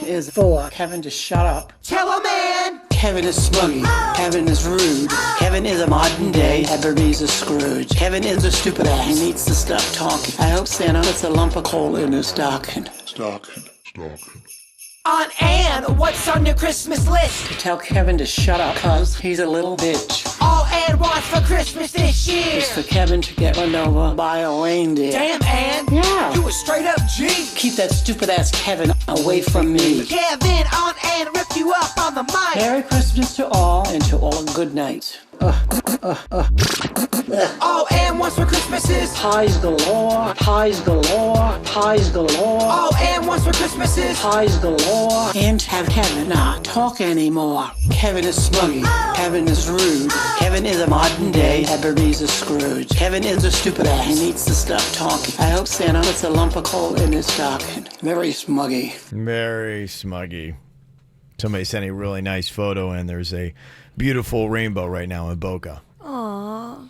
is for Kevin to shut up. Tell a man. Kevin is smuggy. Kevin is rude. Kevin is a modern day Ebenezer Scrooge. Kevin is a stupid ass. He needs to stop talking. I hope Santa puts a lump of coal in his stocking. Aunt Ann, what's on your Christmas list? Tell Kevin to shut up, cuz he's a little bitch. All Ann wants for Christmas this year. It's for Kevin to get run over by a reindeer. Damn, Ann. Yeah. You a straight up G. Keep that stupid ass Kevin away from me. Kevin, Aunt Ann ripped you up on the mic. Merry Christmas to all, and to all a good night. All Ann wants for Christmas is pies galore, pies galore, pies galore. All Ann wants for Christmas is pies galore. And have Kevin not talk anymore. Kevin is smuggy. Kevin is rude. Kevin is a modern day Ebenezer Scrooge. Kevin is a stupid ass. He needs to stop talking. I hope Santa puts a lump of coal in his stocking. Very smuggy. Very smuggy. Somebody sent a really nice photo, and there's a beautiful rainbow right now in Boca. Aww.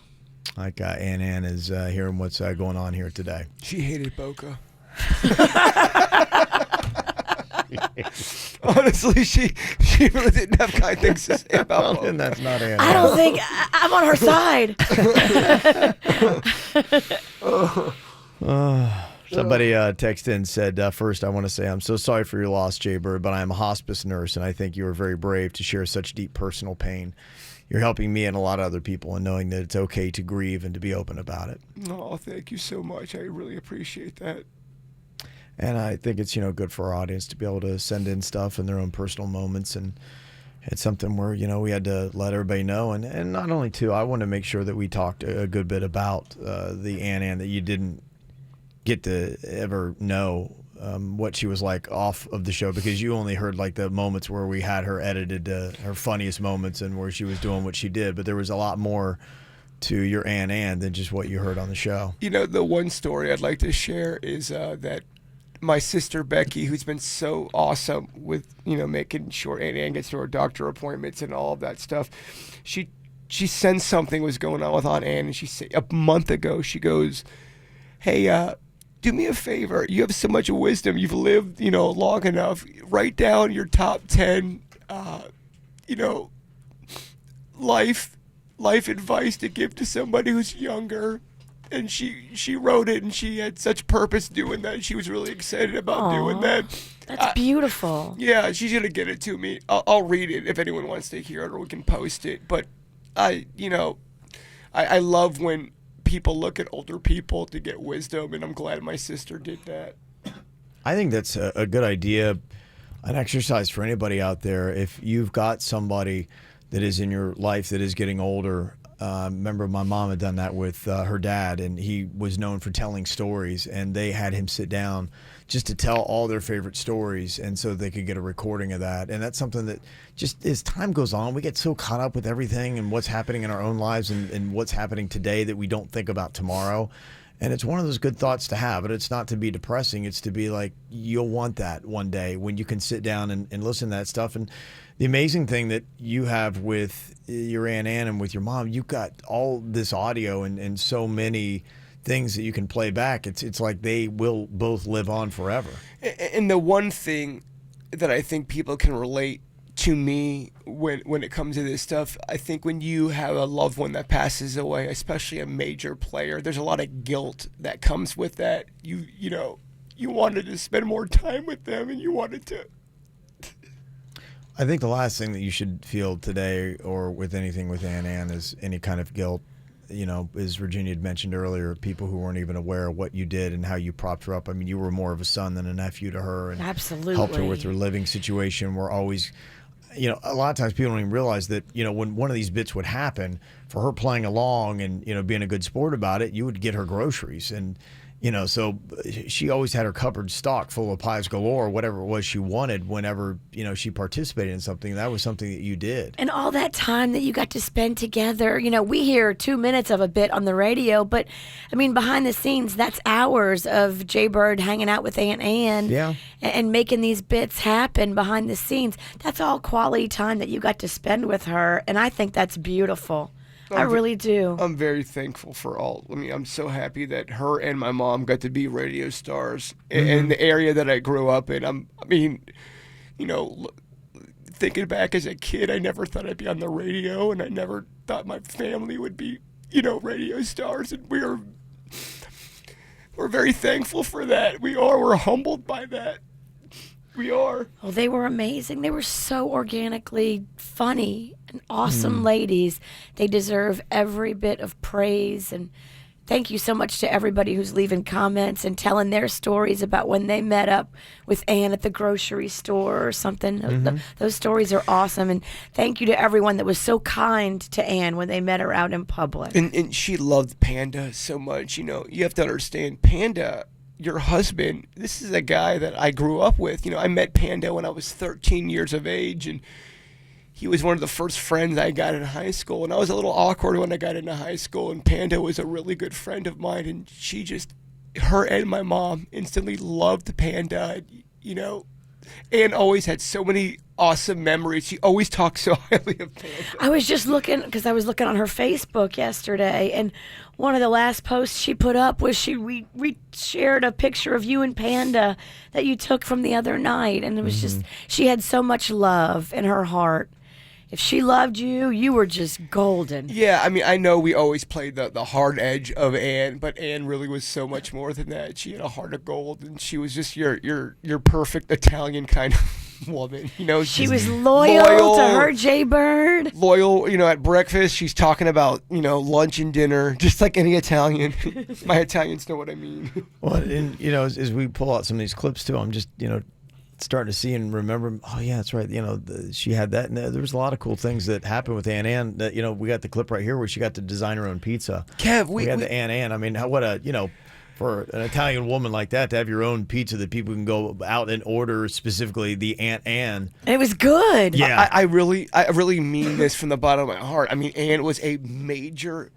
Like Aunt Ann is hearing what's going on here today. She hated Boca. Honestly, she really didn't have kind things to say about Boca. And that's not Aunt I don't think I'm on her side. Somebody texted in and said, first, I want to say I'm so sorry for your loss, Jay Bird, but I am a hospice nurse, and I think you are very brave to share such deep personal pain. You're helping me and a lot of other people in knowing that it's okay to grieve and to be open about it. Oh, thank you so much. I really appreciate that. And I think it's, good for our audience to be able to send in stuff and their own personal moments. And it's something where, we had to let everybody know. And not only, too, I want to make sure that we talked a good bit about the Aunt Ann that you didn't get to ever know what she was like off of the show, because you only heard like the moments where we had her edited, her funniest moments and where she was doing what she did. But there was a lot more to your Aunt Ann than just what you heard on the show. The one story I'd like to share is that my sister Becky, who's been so awesome with, making sure Aunt Ann gets to her doctor appointments and all of that stuff, she sensed something was going on with Aunt Ann, and she said a month ago, she goes, "Hey, do me a favor. You have so much wisdom. You've lived, long enough. Write down your top 10, life advice to give to somebody who's younger." And she wrote it, and she had such purpose doing that. She was really excited about doing that. That's beautiful. Yeah, she's gonna get it to me. I'll read it if anyone wants to hear it, or we can post it. But I love when people look at older people to get wisdom, and I'm glad my sister did that. I think that's a good idea, an exercise for anybody out there. If you've got somebody that is in your life that is getting older, remember my mom had done that with her dad, and he was known for telling stories, and they had him sit down just to tell all their favorite stories, and so they could get a recording of that. And that's something that just as time goes on, we get so caught up with everything and what's happening in our own lives and what's happening today that we don't think about tomorrow. And it's one of those good thoughts to have, but it's not to be depressing. It's to be like, you'll want that one day when you can sit down and listen to that stuff. And the amazing thing that you have with your Aunt Ann and with your mom, you've got all this audio and so many things that you can play back. It's like they will both live on forever. And the one thing that I think people can relate to me when it comes to this stuff, I think when you have a loved one that passes away, especially a major player, there's a lot of guilt that comes with that. You know, you wanted to spend more time with them, and you wanted to. I think the last thing that you should feel today or with anything with Aunt Ann is any kind of guilt. You know, as Virginia had mentioned earlier, people who weren't even aware of what you did and how you propped her up. I mean, you were more of a son than a nephew to her, and absolutely helped her with her living situation. We're always, you know, a lot of times people don't even realize that, you know, when one of these bits would happen, for her playing along and, you know, being a good sport about it, you would get her groceries. And, you know, so she always had her cupboard stocked full of pies galore, whatever it was she wanted whenever, you know, she participated in something. That was something that you did. And all that time that you got to spend together. You know, we hear 2 minutes of a bit on the radio, but I mean, behind the scenes, that's hours of Jay Bird hanging out with Aunt Ann and making these bits happen behind the scenes. That's all quality time that you got to spend with her. And I think that's beautiful. I really do. I'm very thankful for all. I mean, I'm so happy that her and my mom got to be radio stars in the area that I grew up in. I mean, you know, thinking back as a kid, I never thought I'd be on the radio, and I never thought my family would be, you know, radio stars. And we're very thankful for that. We're humbled by that. We are. Oh, they were amazing. They were so organically funny and awesome ladies. They deserve every bit of praise. And thank you so much to everybody who's leaving comments and telling their stories about when they met up with Ann at the grocery store or something. Those stories are awesome. And thank you to everyone that was so kind to Ann when they met her out in public. And she loved Panda so much. You know, you have to understand, Panda, your husband, this is a guy that I grew up with. You know, I met Panda when I was 13 years of age, and he was one of the first friends I got in high school. And I was a little awkward when I got into high school, and Panda was a really good friend of mine. And her and my mom instantly loved Panda, you know, and always had so many awesome memories. She always talked so highly of Panda. I was just looking, because I was looking on her Facebook yesterday, and one of the last posts she put up was she shared a picture of you and Panda that you took from the other night. And it was just, she had so much love in her heart. If she loved you, you were just golden. Yeah, I mean, I know we always played the hard edge of Ann, but Ann really was so much more than that. She had a heart of gold, and she was just your perfect Italian kind of woman. You know, she was loyal to her Jay Bird. Loyal, you know, at breakfast, she's talking about, you know, lunch and dinner, just like any Italian. My Italians know what I mean. Well, and, you know, as we pull out some of these clips, too, I'm just, you know, starting to see and remember, oh yeah, that's right, you know, she had that, and there was a lot of cool things that happened with Aunt Ann. That, you know, we got the clip right here where she got to design her own pizza. Kev, we had the Aunt Ann. I mean, what a, you know, for an Italian woman like that to have your own pizza that people can go out and order, specifically the Aunt Ann. It was good. Yeah, I really mean this from the bottom of my heart. I mean, Ann was a major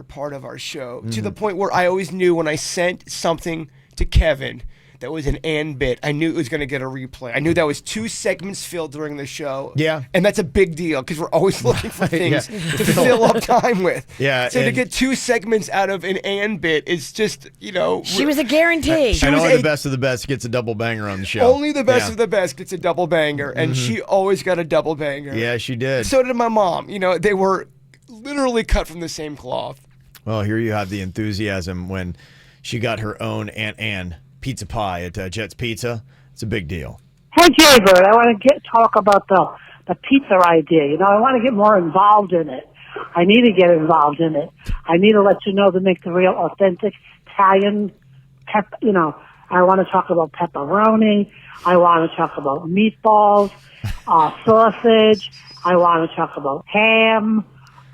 part of our show, to the point where I always knew when I sent something to Kevin that was an Ann bit, I knew it was going to get a replay. I knew that was 2 segments filled during the show. Yeah. And that's a big deal, because we're always looking for things to fill up time with. Yeah. So to get 2 segments out of an Ann bit is just, you know. She was a guarantee. And only the best of the best gets a double banger on the show. Only the best of the best gets a double banger, and she always got a double banger. Yeah, she did. So did my mom. You know, they were literally cut from the same cloth. Well, here you have the enthusiasm when she got her own Aunt Ann pizza pie at Jet's Pizza. It's a big deal. Hey, Jay Bird, I want to talk about the pizza idea. You know, I want to get more involved in it. I need to get involved in it. I need to let you know to make the real authentic Italian you know, I want to talk about pepperoni. I want to talk about meatballs, sausage. I want to talk about ham.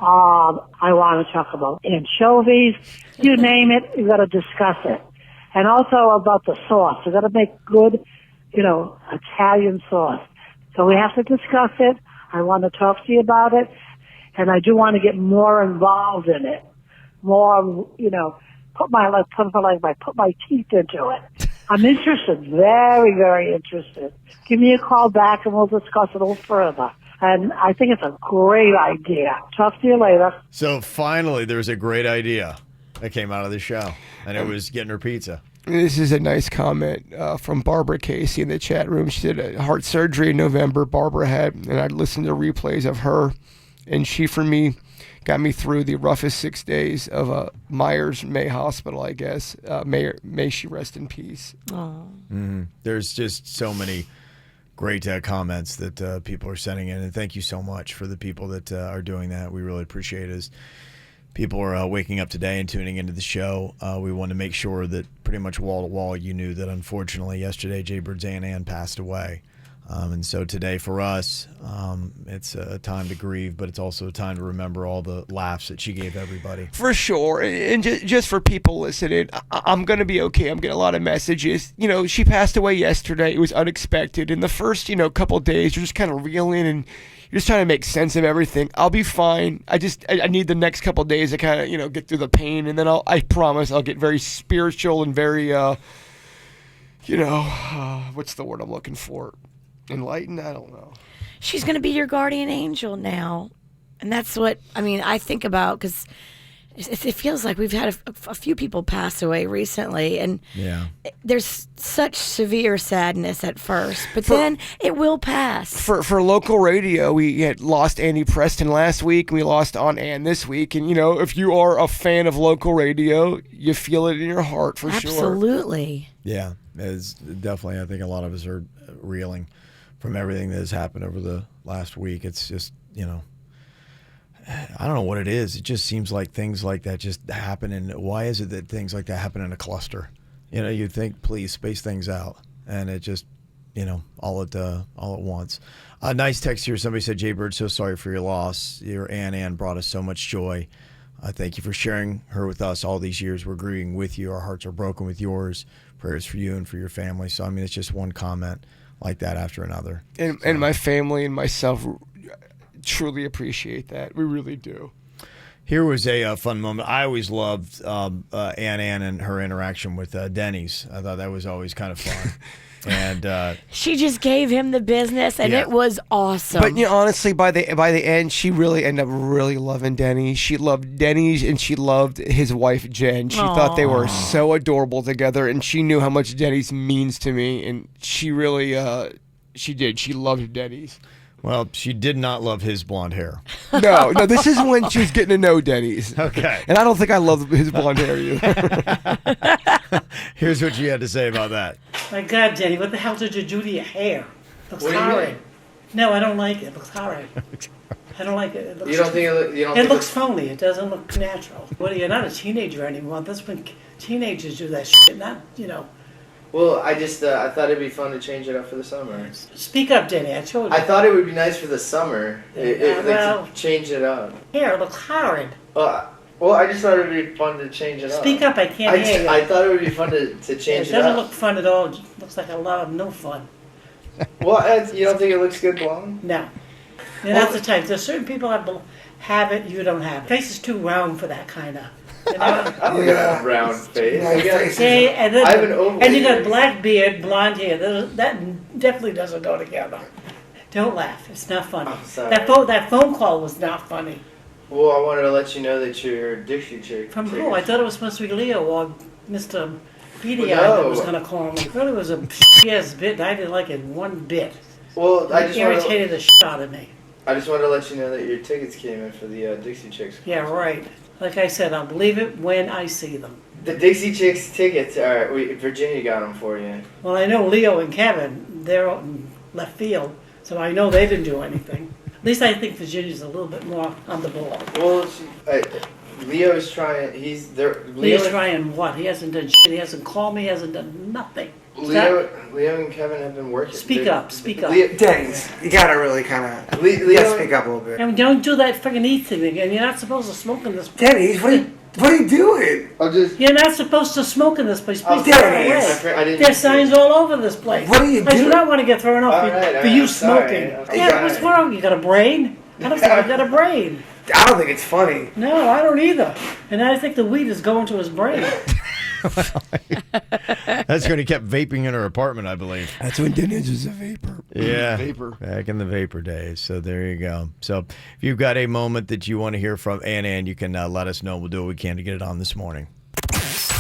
I want to talk about anchovies. You name it, you got to discuss it. And also about the sauce. We got to make good, you know, Italian sauce. So we have to discuss it. I want to talk to you about it. And I do want to get more involved in it. More, you know, put my teeth into it. I'm interested, very, very interested. Give me a call back and we'll discuss it a little further. And I think it's a great idea. Talk to you later. So finally, there's a great idea that came out of the show, and it was getting her pizza. This is a nice comment from Barbara Casey in the chat room. She did a heart surgery in November, Barbara had, and I listened to replays of her, and she, for me, got me through the roughest 6 days of Myers May Hospital, I guess. May she rest in peace. Mm-hmm. There's just so many great comments that people are sending in, and thank you so much for the people that are doing that. We really appreciate it. As people are waking up today and tuning into the show, we want to make sure that pretty much wall to wall you knew that unfortunately yesterday Jaybird's Aunt Ann passed away. And so today for us, it's a time to grieve, but it's also a time to remember all the laughs that she gave everybody. For sure. And just for people listening, I'm going to be okay. I'm getting a lot of messages. You know, she passed away yesterday. It was unexpected. In the first, couple of days, you're just kind of reeling and you're just trying to make sense of everything. I'll be fine. I need the next couple of days to kind of, get through the pain. And then I promise I'll get very spiritual and very, what's the word I'm looking for? Enlightened? I don't know. She's going to be your guardian angel now. And that's what, I think about, because it feels like we've had a few people pass away recently. And there's such severe sadness at first, but then it will pass. For local radio, we had lost Andy Preston last week, and we lost Aunt Ann this week. And, if you are a fan of local radio, you feel it in your heart for sure. Absolutely. Yeah, it's definitely, I think a lot of us are reeling from everything that has happened over the last week. It's just, I don't know what it is. It just seems like things like that just happen. And why is it that things like that happen in a cluster? You think, please space things out. And it just, all at once. A nice text here. Somebody said, Jaybird, so sorry for your loss. Your Aunt Ann brought us so much joy. Thank you for sharing her with us all these years. We're grieving with you. Our hearts are broken with yours. Prayers for you and for your family. So, it's just one comment like that after another. And my family and myself truly appreciate that. We really do. Here was a fun moment. I always loved Aunt Ann and her interaction with Denny's. I thought that was always kind of fun. And she just gave him the business, and it was awesome. But honestly, by the end, she really ended up really loving Denny. She loved Denny's, and she loved his wife Jen. She thought they were so adorable together, and she knew how much Denny's means to me. And she really, she did. She loved Denny's. Well, she did not love his blonde hair. No, this is when she was getting to know Denny's. Okay. And I don't think I love his blonde hair either. Here's what you had to say about that. My God, Denny, what the hell did you do to your hair? Looks horrid. No, I don't like it. It looks horrid. I don't like it. It looks, you don't think it looks phony. It doesn't look natural. Well, you're not a teenager anymore. That's when teenagers do that shit, not. Well, I thought it'd be fun to change it up for the summer. Speak up, Denny. I told you. I thought it would be nice for the summer. To change it up. Hair looks horrid. Well, I just thought it would be fun to change it up. Speak up, I can't hear you. I thought it would be fun to change it up. It doesn't look fun at all. It looks like a lot of no fun. Well, you don't think it looks good blonde? No. You're not the type. There's certain people that have it, you don't have it. Face is too round for that kind of. I don't got a round face. And you got black beard, blonde hair. That definitely doesn't go together. Don't laugh. It's not funny. That phone call was not funny. Well, I wanted to let you know that you're a Dixie chick. From who? I thought it was supposed to be Leo or Mr. Beady Eye that was going to call me. It really was a shit-ass bit. I didn't like it one bit. Well, it irritated the shit out of me. I just wanted to let you know that your tickets came in for the Dixie Chicks. Yeah, right. Like I said, I'll believe it when I see them. The Dixie Chicks tickets, Virginia got them for you. Well, I know Leo and Kevin, they're out in left field, so I know they didn't do anything. At least I think Virginia's a little bit more on the ball. Well, Leo's trying, Leo's trying what? He hasn't done shit. He hasn't called me, he hasn't done nothing. Leo and Kevin have been working. Speak up. Dennis, you gotta really kind of speak up a little bit. And don't do that friggin' eat thing again. You're not supposed to smoke in this place. Dennis, what are you doing? You're not supposed to smoke in this place. Please Dennis. There's signs all over this place. What are you doing? I do not want to get thrown off for you smoking. Yeah, what's wrong? You got a brain? I don't think you got a brain. I don't think it's funny. No, I don't either. And I think the weed is going to his brain. That's when he kept vaping in her apartment, I believe. That's when Denny was a vapor. Yeah, Vapor. back in the vapor days. So there you go. So if you've got a moment that you want to hear from Ann, you can let us know. We'll do what we can to get it on this morning.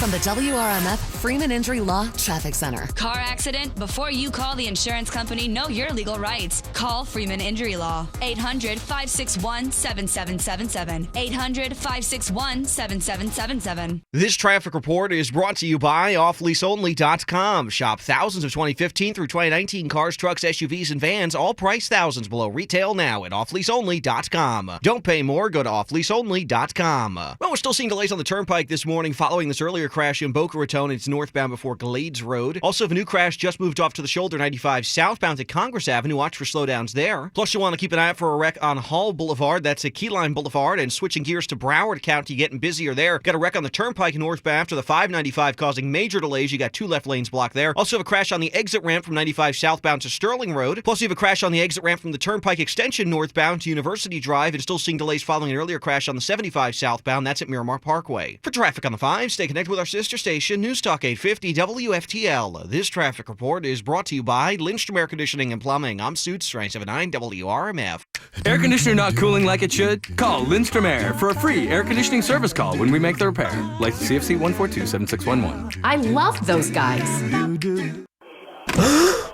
From the WRMF Freeman Injury Law Traffic Center. Car accident? Before you call the insurance company, know your legal rights. Call Freeman Injury Law. 800-561-7777. 800-561-7777. This traffic report is brought to you by offleaseonly.com. Shop thousands of 2015 through 2019 cars, trucks, SUVs, and vans, all priced thousands below retail now at offleaseonly.com. Don't pay more, go to offleaseonly.com. Well, we're still seeing delays on the turnpike this morning following this earlier crash in Boca Raton. It's northbound before Glades Road. Also, if a new crash just moved off to the shoulder 95 southbound at Congress Avenue, watch for slowdowns there. Plus, you'll want to keep an eye out for a wreck on Hall Boulevard. That's at Keyline Boulevard. And switching gears to Broward County, getting busier there. Got a wreck on the turnpike northbound after the 595 causing major delays. You got 2 left lanes blocked there. Also have a crash on the exit ramp from 95 southbound to Sterling Road. Plus, you have a crash on the exit ramp from the turnpike extension northbound to University Drive. And still seeing delays following an earlier crash on the 75 southbound. That's at Miramar Parkway. For traffic on the 5, stay connected with our sister station, News Talk 850 WFTL. This traffic report is brought to you by Lindstrom Air Conditioning and Plumbing. I'm Suits 979 WRMF. Air conditioner not cooling like it should? Call Lindstrom Air for a free air conditioning service call when we make the repair. License CFC 1427611. I love those guys.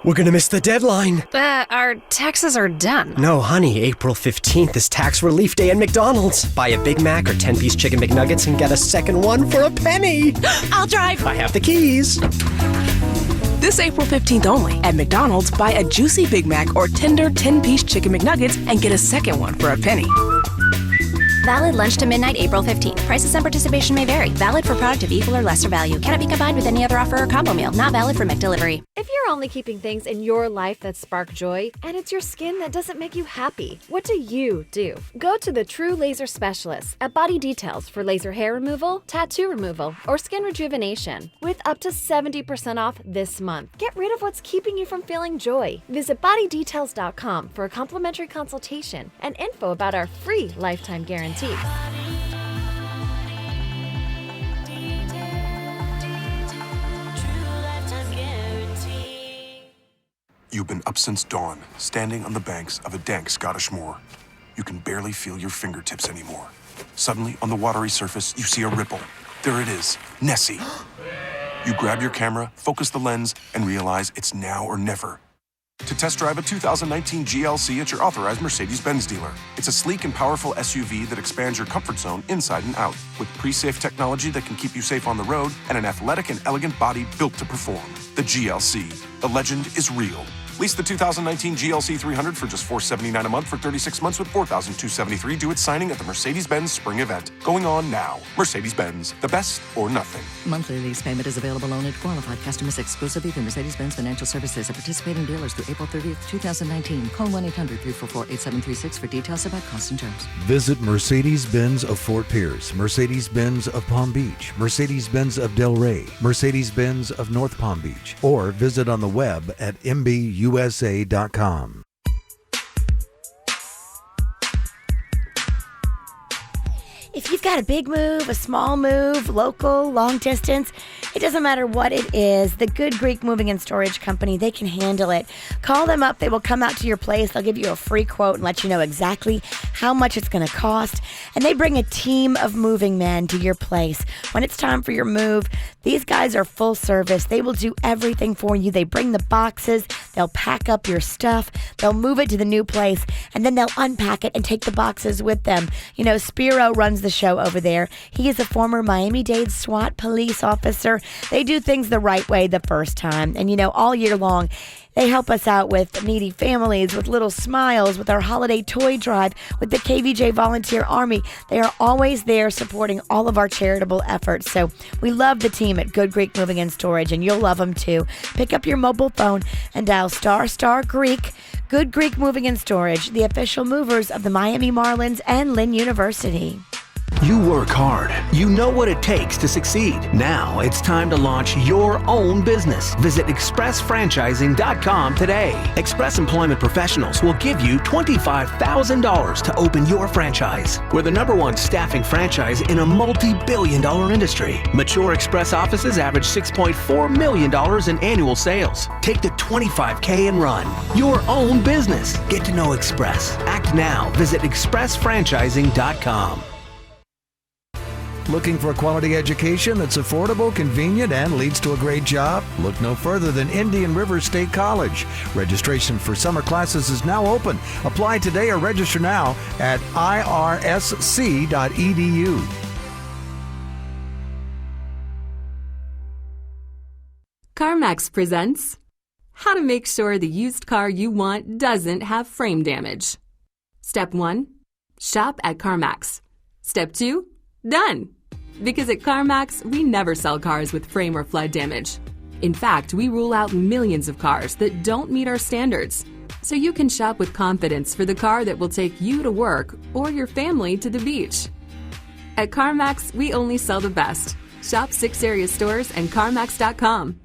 We're gonna miss the deadline. Our taxes are done. No, honey, April 15th is tax relief day at McDonald's. Buy a Big Mac or 10-piece chicken McNuggets and get a second one for a penny. I'll drive. I have the keys. This April 15th only at McDonald's, buy a juicy Big Mac or tender 10-piece chicken McNuggets and get a second one for a penny. Valid lunch to midnight, April 15th. Prices and participation may vary. Valid for product of equal or lesser value. Cannot be combined with any other offer or combo meal. Not valid for McDelivery. If you're only keeping things in your life that spark joy, and it's your skin that doesn't make you happy, what do you do? Go to the True Laser Specialist at Body Details for laser hair removal, tattoo removal, or skin rejuvenation. With up to 70% off this month. Get rid of what's keeping you from feeling joy. Visit bodydetails.com for a complimentary consultation and info about our free lifetime guarantee. You've been up since dawn, standing on the banks of a dank Scottish moor. You can barely feel your fingertips anymore. Suddenly, on the watery surface, you see a ripple. There it is, Nessie. You grab your camera, focus the lens, and realize it's now or never. To test drive a 2019 GLC at your authorized Mercedes-Benz dealer. It's a sleek and powerful SUV that expands your comfort zone inside and out, with pre-safe technology that can keep you safe on the road and an athletic and elegant body built to perform. The GLC. The legend is real. Lease the 2019 GLC 300 for just $479 a month for 36 months with $4,273 due at signing at the Mercedes-Benz Spring Event. Going on now. Mercedes-Benz. The best or nothing. Monthly lease payment is available only to qualified customers exclusively through Mercedes-Benz Financial Services and participating dealers through April 30th, 2019. Call 1-800-344-8736 for details about costs and terms. Visit Mercedes-Benz of Fort Pierce, Mercedes-Benz of Palm Beach, Mercedes-Benz of Delray, Mercedes-Benz of North Palm Beach, or visit on the web at MBUSA.com. If you've got a big move, a small move, local, long distance, it doesn't matter what it is, the Good Greek Moving and Storage Company, they can handle it. Call them up. They will come out to your place. They'll give you a free quote and let you know exactly how much it's going to cost. And they bring a team of moving men to your place. When it's time for your move, these guys are full service. They will do everything for you. They bring the boxes. They'll pack up your stuff. They'll move it to the new place. And then they'll unpack it and take the boxes with them. You know, Spiro runs the show over there. He is a former Miami-Dade SWAT police officer. They do things the right way the first time. And, you know, all year long, they help us out with needy families, with little smiles, with our holiday toy drive, with the KVJ Volunteer Army. They are always there supporting all of our charitable efforts. So we love the team at Good Greek Moving and Storage, and you'll love them too. Pick up your mobile phone and dial ** Greek. Good Greek Moving and Storage, the official movers of the Miami Marlins and Lynn University. You work hard. You know what it takes to succeed. Now it's time to launch your own business. Visit expressfranchising.com today. Express Employment Professionals will give you $25,000 to open your franchise. We're the #1 staffing franchise in a multi-billion-dollar industry. Mature Express offices average $6.4 million in annual sales. Take the $25K and run your own business. Get to know Express. Act now. Visit expressfranchising.com. Looking for a quality education that's affordable, convenient, and leads to a great job? Look no further than Indian River State College. Registration for summer classes is now open. Apply today or register now at irsc.edu. CarMax presents how to make sure the used car you want doesn't have frame damage. Step 1, shop at CarMax. Step 2, done. Because at CarMax, we never sell cars with frame or flood damage. In fact, we rule out millions of cars that don't meet our standards. So you can shop with confidence for the car that will take you to work or your family to the beach. At CarMax, we only sell the best. Shop 6 area stores and CarMax.com.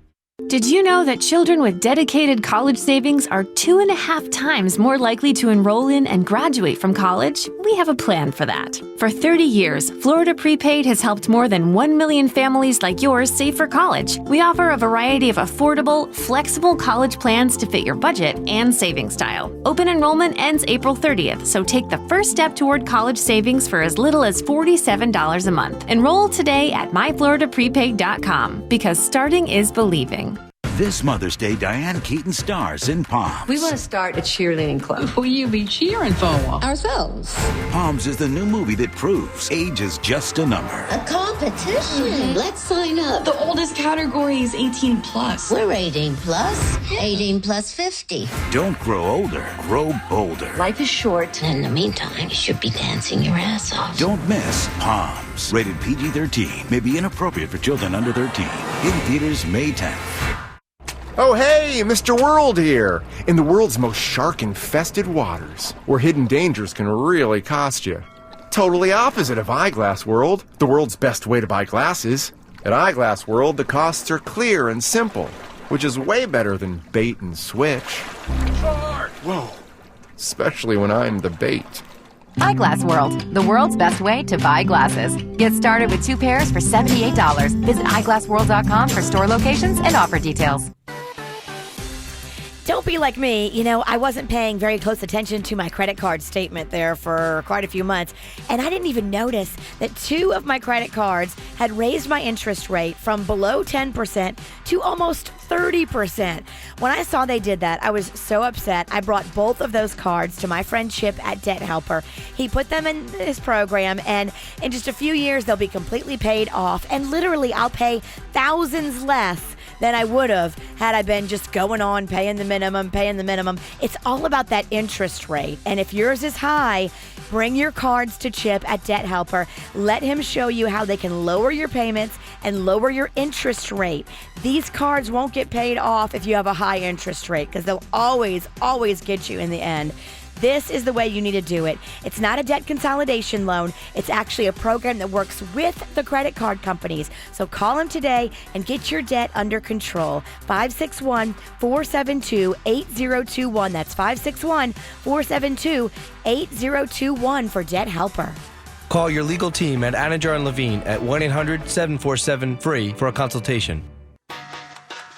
Did you know that children with dedicated college savings are 2.5 times more likely to enroll in and graduate from college? We have a plan for that. For 30 years, Florida Prepaid has helped more than 1 million families like yours save for college. We offer a variety of affordable, flexible college plans to fit your budget and saving style. Open enrollment ends April 30th, so take the first step toward college savings for as little as $47 a month. Enroll today at myfloridaprepaid.com, because starting is believing. This Mother's Day, Diane Keaton stars in Palms. We want to start a cheerleading club. Who you be cheering for? Ourselves. Palms is the new movie that proves age is just a number. A competition. Let's sign up. The oldest category is 18 plus. We're 18 plus. 18 plus 50. Don't grow older, grow bolder. Life is short. In the meantime, you should be dancing your ass off. Don't miss Palms. Rated PG-13. May be inappropriate for children under 13. In theaters May 10th. Oh, hey, Mr. World here. In the world's most shark-infested waters, where hidden dangers can really cost you. Totally opposite of Eyeglass World, the world's best way to buy glasses. At Eyeglass World, the costs are clear and simple, which is way better than bait and switch. Shark! Whoa. Especially when I'm the bait. Eyeglass World, the world's best way to buy glasses. Get started with 2 pairs for $78. Visit eyeglassworld.com for store locations and offer details. Don't be like me. You know, I wasn't paying very close attention to my credit card statement there for quite a few months, and I didn't even notice that 2 of my credit cards had raised my interest rate from below 10% to almost 30%. When I saw they did that, I was so upset. I brought both of those cards to my friend Chip at Debt Helper. He put them in his program, and in just a few years, they'll be completely paid off, and literally I'll pay thousands less than I would have had I been just going on paying the minimum. It's all about that interest rate. And if yours is high, bring your cards to Chip at Debt Helper. Let him show you how they can lower your payments and lower your interest rate. These cards won't get paid off if you have a high interest rate, because they'll always get you in the end. This is the way you need to do it. It's not a debt consolidation loan. It's actually a program that works with the credit card companies. So call them today and get your debt under control. 561-472-8021. That's 561-472-8021 for Debt Helper. Call your legal team at Anajar and Levine at 1-800-747-FREE for a consultation.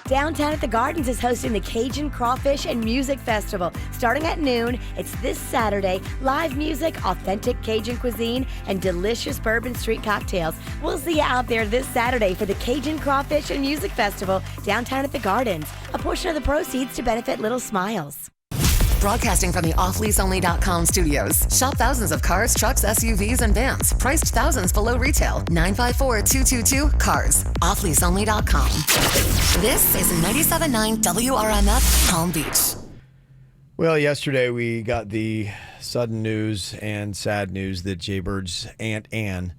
Downtown at the Gardens is hosting the Cajun Crawfish and Music Festival. Starting at noon, it's this Saturday. Live music, authentic Cajun cuisine, and delicious bourbon street cocktails. We'll see you out there this Saturday for the Cajun Crawfish and Music Festival downtown at the Gardens. A portion of the proceeds to benefit Little Smiles. Broadcasting from the offleaseonly.com studios. Shop thousands of cars, trucks, SUVs, and vans. Priced thousands below retail. 954-222-CARS. Offleaseonly.com. This is 97.9 WRMF Palm Beach. Well, yesterday we got the sudden news and sad news that Jaybird's Aunt Ann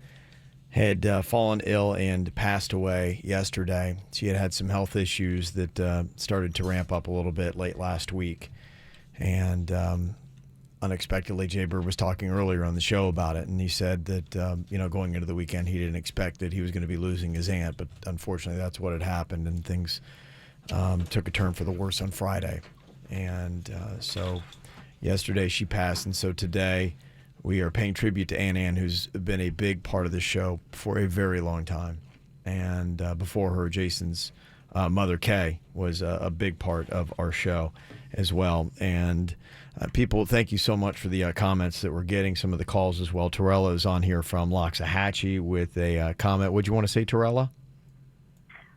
had fallen ill and passed away yesterday. She had some health issues that started to ramp up a little bit late last week. And unexpectedly, Jay Bird was talking earlier on the show about it, and he said that, going into the weekend, he didn't expect that he was going to be losing his aunt, but unfortunately that's what had happened, and things took a turn for the worse on Friday. And so yesterday she passed, and so today we are paying tribute to Ann, who's been a big part of the show for a very long time. And before her, Jason's mother, Kay, was a big part of our show as well. And people, thank you so much for the comments that we're getting, some of the calls as well. Torella is on here from Loxahatchee with a comment. What do you want to say, Torella?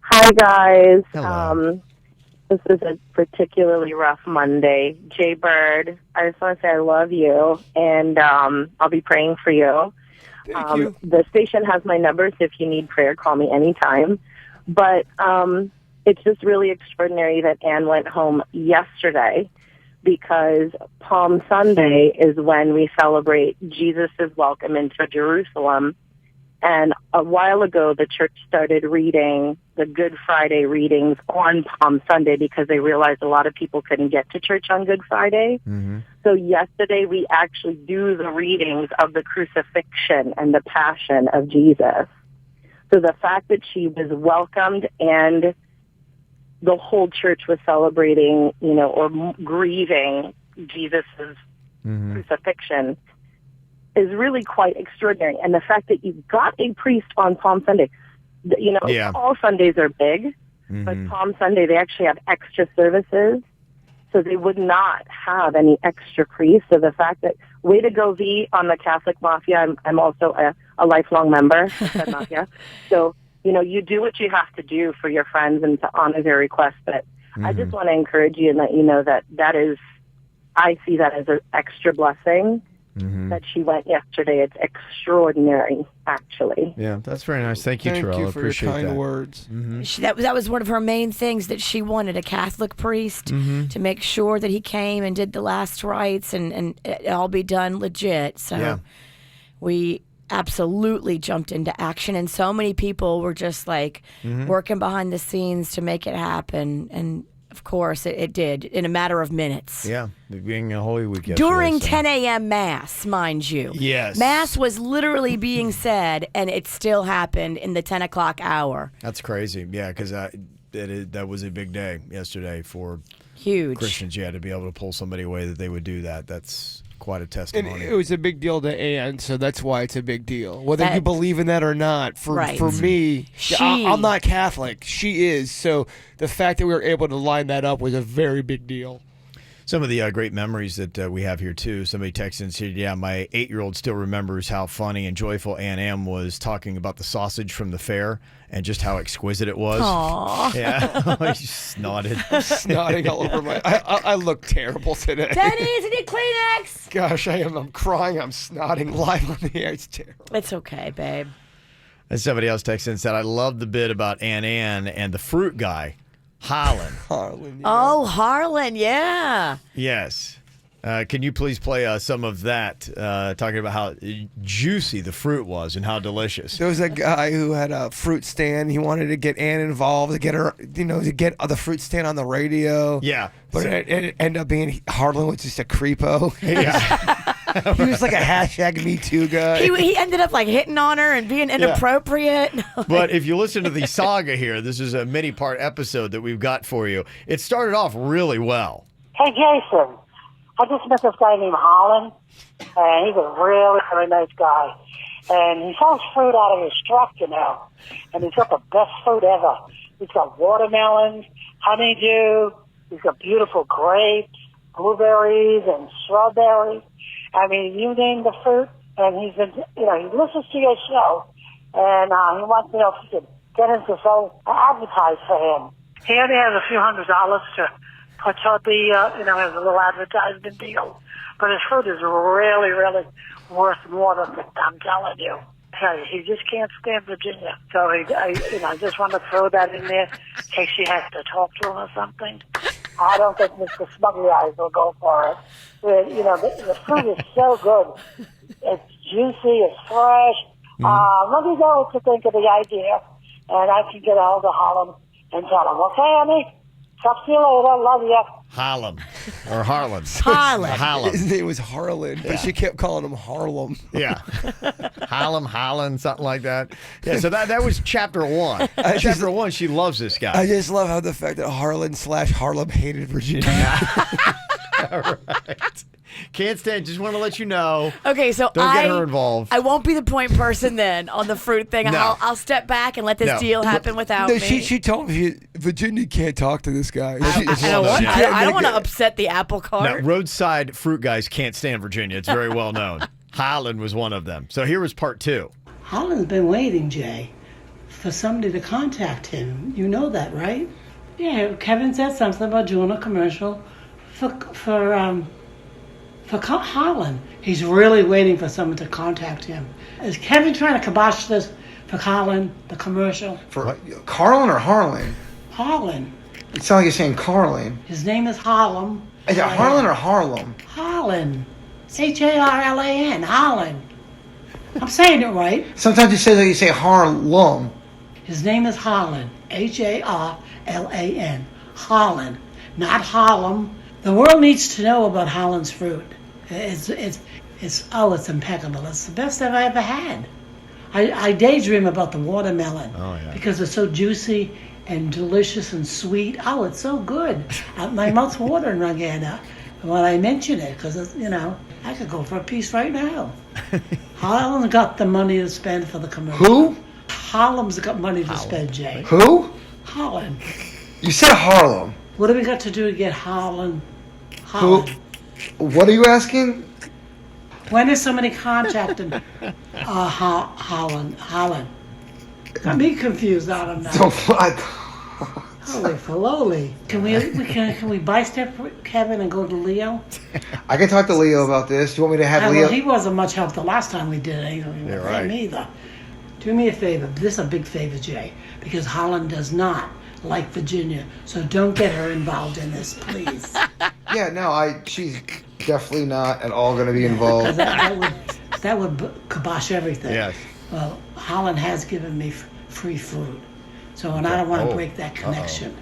Hi, guys. Hello. This is a particularly rough Monday. Jay Bird, I just want to say I love you, and I'll be praying for you. Thank you. The station has my number, so if you need prayer, call me anytime. But it's just really extraordinary that Anne went home yesterday, because Palm Sunday is when we celebrate Jesus' welcome into Jerusalem. And a while ago, the church started reading the Good Friday readings on Palm Sunday because they realized a lot of people couldn't get to church on Good Friday. Mm-hmm. So yesterday, we actually do the readings of the crucifixion and the passion of Jesus. So the fact that she was welcomed and the whole church was celebrating, or grieving Jesus' crucifixion is really quite extraordinary. And the fact that you got a priest on Palm Sunday, all Sundays are big, but Palm Sunday, they actually have extra services. So they would not have any extra priests. So the fact that, way to go, V, on the Catholic Mafia. I'm also a lifelong member of that Mafia. So, you do what you have to do for your friends and to honor their requests. But I just want to encourage you and let you know that is, I see that as an extra blessing that she went yesterday. It's extraordinary, actually. Yeah, that's very nice. Thank you, Terrell. Thank you for Appreciate your kind that. words. That was one of her main things, that she wanted a Catholic priest to make sure that he came and did the last rites and it all be done legit. So we absolutely jumped into action, and so many people were just like working behind the scenes to make it happen. And of course, it did in a matter of minutes. Yeah, being a Holy Week yesterday. During 10 a.m. Mass, mind you. Yes. Mass was literally being said, and it still happened in the 10 o'clock hour. That's crazy. Yeah, because that was a big day yesterday for huge Christians. Yeah, to be able to pull somebody away that they would do that. That's quite a testimony. And it was a big deal to Anne, so that's why it's a big deal. Whether you believe in that or not, for me, I'm not Catholic. She is. So the fact that we were able to line that up was a very big deal. Some of the great memories that we have here, too. Somebody texted and said, yeah, my 8-year-old still remembers how funny and joyful Ann Am was talking about the sausage from the fair and just how exquisite it was. Aww. Yeah. He snotted. Snotting all over my... I look terrible today. Denny, is it Kleenex? Gosh, I am. I'm crying. I'm snotting live on the air. It's terrible. It's okay, babe. And somebody else texted and said, I love the bit about Ann and the fruit guy. Holland. Harlan. Yeah. Oh, Harlan, yeah. Yes. Can you please play some of that, talking about how juicy the fruit was and how delicious? There was a guy who had a fruit stand. He wanted to get Ann involved, to get her, to get the fruit stand on the radio. Yeah. But it ended up being Harlan was just a creepo. Yeah. He was like a hashtag Me Too guy. He ended up like hitting on her and being inappropriate. But if you listen to the saga here, this is a mini-part episode that we've got for you. It started off really well. Hey, Jason. I just met this guy named Holland, and he's a really, really nice guy. And he sells fruit out of his truck, and he's got the best fruit ever. He's got watermelons, honeydew, he's got beautiful grapes, blueberries, and strawberries. I mean, you name the fruit, and he's been, he listens to your show, and he wants to know if you could get him to advertise for him. He only has a few $100 to put out the, has a little advertisement deal. But his fruit is really, really worth more than I'm telling you. He just can't stand Virginia. So I just want to throw that in there in case she has to talk to him or something. I don't think Mr. Smugly Eyes will go for it. But, the fruit is so good. It's juicy, it's fresh. Let me know what you think of the idea, and I can get a hold of Holland and tell him, okay, honey? Talk to you later. Love you. Harlem. Or Harlan. Harlan. His name was Harlan, but she kept calling him Harlem. Yeah. Harlan, something like that. Yeah, so that was chapter 1. Chapter 1, she loves this guy. I just love how the fact that Harlan/Harlem hated Virginia. All right. Can't stand. Just want to let you know. Okay, so don't get her involved. I won't be the point person then on the fruit thing. No. I'll step back and let this deal happen without No, me. she told me Virginia can't talk to this guy. I don't want to upset the apple cart. No, roadside fruit guys can't stand Virginia. It's very well known. Holland was one of them. So here was part 2. Holland's been waiting, Jay, for somebody to contact him. You know that, right? Yeah, Kevin said something about doing a commercial for Holland. He's really waiting for someone to contact him. Is Kevin trying to kibosh this for Holland, the commercial? For Carlin or Harlan? Holland. It sounds like you're saying Carlin. His name is Harlem. Is it Harlan or Harlem? Holland. Harlan. Holland. I'm saying it right. Sometimes you say Harlem. His name is Holland. Harlan. Holland. Not Harlem. The world needs to know about Holland's fruit. It's impeccable. It's the best I've ever had. I daydream about the watermelon because it's so juicy and delicious and sweet. Oh, it's so good. My mouth's watering again when I mention it because I could go for a piece right now. Holland's got the money to spend for the commercial. Who? Harlem's got money to spend, Jay. Who? Holland. You said Harlem. What have we got to do to get Holland? Who? What are you asking? When is somebody contacting Holland? Got me confused out of that. Holy faloli. Can we bystep Kevin and go to Leo? I can talk to Leo about this. Do you want me to have Leo? Well, he wasn't much help the last time we did it. Him either. Do me a favor. This is a big favor, Jay, because Holland does not like Virginia, so don't get her involved in this, please. Yeah, no, she's definitely not at all going to be involved. That would kibosh everything. Yes. Well, Holland has given me free food, so and I don't want to break that connection.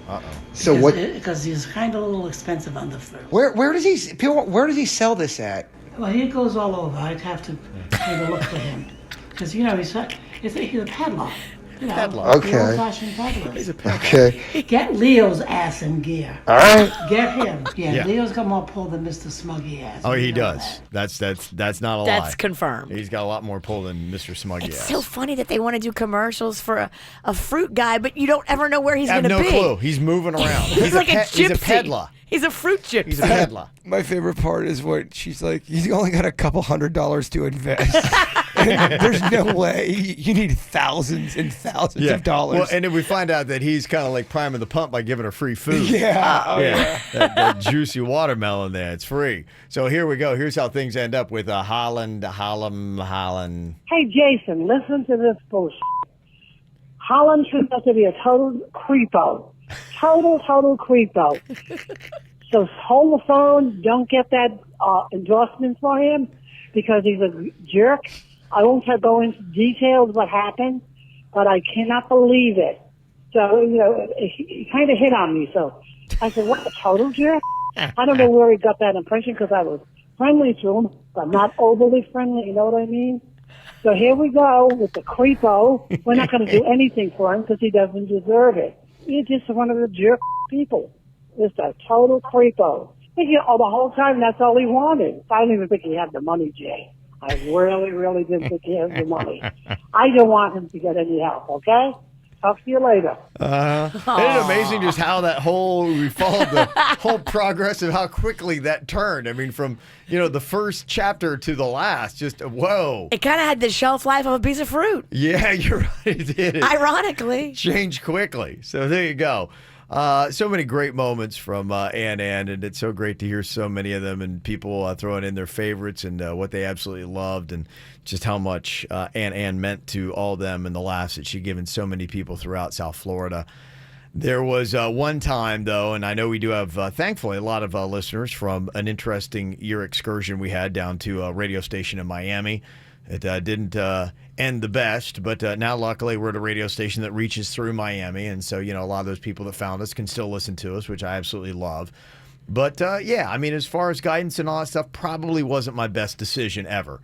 So what? Because he's kind of a little expensive on the fruit. Where does he sell this at? Well, he goes all over. I'd have to take a look for him because he's a peddler. Peddler. Okay. Old-fashioned peddler. He's a peddler. Okay. Get Leo's ass in gear. All right. Get him. Yeah. Leo's got more pull than Mr. Smuggy ass. Oh, he does. That's not a lie. That's confirmed. He's got a lot more pull than Mr. Smuggy It's ass. so funny that they want to do commercials for a fruit guy, but you don't ever know where he's going to be. I have no clue. He's moving around. He's like a gypsy. He's a peddler. He's a fruit gypsy. He's a peddler. My favorite part is what she's like, he's only got a couple $100 to invest. There's no way. You need thousands and thousands of dollars. Well, and then we find out that he's kind of like priming the pump by giving her free food. Yeah. That juicy watermelon there. It's free. So here we go. Here's how things end up with Holland. Hey, Jason, listen to this bullshit. Holland turned out to be a total creepo. Total creepo. So hold the phone. Don't get that endorsement for him because he's a jerk. I won't go into details what happened, but I cannot believe it. So, he kind of hit on me. So I said, what, a total jerk? I don't know where he got that impression because I was friendly to him, but not overly friendly, you know what I mean? So here we go with the creepo. We're not going to do anything for him because he doesn't deserve it. He's just one of the jerk people. Just a total creepo. The whole time that's all he wanted. I don't even think he had the money, Jay. I really didn't think he had the money. I don't want him to get any help, okay? Talk to you later. Isn't it amazing just how we followed the whole progress of how quickly that turned? I mean, from, the first chapter to the last, just whoa. It kind of had the shelf life of a piece of fruit. Yeah, you're right. It did. Ironically. Changed quickly. So there you go. So many great moments from Ann, and it's so great to hear so many of them and people throwing in their favorites and what they absolutely loved and just how much Ann meant to all of them and the laughs that she'd given so many people throughout South Florida. There was one time, though, and I know we do have, thankfully, a lot of listeners from an interesting year excursion we had down to a radio station in Miami It didn't end the best, but now luckily we're at a radio station that reaches through Miami, and so a lot of those people that found us can still listen to us, which I absolutely love. But yeah, I mean, as far as guidance and all that stuff, probably wasn't my best decision ever.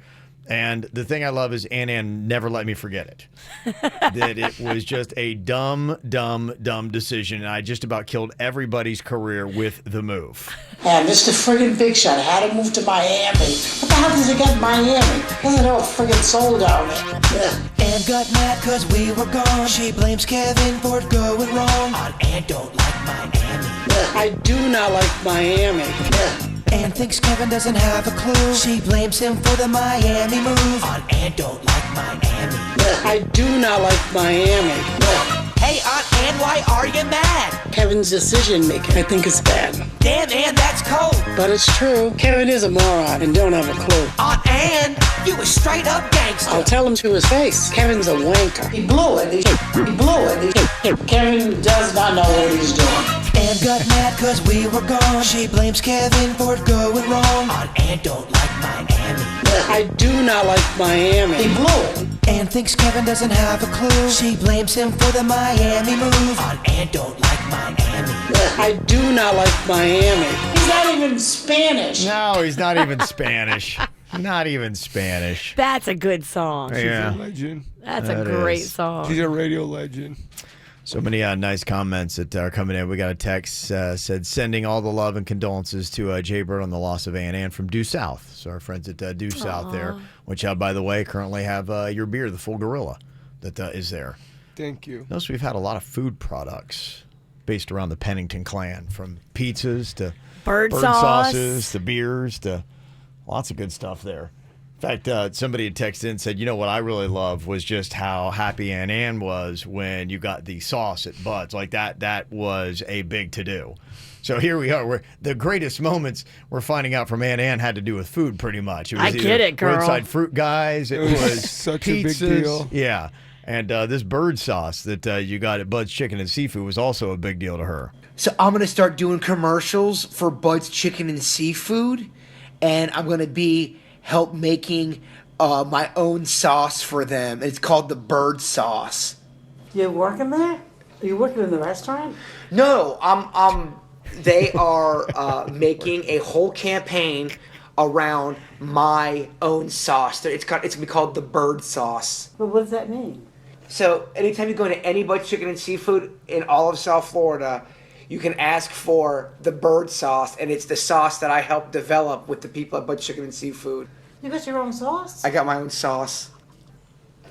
And the thing I love is Ann never let me forget it. That it was just a dumb decision, and I just about killed everybody's career with the move. Yeah, Mr. friggin' Big Shot had to move to Miami. What the hell does he get in Miami? Doesn't know a friggin' soul down there. Yeah. Ann got mad cause we were gone. She blames Kevin for it going wrong. Ann don't like Miami. Yeah. I do not like Miami. Yeah. Ann thinks Kevin doesn't have a clue. She blames him for the Miami move. Ann don't like Miami. Yeah. I do not like Miami. Yeah. Hey, Aunt Ann, why are you mad? Kevin's decision making, I think, is bad. Damn, Ann, that's cold. But it's true. Kevin is a moron and don't have a clue. Aunt Ann, you a straight up gangster. I'll tell him to his face. Kevin's a wanker. He blew it. He blew it. Kevin does not know what he's doing. Ann got mad cause we were gone. She blames Kevin for it going wrong. Ann don't like Miami. I do not like Miami. He blew it. Ann thinks Kevin doesn't have a clue. She blames him for the Miami move. Ann don't like Miami. I do not like Miami. He's not even Spanish. No, he's not even Spanish. Not even Spanish. That's a good song. Yeah. She's a legend. That's a great song. She's a radio legend. So many nice comments that are coming in. We got a text said, sending all the love and condolences to Jaybird on the loss of Ann from Due South. So our friends at Due South there, which, by the way, currently have your beer, the Full Gorilla, that is there. Thank you. Notice we've had a lot of food products based around the Pennington clan, from pizzas to bird sauces to beers to lots of good stuff there. In fact, somebody had texted in and said, what I really love was just how happy Ann was when you got the sauce at Bud's. Like that was a big to-do. So here we are. The greatest moments we're finding out from Ann had to do with food pretty much. It was I get it, girl. Roadside fruit guys. It was such pizzas. a big deal. Yeah. And this bird sauce that you got at Bud's Chicken and Seafood was also a big deal to her. So I'm going to start doing commercials for Bud's Chicken and Seafood, and I'm going to help making my own sauce for them. It's called the bird sauce. You working there? Are you working in the restaurant? No, they are making a whole campaign around my own sauce. It's going to be called the bird sauce. But what does that mean? So anytime you go to any Bud's Chicken and Seafood in all of South Florida, you can ask for the bird sauce, and it's the sauce that I helped develop with the people at Bud's Chicken and Seafood. You got your own sauce? I got my own sauce.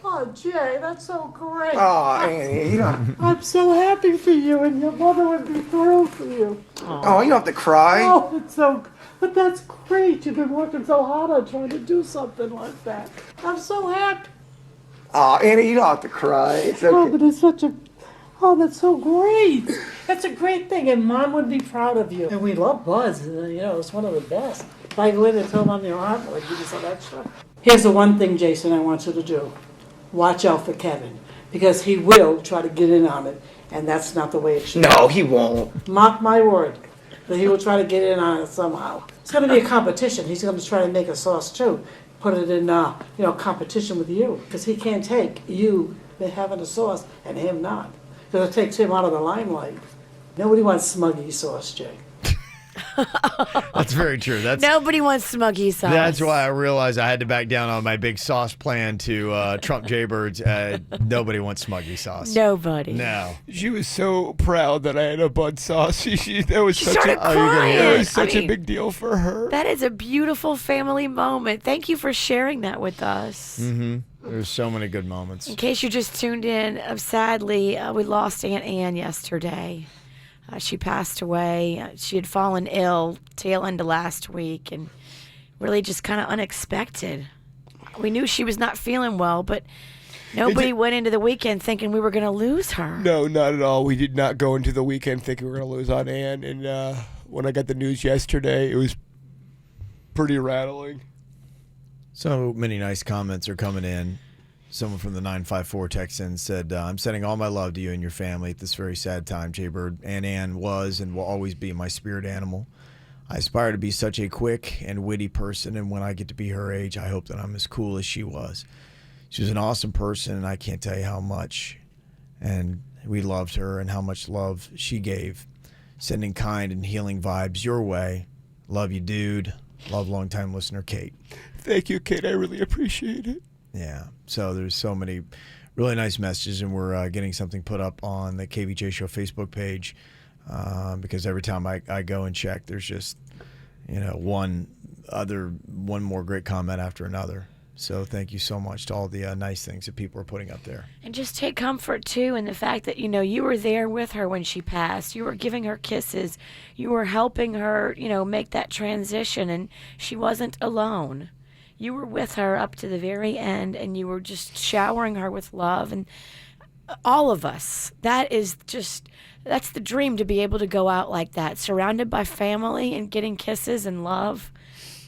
Oh, Jay, that's so great. Oh, Annie, I'm so happy for you, and your mother would be thrilled for you. Oh, you don't have to cry. Oh, but that's great. You've been working so hard on trying to do something like that. I'm so happy. Oh, Annie, you don't have to cry. It's okay. Oh, but it's that's so great. That's a great thing, and Mom would be proud of you. And we love Buzz. It's one of the best. If I go in and tell them on your arm, I'll give you some extra. Here's the one thing, Jason, I want you to do. Watch out for Kevin, because he will try to get in on it, and that's not the way it should be. No, he won't. Mark my word that he will try to get in on it somehow. It's going to be a competition. He's going to try to make a sauce, too. Put it in, competition with you, because he can't take you having a sauce and him not. Because it takes him out of the limelight. Nobody wants smuggy sauce, Jay. That's very true. Nobody wants smuggy sauce. That's why I realized I had to back down on my big sauce plan to trump Jaybirds. Nobody wants smuggy sauce. Nobody. No. She was so proud that I had a Bud sauce. That was She such started crying. a big deal for her. That is a beautiful family moment. Thank you for sharing that with us. Mm-hmm. There's so many good moments. In case you just tuned in, sadly, we lost Aunt Ann yesterday. She passed away. She had fallen ill tail end of last week, and really just kind of unexpected. We knew she was not feeling well, but nobody went into the weekend thinking we were going to lose her. No, not at all. We did not go into the weekend thinking we were going to lose Aunt Ann, and when I got the news yesterday, it was pretty rattling. So many nice comments are coming in. Someone from the 954 text in said, I'm sending all my love to you and your family at this very sad time. Jaybird, Ann was and will always be my spirit animal. I aspire to be such a quick and witty person, and when I get to be her age, I hope that I'm as cool as she was. She was an awesome person, and I can't tell you how much. And we loved her and how much love she gave. Sending kind and healing vibes your way. Love you, dude. Love longtime listener, Kate. Thank you, Kate. I really appreciate it. Yeah. So there's so many really nice messages, and we're getting something put up on the KVJ Show Facebook page because every time I go and check, there's just one more great comment after another. So thank you so much to all the nice things that people are putting up there. And just take comfort, too, in the fact that, you were there with her when she passed. You were giving her kisses. You were helping her, make that transition, and she wasn't alone. You were with her up to the very end, and you were just showering her with love. And all of us, that's the dream, to be able to go out like that, surrounded by family and getting kisses and love.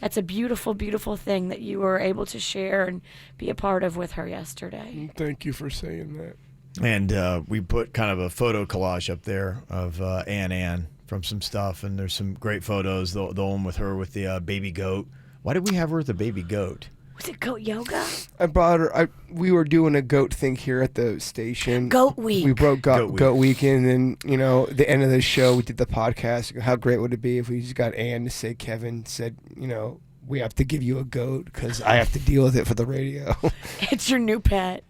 That's a beautiful, beautiful thing that you were able to share and be a part of with her yesterday. Thank you for saying that. And we put kind of a photo collage up there of Ann from some stuff, and there's some great photos. The one with her with the baby goat. Why did we have her with the baby goat? Was it goat yoga? I brought her. We were doing a goat thing here at the station. Goat week. We broke goat weekend, and the end of the show, we did the podcast. How great would it be if we just got Ann to say, Kevin said, we have to give you a goat because I have to deal with it for the radio. It's your new pet.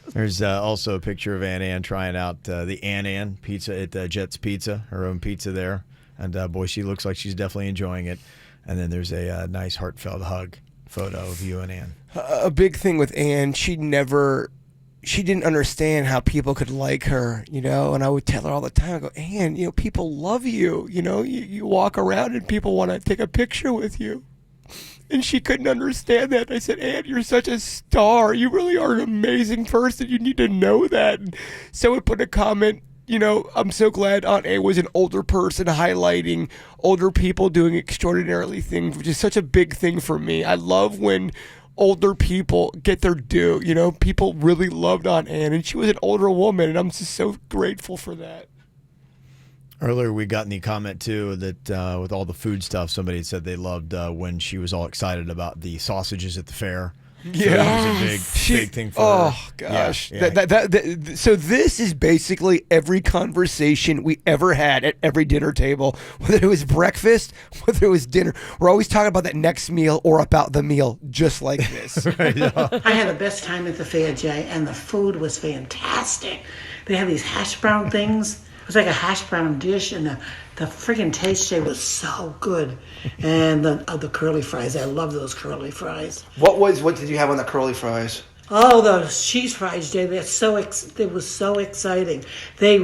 There's also a picture of Ann trying out the Ann pizza at Jet's Pizza, her own pizza there. And boy, she looks like she's definitely enjoying it. And then there's a nice heartfelt hug photo of you and Ann. A big thing with Ann, she didn't understand how people could like her, and I would tell her all the time, I go, Ann, people love you, you walk around and people want to take a picture with you. And she couldn't understand that. I said, Ann, you're such a star. You really are an amazing person. You need to know that. And someone put a comment, I'm so glad Aunt A was an older person highlighting older people doing extraordinarily things, which is such a big thing for me. I love when older people get their due. People really loved Aunt Ann, and she was an older woman, and I'm just so grateful for that. Earlier, we got in the comment, too, that with all the food stuff, somebody had said they loved when she was all excited about the sausages at the fair. Yeah, that was a big thing for her. Oh gosh, Yeah. So this is basically every conversation we ever had at every dinner table, whether it was breakfast, whether it was dinner. We're always talking about that next meal or about the meal, just like this. I had the best time at the fair, Jay, and the food was fantastic. They had these hash brown things. It was like a hash brown dish, and the friggin' taste, Jay, was so good. And the curly fries, I love those curly fries. What did you have on the curly fries? Oh, those cheese fries, Jay, they was so exciting. They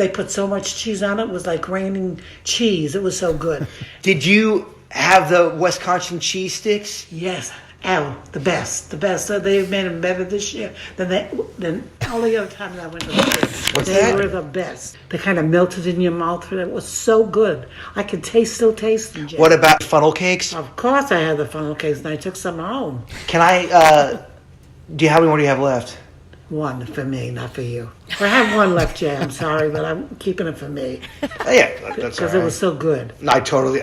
put so much cheese on it. It was like raining cheese. It was so good. Did you have the Wisconsin cheese sticks? Yes. Oh, the best. They've made them better this year than all the other times I went to the fair. They were the best. They kind of melted in your mouth. It was so good. I can still taste them, Jay. What about funnel cakes? Of course I had the funnel cakes, and I took some home. Can I, how many more do you have left? One for me, not for you. I have one left, Jay. I'm sorry, but I'm keeping it for me. Yeah, that's because it was so good. No, I totally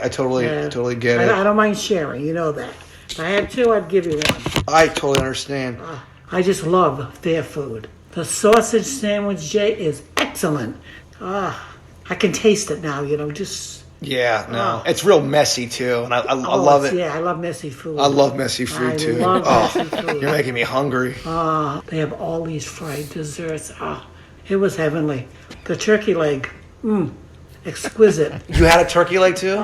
get it. I don't mind sharing. You know that. If I had two, I'd give you one. I totally understand. I just love their food. The sausage sandwich, Jay, is excellent. I can taste it now. Yeah, no, it's real messy too, and I love it. Yeah, I love messy food. I love messy food too. Messy food. You're making me hungry. They have all these fried desserts. It was heavenly. The turkey leg, exquisite. You had a turkey leg too?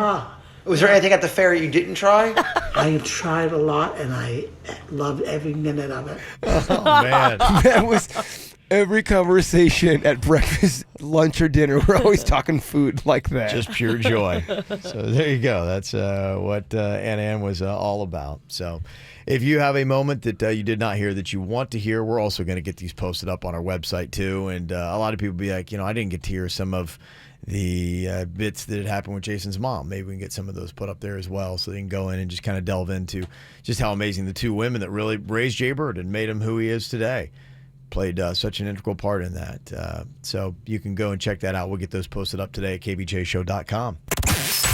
Was there anything at the fair you didn't try? I have tried a lot, and I loved every minute of it. Oh, man. That was every conversation at breakfast, lunch, or dinner. We're always talking food like that. Just pure joy. So there you go. That's what Ann was all about. So if you have a moment that you did not hear that you want to hear, we're also going to get these posted up on our website, too. And a lot of people be like, I didn't get to hear some of the bits that had happened with Jason's mom. Maybe we can get some of those put up there as well, so they can go in and just kind of delve into just how amazing the two women that really raised Jay Bird and made him who he is today played such an integral part in that. So you can go and check that out. We'll get those posted up today at kvjshow.com.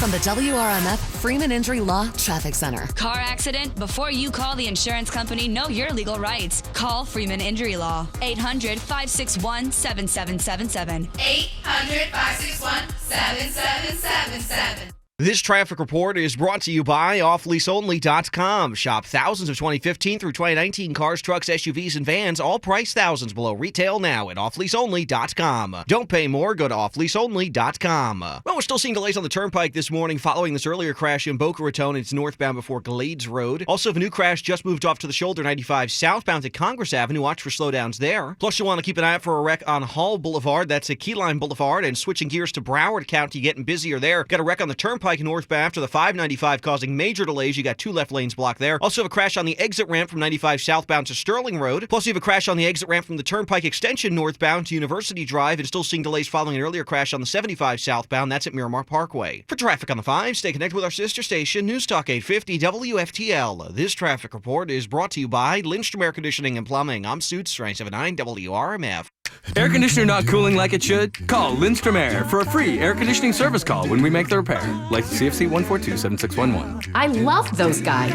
From the WRMF Freeman Injury Law Traffic Center. Car accident? Before you call the insurance company, know your legal rights. Call Freeman Injury Law. 800-561-7777. 800-561-7777. This traffic report is brought to you by offleaseonly.com. Shop thousands of 2015 through 2019 cars, trucks, SUVs, and vans, all priced thousands below retail now at offleaseonly.com. Don't pay more, go to offleaseonly.com. Well, we're still seeing delays on the turnpike this morning following this earlier crash in Boca Raton. It's northbound before Glades Road. Also, if a new crash just moved off to the shoulder 95 southbound at Congress Avenue, watch for slowdowns there. Plus, you'll want to keep an eye out for a wreck on Hall Boulevard. That's at Keyline Boulevard. And switching gears to Broward County, getting busier there. Got a wreck on the turnpike northbound after the 595 causing major delays. You got 2 left lanes blocked there. Also have a crash on the exit ramp from 95 southbound to Sterling Road. Plus you have a crash on the exit ramp from the Turnpike Extension northbound to University Drive, and still seeing delays following an earlier crash on the 75 southbound. That's at Miramar Parkway. For traffic on the 5, stay connected with our sister station, News Talk 850 WFTL. This traffic report is brought to you by Lindstrom Air Conditioning and Plumbing. I'm Suits 979 WRMF. Air conditioner not cooling like it should? Call Lindstrom Air for a free air conditioning service call when we make the repair. Like CFC 142-7611. I love those guys.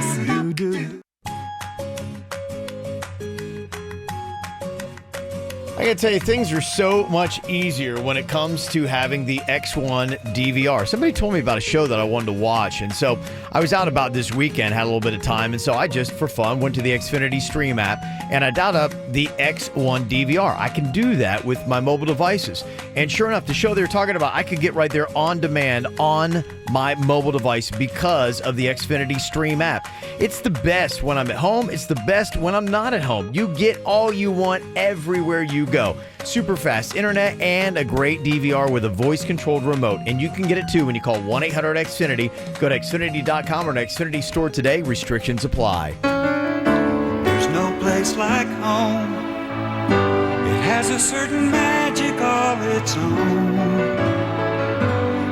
I gotta tell you, things are so much easier when it comes to having the X1 DVR. Somebody told me about a show that I wanted to watch, and so I was out about this weekend, had a little bit of time, and so I just, for fun, went to the Xfinity Stream app, and I dialed up the X1 DVR. I can do that with my mobile devices. And sure enough, the show they were talking about, I could get right there on demand on my mobile device because of the Xfinity Stream app. It's the best when I'm at home. It's the best when I'm not at home. You get all you want everywhere you go. Super fast internet and a great DVR with a voice-controlled remote. And you can get it too when you call 1-800-XFINITY. Go to Xfinity.com or an Xfinity store today. Restrictions apply. There's no place like home. It has a certain magic of its own.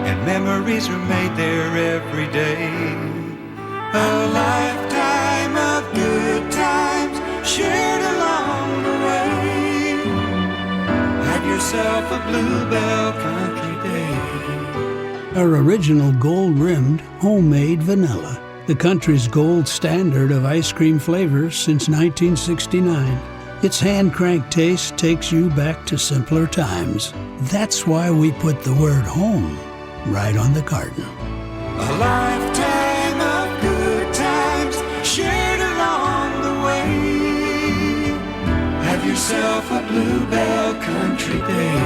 And memories are made there every day. A lifetime of good times shared along the way. Have yourself a Bluebell Country Day. Our original gold-rimmed, homemade vanilla. The country's gold standard of ice cream flavors since 1969. Its hand-cranked taste takes you back to simpler times. That's why we put the word home right on the carton. A lifetime of good times shared along the way. Have yourself a Bluebell Country Day.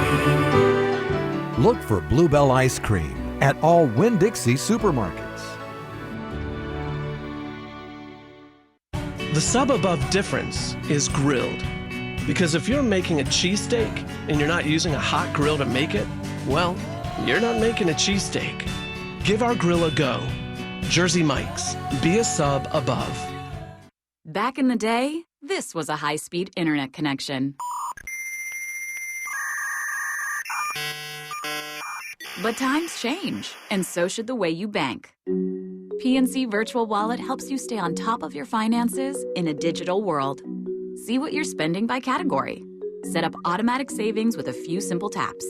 Look for Bluebell ice cream at all Winn-Dixie supermarkets. The sub above difference is grilled. Because if you're making a cheesesteak and you're not using a hot grill to make it, well, you're not making a cheesesteak. Give our grill a go. Jersey Mike's. Be a sub above. Back in the day, this was a high-speed internet connection. But times change, and so should the way you bank. PNC Virtual Wallet helps you stay on top of your finances in a digital world. See what you're spending by category. Set up automatic savings with a few simple taps.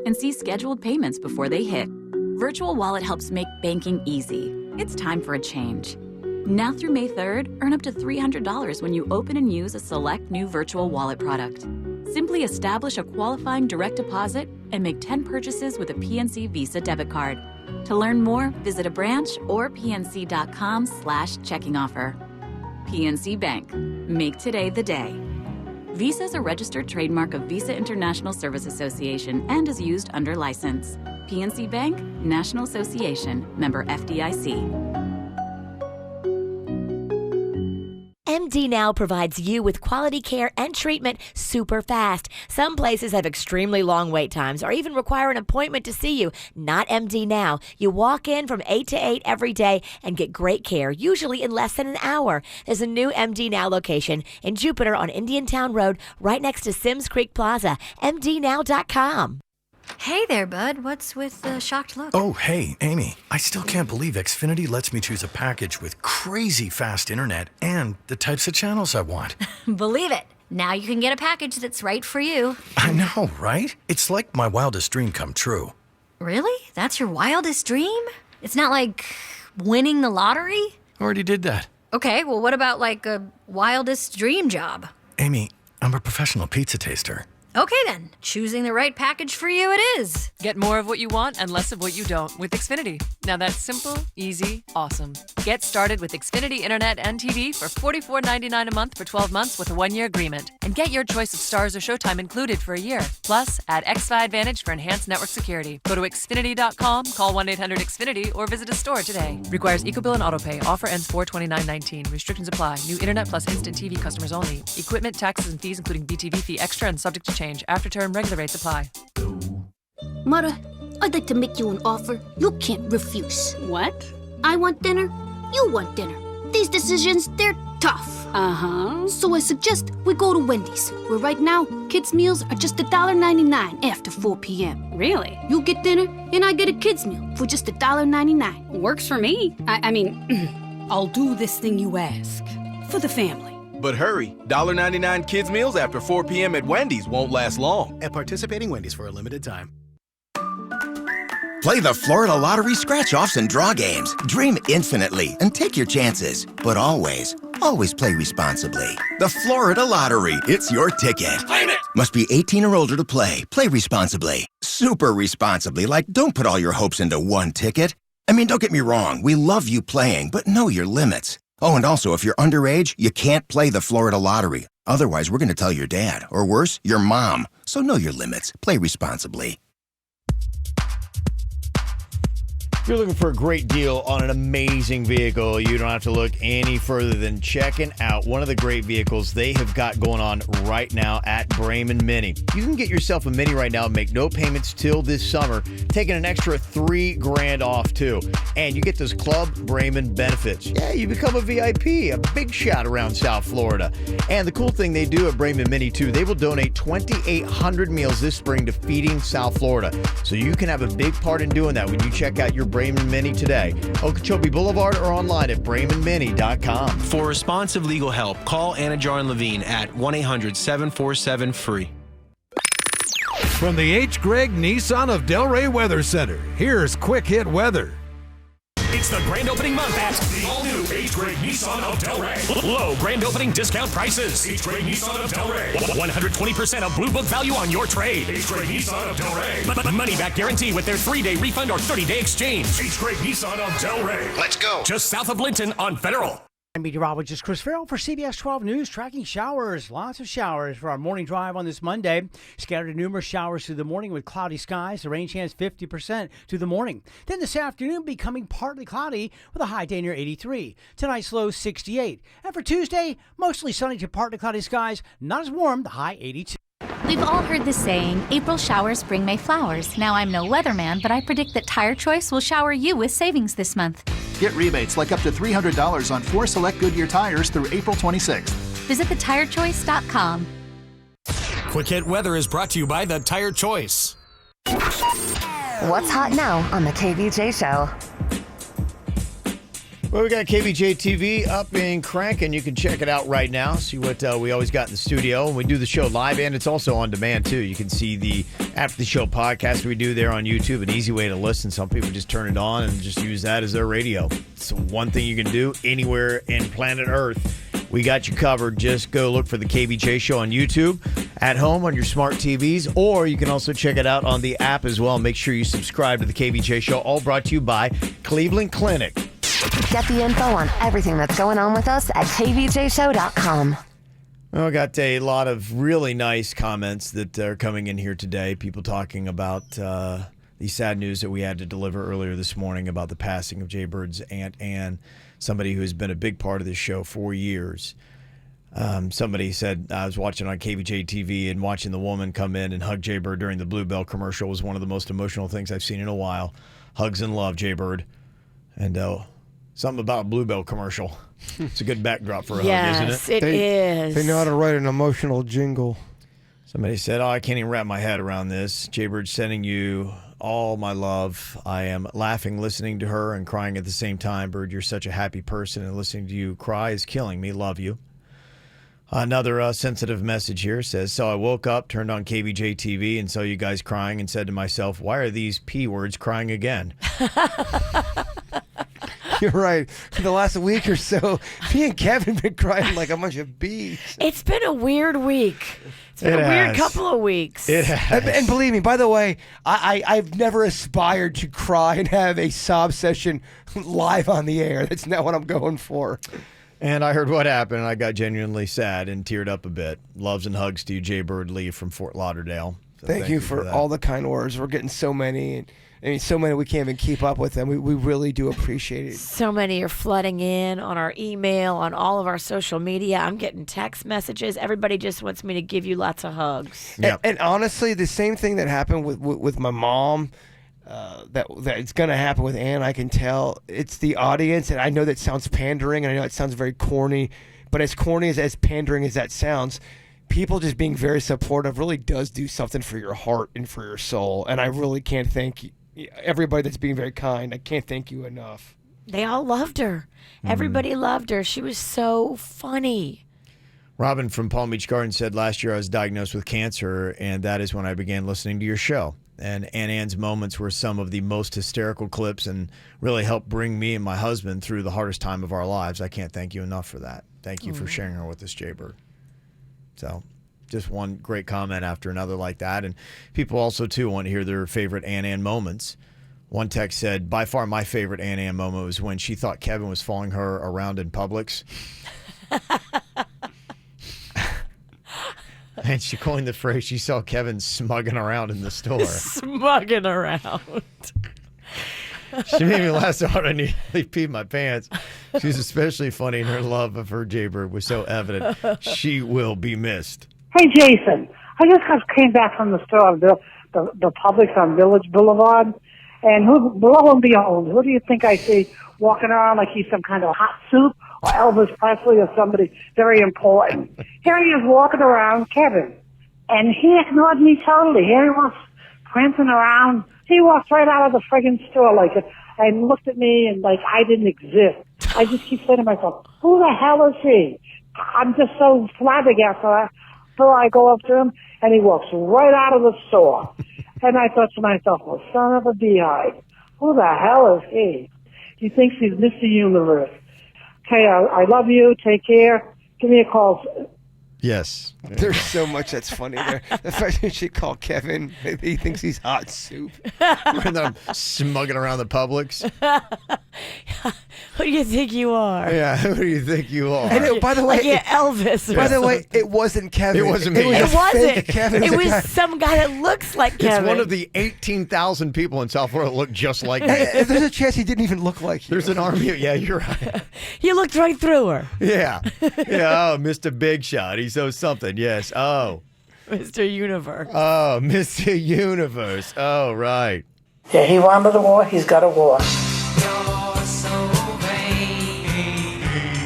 And see scheduled payments before they hit. Virtual Wallet helps make banking easy. It's time for a change. Now through May 3rd, earn up to $300 when you open and use a select new Virtual Wallet product. Simply establish a qualifying direct deposit and make 10 purchases with a PNC Visa debit card. To learn more, visit a branch or pnc.com/checking offer. PNC Bank. Make today the day. Visa is a registered trademark of Visa International Service Association and is used under license. PNC Bank, National Association, member FDIC. MD Now provides you with quality care and treatment super fast. Some places have extremely long wait times or even require an appointment to see you. Not MD Now. You walk in from 8 to 8 every day and get great care, usually in less than an hour. There's a new MD Now location in Jupiter on Indiantown Road, right next to Sims Creek Plaza. MDNow.com. Hey there, bud. What's with the shocked look? Oh, hey, Amy. I still can't believe Xfinity lets me choose a package with crazy fast internet and the types of channels I want. Believe it. Now you can get a package that's right for you. I know, right? It's like my wildest dream come true. Really? That's your wildest dream? It's not like winning the lottery? Already did that. Okay, well, what about like a wildest dream job? Amy, I'm a professional pizza taster. Okay then, choosing the right package for you it is. Get more of what you want and less of what you don't with Xfinity. Now that's simple, easy, awesome. Get started with Xfinity Internet and TV for $44.99 a month for 12 months with a 1-year agreement. And get your choice of stars or Showtime included for a year. Plus, add XFi Advantage for enhanced network security. Go to Xfinity.com, call 1-800-XFINITY, or visit a store today. Requires EcoBill and AutoPay. Offer ends 4/29/19. Restrictions apply. New Internet plus instant TV customers only. Equipment, taxes, and fees including BTV fee extra and subject to change. After term, regular rates apply. Mother, I'd like to make you an offer you can't refuse. What? I want dinner, you want dinner. These decisions, they're tough. Uh-huh. So I suggest we go to Wendy's, where right now, kids' meals are just $1.99 after 4 p.m. Really? You get dinner, and I get a kids' meal for just $1.99. Works for me. I mean, I'll do this thing you ask. For the family. But hurry, $1.99 kids meals after 4 p.m. at Wendy's won't last long. At participating Wendy's for a limited time. Play the Florida Lottery scratch-offs and draw games. Dream infinitely and take your chances. But always play responsibly. The Florida Lottery, it's your ticket. Claim it! Must be 18 or older to play. Play responsibly. Super responsibly, like don't put all your hopes into one ticket. I mean, don't get me wrong, we love you playing, but know your limits. Oh, and also, if you're underage, you can't play the Florida Lottery. Otherwise, we're going to tell your dad, or worse, your mom. So know your limits. Play responsibly. If you're looking for a great deal on an amazing vehicle, you don't have to look any further than checking out one of the great vehicles they have got going on right now at Brayman Mini. You can get yourself a Mini right now and make no payments till this summer, taking an extra $3,000 off too. And you get those Club Brayman benefits. Yeah, you become a VIP, a big shot around South Florida. And the cool thing they do at Brayman Mini too, they will donate 2,800 meals this spring to Feeding South Florida. So you can have a big part in doing that when you check out your Brayman Mini today. Okeechobee Boulevard or online at BraymanMini.com. For responsive legal help, call Anna Jar Levine at 1-800-747-FREE. From the H. Gregg Nissan of Delray Weather Center, here's Quick Hit Weather. It's the grand opening month at the all-new H. Gregg Nissan of Delray. Low grand opening discount prices. H. Gregg Nissan of Delray. 120% of Blue Book value on your trade. H. Gregg Nissan of Delray. Money back guarantee with their 3-day refund or 30-day exchange. H. Gregg Nissan of Delray. Let's go. Just south of Linton on Federal. I'm meteorologist Chris Farrell for CBS 12 News, tracking showers. Lots of showers for our morning drive on this Monday. Scattered numerous showers through the morning with cloudy skies. The rain chance 50% through the morning. Then this afternoon becoming partly cloudy with a high day near 83. Tonight's low 68. And for Tuesday, mostly sunny to partly cloudy skies. Not as warm, the high 82. We've all heard the saying, April showers bring May flowers. Now, I'm no weatherman, but I predict that Tire Choice will shower you with savings this month. Get rebates like up to $300 on 4 select Goodyear tires through April 26th. Visit thetirechoice.com. Quick Hit Weather is brought to you by The Tire Choice. What's hot now on the KVJ Show? Well, we got KVJ TV up and cranking. You can check it out right now. See what we always got in the studio. And we do the show live, and it's also on demand, too. You can see the after the show podcast we do there on YouTube. An easy way to listen. Some people just turn it on and just use that as their radio. It's one thing you can do anywhere in planet Earth. We got you covered. Just go look for the KVJ Show on YouTube, at home on your smart TVs, or you can also check it out on the app as well. Make sure you subscribe to the KVJ Show. All brought to you by Cleveland Clinic. Get the info on everything that's going on with us at kvjshow.com. Well, I got a lot of really nice comments that are coming in here today. People talking about the sad news that we had to deliver earlier this morning about the passing of Jay Bird's Aunt Ann, somebody who's been a big part of this show for years. Somebody said, I was watching on KVJ TV and watching the woman come in and hug Jay Bird during the Bluebell commercial was one of the most emotional things I've seen in a while. Hugs and love, Jay Bird. And something about a Bluebell commercial. It's a good backdrop for a hug, isn't it? It is. They know how to write an emotional jingle. Somebody said, I can't even wrap my head around this. Jay Bird sending you all my love. I am laughing, listening to her, and crying at the same time. Bird, you're such a happy person, and listening to you cry is killing me. Love you. Another sensitive message here says, so I woke up, turned on Kvj TV, and saw you guys crying and said to myself, why are these P words crying again? You're right. For the last week or so, me and Kevin been crying like a bunch of bees. It's been a weird week. It's been a weird couple of weeks. It has. And believe me, by the way, I've never aspired to cry and have a sob session live on the air. That's not what I'm going for. And I heard what happened, and I got genuinely sad and teared up a bit. Loves and hugs to you, Jay Bird Lee from Fort Lauderdale. So thank you for all the kind words. We're getting so many. I mean, so many we can't even keep up with them. We really do appreciate it. So many are flooding in on our email, on all of our social media. I'm getting text messages. Everybody just wants me to give you lots of hugs. Yep. And honestly, the same thing that happened with my mom, that it's going to happen with Ann, I can tell. It's the audience, and I know that sounds pandering, and I know it sounds very corny, but as corny as pandering as that sounds, people just being very supportive really does do something for your heart and for your soul, and I really can't thank everybody that's being very kind. I can't thank you enough. They all loved her. Everybody loved her. She was so funny. Robin from Palm Beach Gardens said, last year I was diagnosed with cancer, and that is when I began listening to your show. And Ann's moments were some of the most hysterical clips and really helped bring me and my husband through the hardest time of our lives. I can't thank you enough for that. Thank you for sharing her with us, Jaybird. So just one great comment after another like that. And people also, too, want to hear their favorite Ann moments. One text said, by far my favorite Ann moment was when she thought Kevin was following her around in Publix. And she coined the phrase, she saw Kevin smugging around in the store. Smugging around. She made me laugh so hard I nearly peed my pants. She was especially funny, and her love of her Jaybird was so evident. She will be missed. Hey, Jason. I just came back from the store, the Publix on Village Boulevard, and lo and behold, who do you think I see walking around like he's some kind of hot soup or Elvis Presley or somebody very important? Here he is walking around, Kevin, and he ignored me totally. Here he was prancing around. He walked right out of the friggin' store like it, and looked at me and like I didn't exist. I just keep saying to myself, who the hell is he? I'm just so flabbergasted. So I go up to him, and he walks right out of the store. And I thought to myself, well, son of a beehive, who the hell is he? He thinks he's Mr. Universe. Okay, I love you. Take care. Give me a call. Yes. There's so much that's funny there. The fact that she called Kevin, maybe he thinks he's hot soup. And then I'm smugging around the Publix. Who do you think you are? Yeah, who do you think you are? And by the way, Elvis. By the way, it wasn't Kevin. It wasn't me. It wasn't. Kevin. It was some guy that looks like Kevin. It's one of the 18,000 people in South Florida that look just like me. There's a chance he didn't even look like you. There's an army. Yeah, you're right. You looked right through her. Yeah. Yeah. Oh, Mr. Big Shot. He's so something. Yes. Oh. Mr. Universe. Oh, Mr. Universe. Oh, right. Yeah, he wanted a war. He's got a war.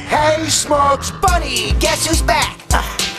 Hey, Smokes, buddy, guess who's back?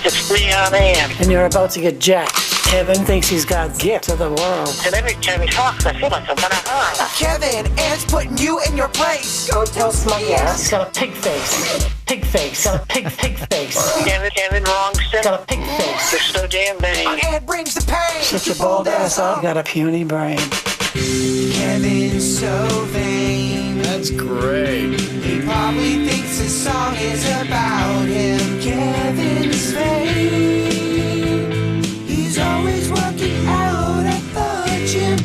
It's me on Ann. And you're about to get jacked. Kevin thinks he's got gift to the world. And every time he talks, I feel like I'm gonna hurt. Kevin, Ann's putting you in your place. Go tell Smokey. He's got a pig face. Pig face. Got a pig face. Kevin, wrong step. Got a pig face. You're so damn vain. Ann brings the pain. Shut your bald ass up. You got a puny brain. Kevin's so vain. That's great. He probably thinks his song is about him. Kevin's vain. He's always working out at the gym.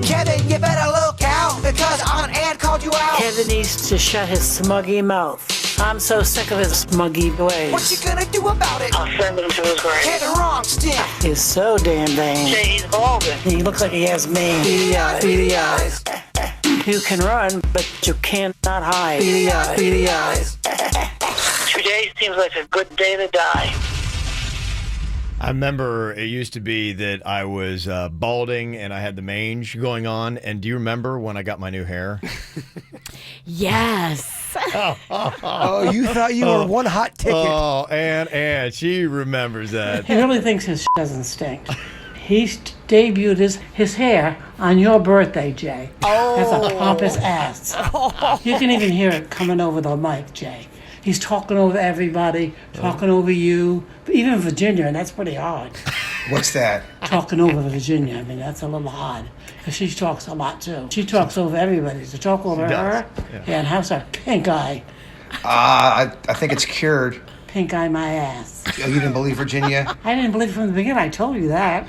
Kevin, you better look out, because Aunt Ann called you out. Kevin needs to shut his smuggy mouth. I'm so sick of his smuggy ways. What you gonna do about it? I'll send him to his grave. Kevin, wrong stick. He's so damn vain. Say he's balding. He looks like he has beady eyes. You can run, but you cannot hide. Beady eyes. Today seems like a good day to die. I remember it used to be that I was balding and I had the mange going on. And do you remember when I got my new hair? Yes. Oh, you thought you were one hot ticket. Oh, and she remembers that. He really thinks his doesn't stink. He debuted his hair on your birthday, Jay. Oh. That's a pompous ass. You can even hear it coming over the mic, Jay. He's talking over everybody, talking over you, even Virginia, and that's pretty hard. What's that? Talking over Virginia. I mean, that's a little hard. Because she talks a lot, too. She talks over everybody. To talk over her, and how's her pink eye? I think it's cured. Pink eye my ass. Oh, you didn't believe Virginia? I didn't believe it from the beginning. I told you that.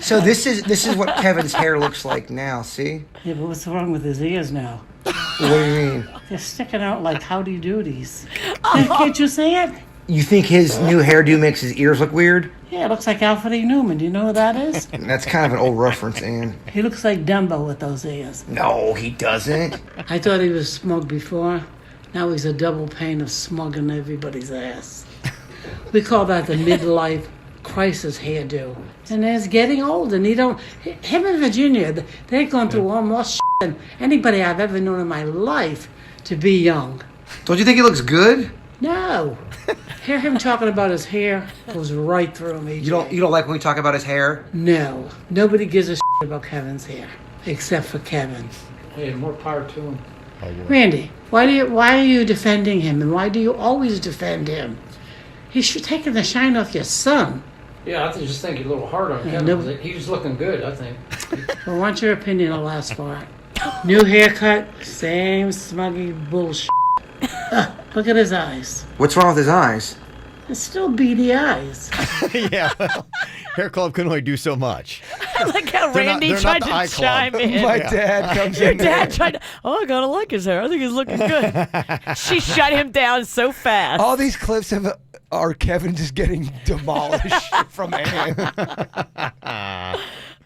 So this is what Kevin's hair looks like now, see? Yeah, but what's wrong with his ears now? What do you mean? They're sticking out like howdy doodies. Can't you see it? You think his new hairdo makes his ears look weird? Yeah, it looks like Alfred E. Newman. Do you know who that is? That's kind of an old reference, Ann. He looks like Dumbo with those ears. No, he doesn't. I thought he was smug before. Now he's a double pain of smugging everybody's ass. We call that the midlife crisis hairdo. And it's getting old, and him and Virginia, they've gone through all more shit than anybody I've ever known in my life to be young. Don't you think he looks good? No. Hear him talking about his hair goes right through me. You don't like when we talk about his hair? No. Nobody gives a shit about Kevin's hair, except for Kevin. Hey, more power to him. Randy, why are you defending him, and why do you always defend him? He should take the shine off your son. Yeah, I just think you're a little hard on Kevin. He's looking good, I think. Well, what's your opinion on the last part? New haircut, same smuggy bullshit. Look at his eyes. What's wrong with his eyes? It's still beady eyes. Yeah, well, Hair Club can only do so much. I like how Randy tried to chime in. My dad comes Your in dad there. tried to, I gotta like his hair. I think he's looking good. She shut him down so fast. All these clips are Kevin just getting demolished from Ann.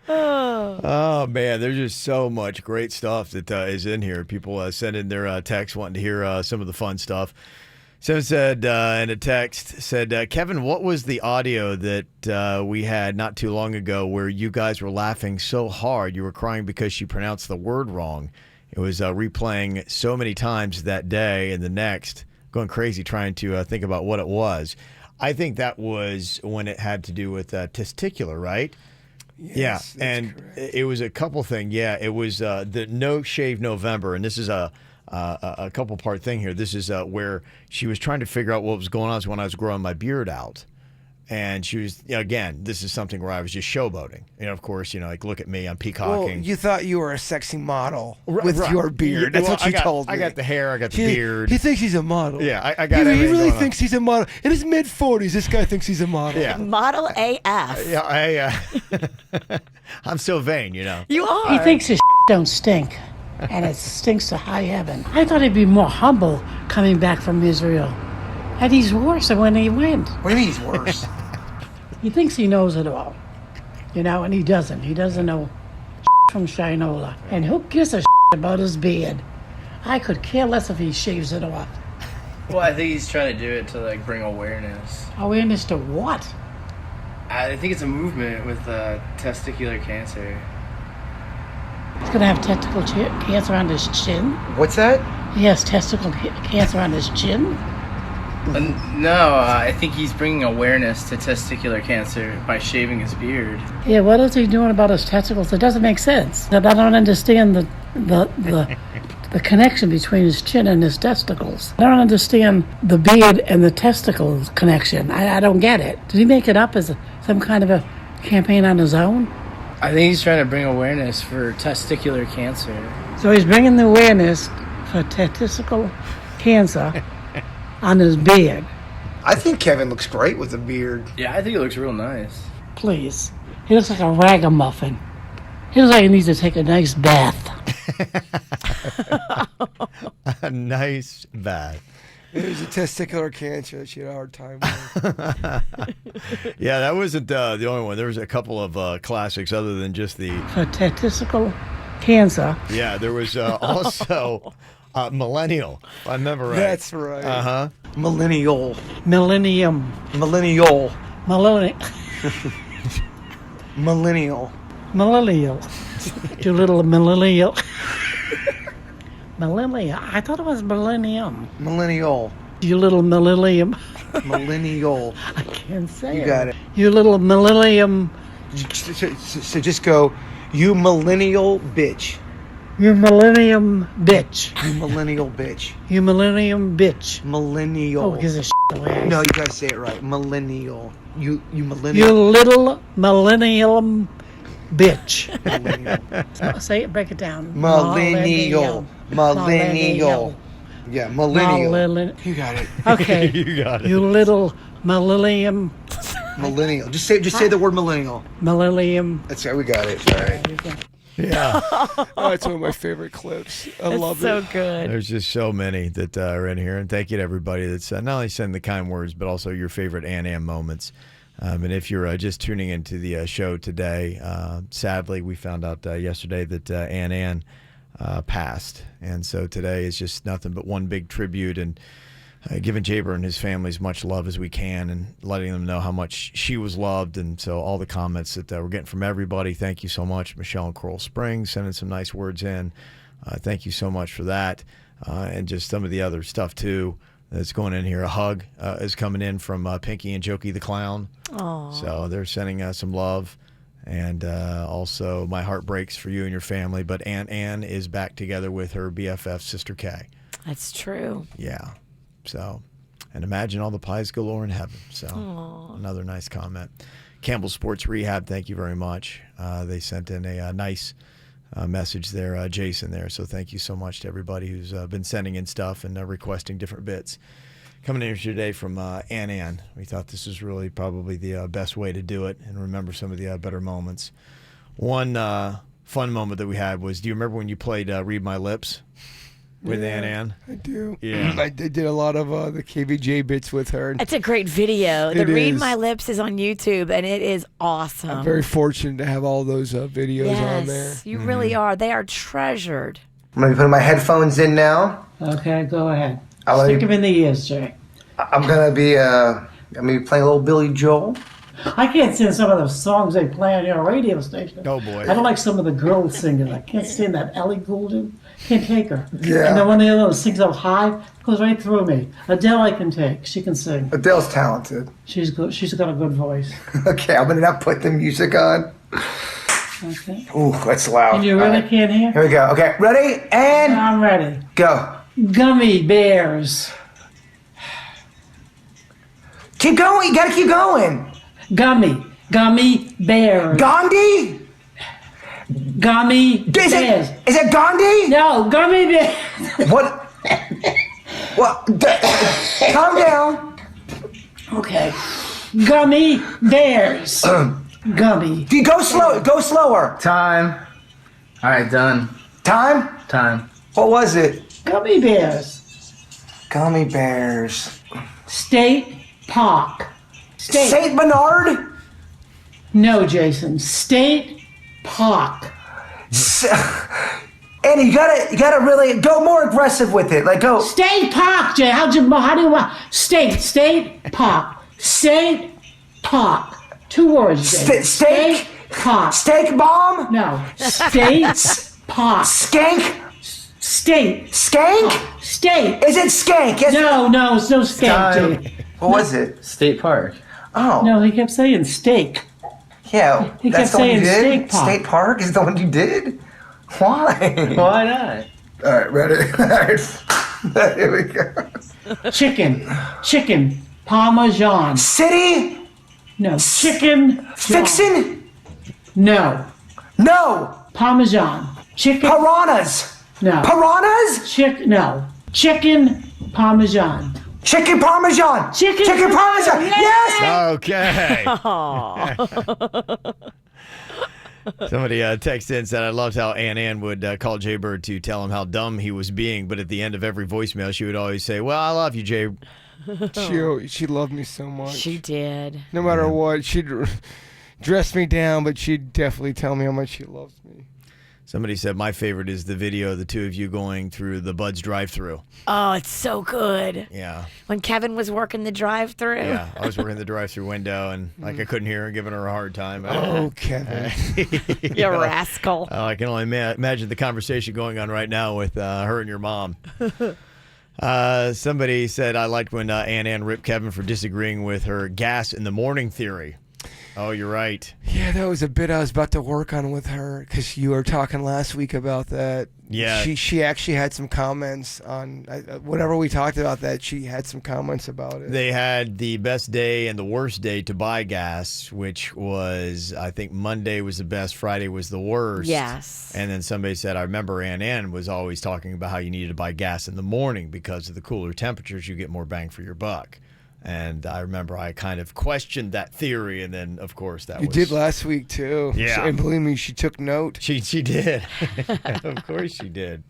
Oh man, there's just so much great stuff that is in here. People send in their texts wanting to hear some of the fun stuff. Someone said in a text, Kevin, what was the audio that we had not too long ago where you guys were laughing so hard you were crying because she pronounced the word wrong? It was replaying so many times that day and the next, going crazy trying to think about what it was. I think that was when it had to do with testicular, right? Yes, yeah, and correct. It was a couple thing. Yeah, it was the No Shave November, and this is a couple part thing here. This is where she was trying to figure out what was going on when I was growing my beard out, and she was again. This is something where I was just showboating. Of course, like look at me, I'm peacocking. Well, you thought you were a sexy model with your beard. That's what you told me. I got the hair, I got the beard. He thinks he's a model. Yeah, I got it. He really thinks he's a model. In his mid-40s, this guy thinks he's a model. Yeah. Model AF. Yeah, I'm so vain, You are. He thinks his don't stink, and it stinks to high heaven. I thought he'd be more humble coming back from Israel. And he's worse than when he went. What do you mean he's worse? He thinks he knows it all, and he doesn't. He doesn't know from Shinola. And who gives a about his beard? I could care less if he shaves it off. Well, I think he's trying to do it to bring awareness. Awareness to what? I think it's a movement with testicular cancer. He's gonna have testicle cancer on his chin. What's that? He has testicle cancer on his chin. No, I think he's bringing awareness to testicular cancer by shaving his beard. Yeah, what is he doing about his testicles? It doesn't make sense. I don't understand the connection between his chin and his testicles. I don't understand the beard and the testicles connection. I don't get it. Did he make it up as some kind of a campaign on his own? I think he's trying to bring awareness for testicular cancer. So he's bringing the awareness for testicular cancer on his beard. I think Kevin looks great with a beard. Yeah, I think it looks real nice. Please. He looks like a ragamuffin. He looks like he needs to take a nice bath. A nice bath. It was a testicular cancer she had a hard time with. Yeah, that wasn't the only one. There was a couple of classics other than just the... For testicular cancer. Yeah, there was also... millennial, if I remember right. That's right. Uh-huh. Millennial. Millennium. Millennial. Millennial. Millennial. Millennial. You little millennial. Millennial. I thought it was millennium. Millennial. You little millennium. Millennial. I can't say it. You got it. You little millennium. So just go, you millennial bitch. You millennium bitch. You millennial bitch. You millennium bitch. Millennial. Oh, gives a shit away. No, you gotta say it right. Millennial. You millennial. You little millennium bitch. Say it, break it down. Millennial. Millennial. Yeah, millennial. You got it. Okay. You got it. You little millennium. Millennial. Just say the word millennial. Millennium. That's right. We got it. All right. Yeah. Oh, it's one of my favorite clips. I love so it. good. There's just so many that are in here. And thank you to everybody that's not only sending the kind words, but also your favorite Ann moments. And if you're just tuning into the show today, sadly, we found out yesterday that Ann passed. And so today is just nothing but one big tribute and giving Jaber and his family as much love as we can and letting them know how much she was loved. And so all the comments that we're getting from everybody, thank you so much. Michelle in Coral Springs sending some nice words in. Thank you so much for that. And just some of the other stuff, too, that's going in here. A hug is coming in from Pinky and Jokey the Clown. Aww. So they're sending some love. And also, my heart breaks for you and your family. But Aunt Ann is back together with her BFF, Sister Kay. That's true. Yeah. So, and imagine all the pies galore in heaven. So, Aww. Another nice comment. Campbell Sports Rehab, thank you very much. They sent in a nice message there, Jason there. So thank you so much to everybody who's been sending in stuff and requesting different bits. Coming in here today from Ann. We thought this was really probably the best way to do it and remember some of the better moments. One fun moment that we had was, do you remember when you played Read My Lips with Ann? I do. Yeah. I did a lot of the KVJ bits with her. It's a great video. The It Read is. My Lips is on YouTube, and it is awesome. I'm very fortunate to have all those videos on there. Yes, you really are. They are treasured. I'm gonna be putting my headphones in now. Okay, go ahead. I'll Stick them in the ears, Jay. I'm gonna be playing a little Billy Joel. I can't sing some of the songs they play on your radio station. Oh, boy. I don't like some of the girls singing. I can't stand that Ellie Goulding. Can't take her. Yeah. And then when the other one sings up high, goes right through me. Adele I can take. She can sing. Adele's talented. She's good. She's got a good voice. Okay, I'm gonna not put the music on. Okay. Ooh, that's loud. And you All really right. can't hear? Here we go. Okay, ready? And I'm ready. Go. Gummy bears. Keep going. You gotta keep going. Gummy bears. Gandhi? Gummy Is bears. it Gandhi? No, gummy bears. What? Calm down. Okay. Gummy bears. Gummy. You go slow. Go slower. Time. All right, done. Time? Time. What was it? Gummy bears. Gummy bears. State Park. Saint Bernard? No, Jason. State Park. Annie, you gotta really go more aggressive with it. Like go. State Park, Jay. How do you want? State Park. State Park. 2 words, Jay. Steak Park. Steak bomb? No. State Park. Skank? State. Skank? State. Is it skank? Yes. No, it's no skank, Jay. What was it? State Park. Oh. No, he kept saying steak. Yeah. He that's kept the one you saying did? State Park. State Park is the one you did? Why? Why not? All right, ready? All right. Here we go. Chicken. Parmesan. City? No. Chicken. Fixin'? No. No. Parmesan. Chicken. Piranhas? No. Piranhas? No. Chicken Parmesan. Chicken Parmesan. Chicken Parmesan. Yes. Okay. Somebody texted in and said, I loved how Ann would call Jay Bird to tell him how dumb he was being, but at the end of every voicemail, she would always say, well, I love you, Jay. She loved me so much. She did. No matter what, she'd dress me down, but she'd definitely tell me how much she loves me. Somebody said, my favorite is the video of the two of you going through the Bud's drive-thru. Oh, it's so good. Yeah. When Kevin was working the drive-thru. Yeah, I was working the drive-thru window, and I couldn't hear her, giving her a hard time. Oh, Kevin. You rascal. I can only imagine the conversation going on right now with her and your mom. Somebody said, I liked when Ann ripped Kevin for disagreeing with her gas in the morning theory. Oh, you're right. Yeah, that was a bit I was about to work on with her because you were talking last week about that. Yeah. She actually had some comments on whenever we talked about that. She had some comments about it. They had the best day and the worst day to buy gas, which was, I think Monday was the best, Friday was the worst. Yes. And then somebody said, I remember Ann was always talking about how you needed to buy gas in the morning because of the cooler temperatures, you get more bang for your buck. And I remember I kind of questioned that theory, and then, of course, You did last week, too. Yeah. And believe me, she took note. She did. Of course she did.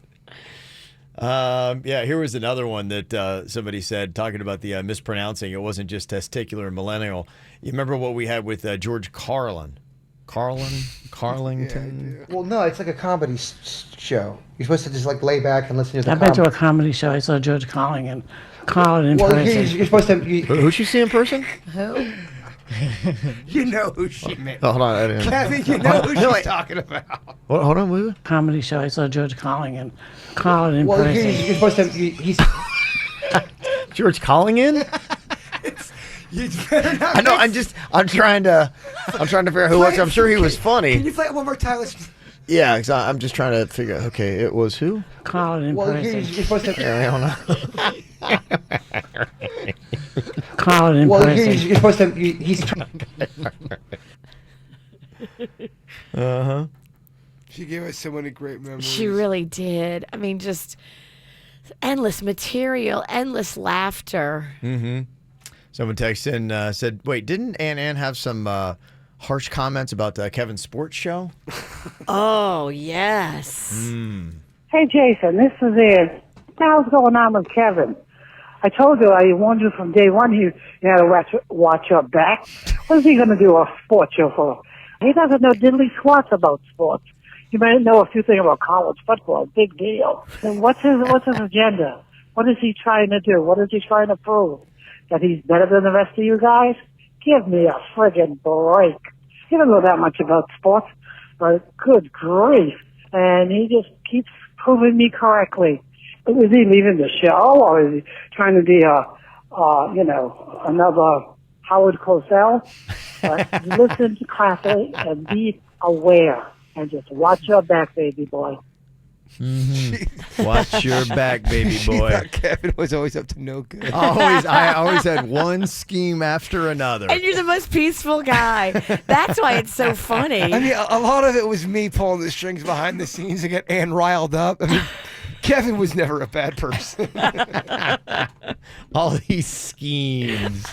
Here was another one that somebody said, talking about the mispronouncing. It wasn't just testicular and millennial. You remember what we had with George Carlin? Carlington? Well, no, it's like a comedy show. You're supposed to just like lay back and listen to the I've been to a comedy show. I saw George Carlin in person. You're supposed to... Who'd she see in person? Who? You know who she meant. Oh, hold on. I didn't. Kevin, you know who she's talking about. Hold on, wait. Comedy show. I saw George Carlin in person. You're supposed to... He's... George calling in? You better not I know. I'm trying to figure out who it was. I'm sure he was funny. Can you play it one more time? Yeah, because I'm just trying to figure out. Okay, it was who? Carlin in person. You're supposed to... I don't know. Carlin in person. You're supposed to... He's... Uh-huh. She gave us so many great memories. She really did. I mean, just endless material, endless laughter. Mm-hmm. Someone texted in, said, wait, didn't Ann have some harsh comments about Kevin's sports show? Oh, yes. Hey, Jason, this is Ann. What the hell's going on with Kevin? I told you, I warned you from day one, you had to watch your back. What is he going to do a sports show for? He doesn't know diddly squats about sports. You might know a few things about college football, big deal. And what's his agenda? What is he trying to do? What is he trying to prove? That he's better than the rest of you guys? Give me a friggin' break. He doesn't know that much about sports, but good grief. And he just keeps proving me correctly. Is he leaving the show, or is he trying to be another Howard Cosell? Listen carefully and be aware, and just watch your back, baby boy. Mm-hmm. Watch your back, baby boy. She thought Kevin was always up to no good. I always had one scheme after another. And you're the most peaceful guy. That's why it's so funny. I mean, a lot of it was me pulling the strings behind the scenes to get Ann riled up. I mean, Kevin was never a bad person. All these schemes.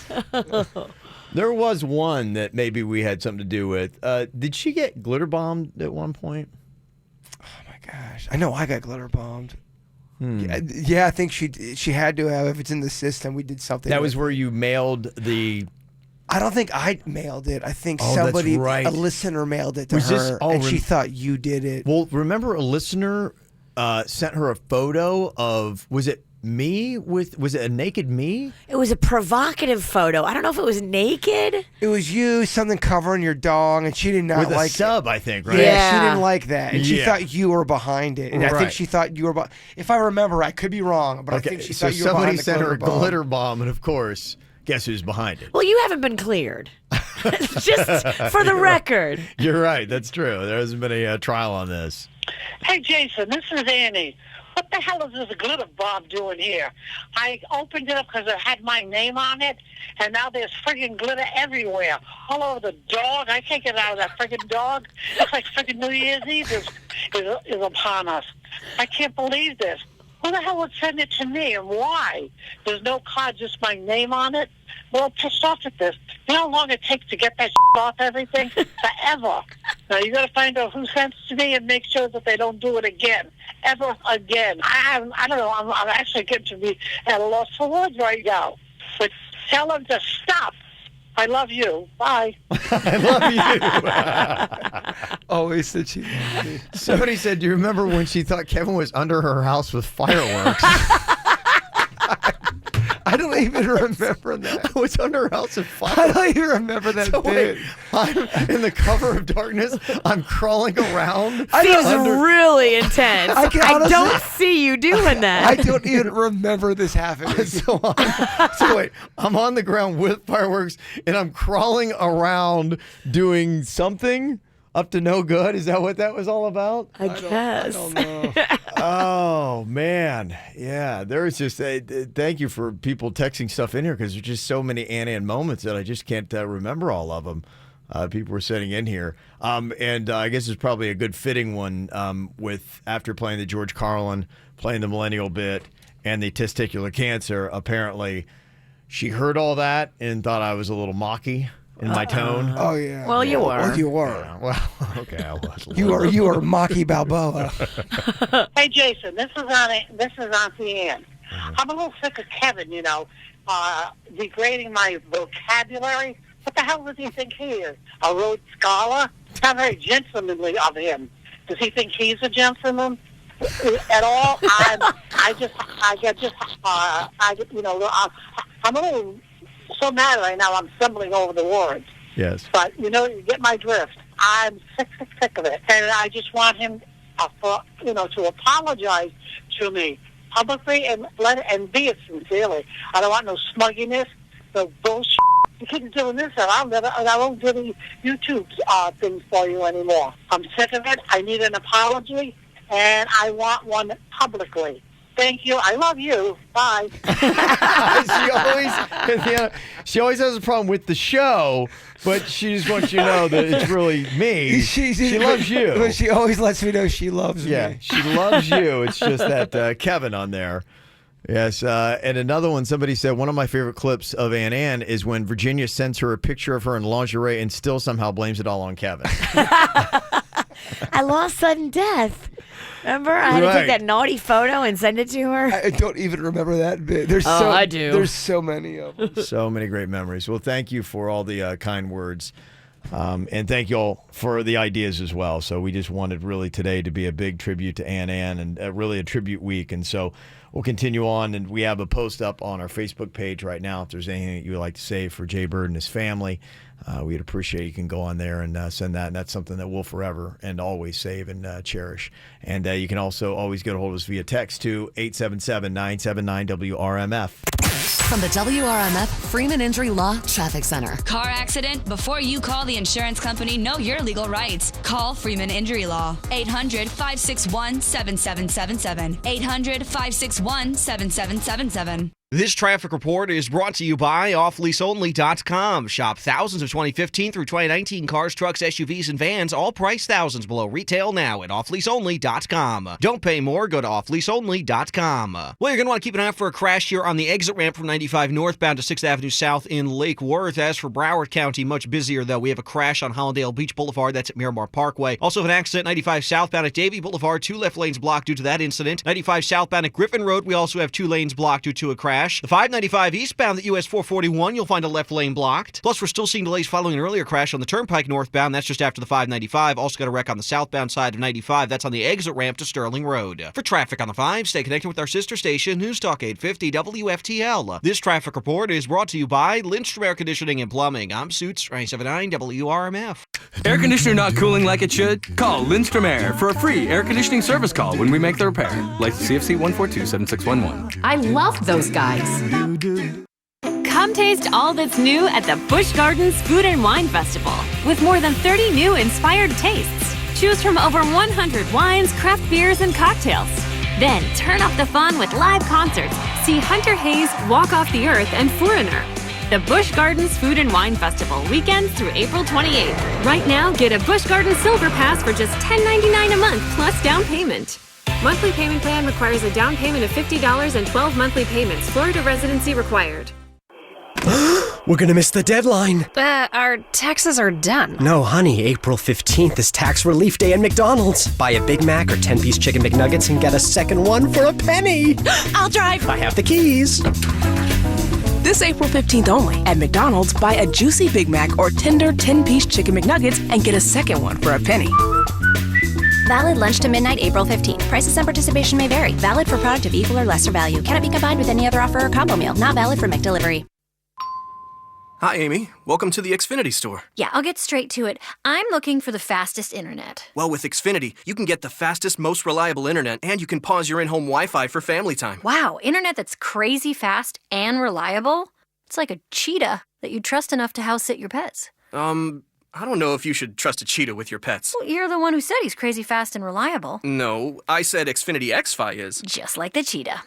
There was one that maybe we had something to do with. Did she get glitter bombed at one point? Gosh, I know I got glitter bombed. Yeah, I think she had to have. If it's in the system, we did something. That was where you mailed the... I don't think I mailed it. I think somebody, right. a listener mailed it to her, and she thought you did it. Well, remember a listener sent her a photo of, was it me was it a naked me? It was a provocative photo. I don't know if it was naked. It was you, something covering your dong, and she did not with like a sub, I think, right? Yeah, she didn't like that, and she thought you were behind it, and right. I think she thought you were. If I remember, I could be wrong, but I think she thought you were behind the glitter bomb. Somebody sent her a glitter bomb, and of course, guess who's behind it? Well, you haven't been cleared. Just for the record. You're right. That's true. There hasn't been a trial on this. Hey, Jason, this is Annie. What the hell is this glitter bomb doing here? I opened it up because it had my name on it, and now there's friggin' glitter everywhere. All over the dog. I can't get out of that friggin' dog. It's like friggin' New Year's Eve is upon us. I can't believe this. Who the hell would send it to me, and why? There's no card, just my name on it. Well, I'm pissed off at this. You know how long it takes to get that off everything? Forever. Now, you got to find out who sent it to me and make sure that they don't do it again. Ever again. I don't know. I'm actually getting to be at a loss for words right now. But tell them to stop. I love you. Bye. I love you. Always said she loved me. Somebody said, do you remember when she thought Kevin was under her house with fireworks? I don't even remember that. I was under her house with fireworks. I don't even remember that bit. I'm in the cover of darkness. I'm crawling around. Seems really intense. I don't see you doing that. I don't even remember this happening. So wait, I'm on the ground with fireworks, and I'm crawling around doing something. Up to no good? Is that what that was all about? I guess. I don't know. Oh, man. Yeah, there's just thank you for people texting stuff in here because there's just so many Ann moments that I just can't remember all of them. People were sitting in here. And I guess it's probably a good fitting one with after playing the George Carlin, playing the millennial bit, and the testicular cancer. Apparently, she heard all that and thought I was a little mocky in my tone. Oh, yeah. Well, you were. Well, you were. Yeah, well, okay, I was. You are Maki Balboa. Hey, Jason, this is Auntie Ann. I'm a little sick of Kevin, degrading my vocabulary. What the hell does he think he is? A Rhodes Scholar? It's not very gentlemanly of him. Does he think he's a gentleman at all? I'm a little so mad right now. I'm stumbling over the words. Yes. But you get my drift. I'm sick of it, and I just want him to apologize to me publicly and be it sincerely. I don't want no smugginess, no bullshit. You keep doing this, and I won't do the YouTube things for you anymore. I'm sick of it. I need an apology, and I want one publicly. Thank you. I love you. Bye. She always has a problem with the show, but she just wants you to know that it's really me. She loves you. But she always lets me know she loves me. Yeah, she loves you. It's just that Kevin on there. Yes, and another one, somebody said, one of my favorite clips of Ann is when Virginia sends her a picture of her in lingerie and still somehow blames it all on Kevin. I lost sudden death. Remember? I had to take that naughty photo and send it to her. I don't even remember that bit. I do. There's so many of them. So many great memories. Well, thank you for all the kind words. And thank you all for the ideas as well. So we just wanted really today to be a big tribute to Ann and really a tribute week. And so we'll continue on. And we have a post up on our Facebook page right now. If there's anything that you would like to say for Jay Bird and his family, we'd appreciate you can go on there and send that. And that's something that we'll forever and always save and cherish. And you can also always get a hold of us via text to 877-979-WRMF. From the WRMF Freeman Injury Law Traffic Center. Car accident? Before you call the insurance company, know your legal rights. Call Freeman Injury Law. 800-561-7777. 800-561-7777. This traffic report is brought to you by offleaseonly.com. Shop thousands of 2015 through 2019 cars, trucks, SUVs, and vans, all priced thousands below retail now at offleaseonly.com. Don't pay more, go to offleaseonly.com. Well, you're going to want to keep an eye out for a crash here on the exit ramp from 95 northbound to 6th Avenue South in Lake Worth. As for Broward County, much busier, though. We have a crash on Hollandale Beach Boulevard. That's at Miramar Parkway. Also, an accident 95 southbound at Davie Boulevard. 2 left lanes blocked due to that incident. 95 southbound at Griffin Road. We also have 2 lanes blocked due to a crash. The 595 eastbound at US 441, you'll find a left lane blocked. Plus, we're still seeing delays following an earlier crash on the Turnpike northbound. That's just after the 595. Also got a wreck on the southbound side of 95. That's on the exit ramp to Sterling Road. For traffic on the 5, stay connected with our sister station, News Talk 850 WFTL. This traffic report is brought to you by Lindstrom Air Conditioning and Plumbing. I'm Suits 979 WRMF. Air conditioner not cooling like it should? Call Lindstrom Air for a free air conditioning service call when we make the repair. License CFC 1427611. I love those guys. Come taste all that's new at the Busch Gardens Food and Wine Festival with more than 30 new inspired tastes. Choose from over 100 wines, craft beers, and cocktails. Then turn up the fun with live concerts. See Hunter Hayes, Walk Off the Earth, and Foreigner. The Busch Gardens Food and Wine Festival, weekends through April 28th. Right now, get a Busch Gardens Silver Pass for just $10.99 a month plus down payment. Monthly payment plan requires a down payment of $50 and 12 monthly payments. Florida residency required. We're gonna miss the deadline. Our taxes are done. No, honey, April 15th is tax relief day at McDonald's. Buy a Big Mac or 10-piece chicken McNuggets and get a second one for a penny. I'll drive. I have the keys. This April 15th only, at McDonald's, buy a juicy Big Mac or tender 10-piece chicken McNuggets and get a second one for a penny. Valid lunch to midnight, April 15th. Prices and participation may vary. Valid for product of equal or lesser value. Cannot be combined with any other offer or combo meal. Not valid for McDelivery. Hi, Amy. Welcome to the Xfinity store. Yeah, I'll get straight to it. I'm looking for the fastest internet. Well, with Xfinity, you can get the fastest, most reliable internet, and you can pause your in-home Wi-Fi for family time. Wow, internet that's crazy fast and reliable? It's like a cheetah that you trust enough to house sit your pets. I don't know if you should trust a cheetah with your pets. Well, you're the one who said he's crazy fast and reliable. No, I said Xfinity XFi is. Just like the cheetah.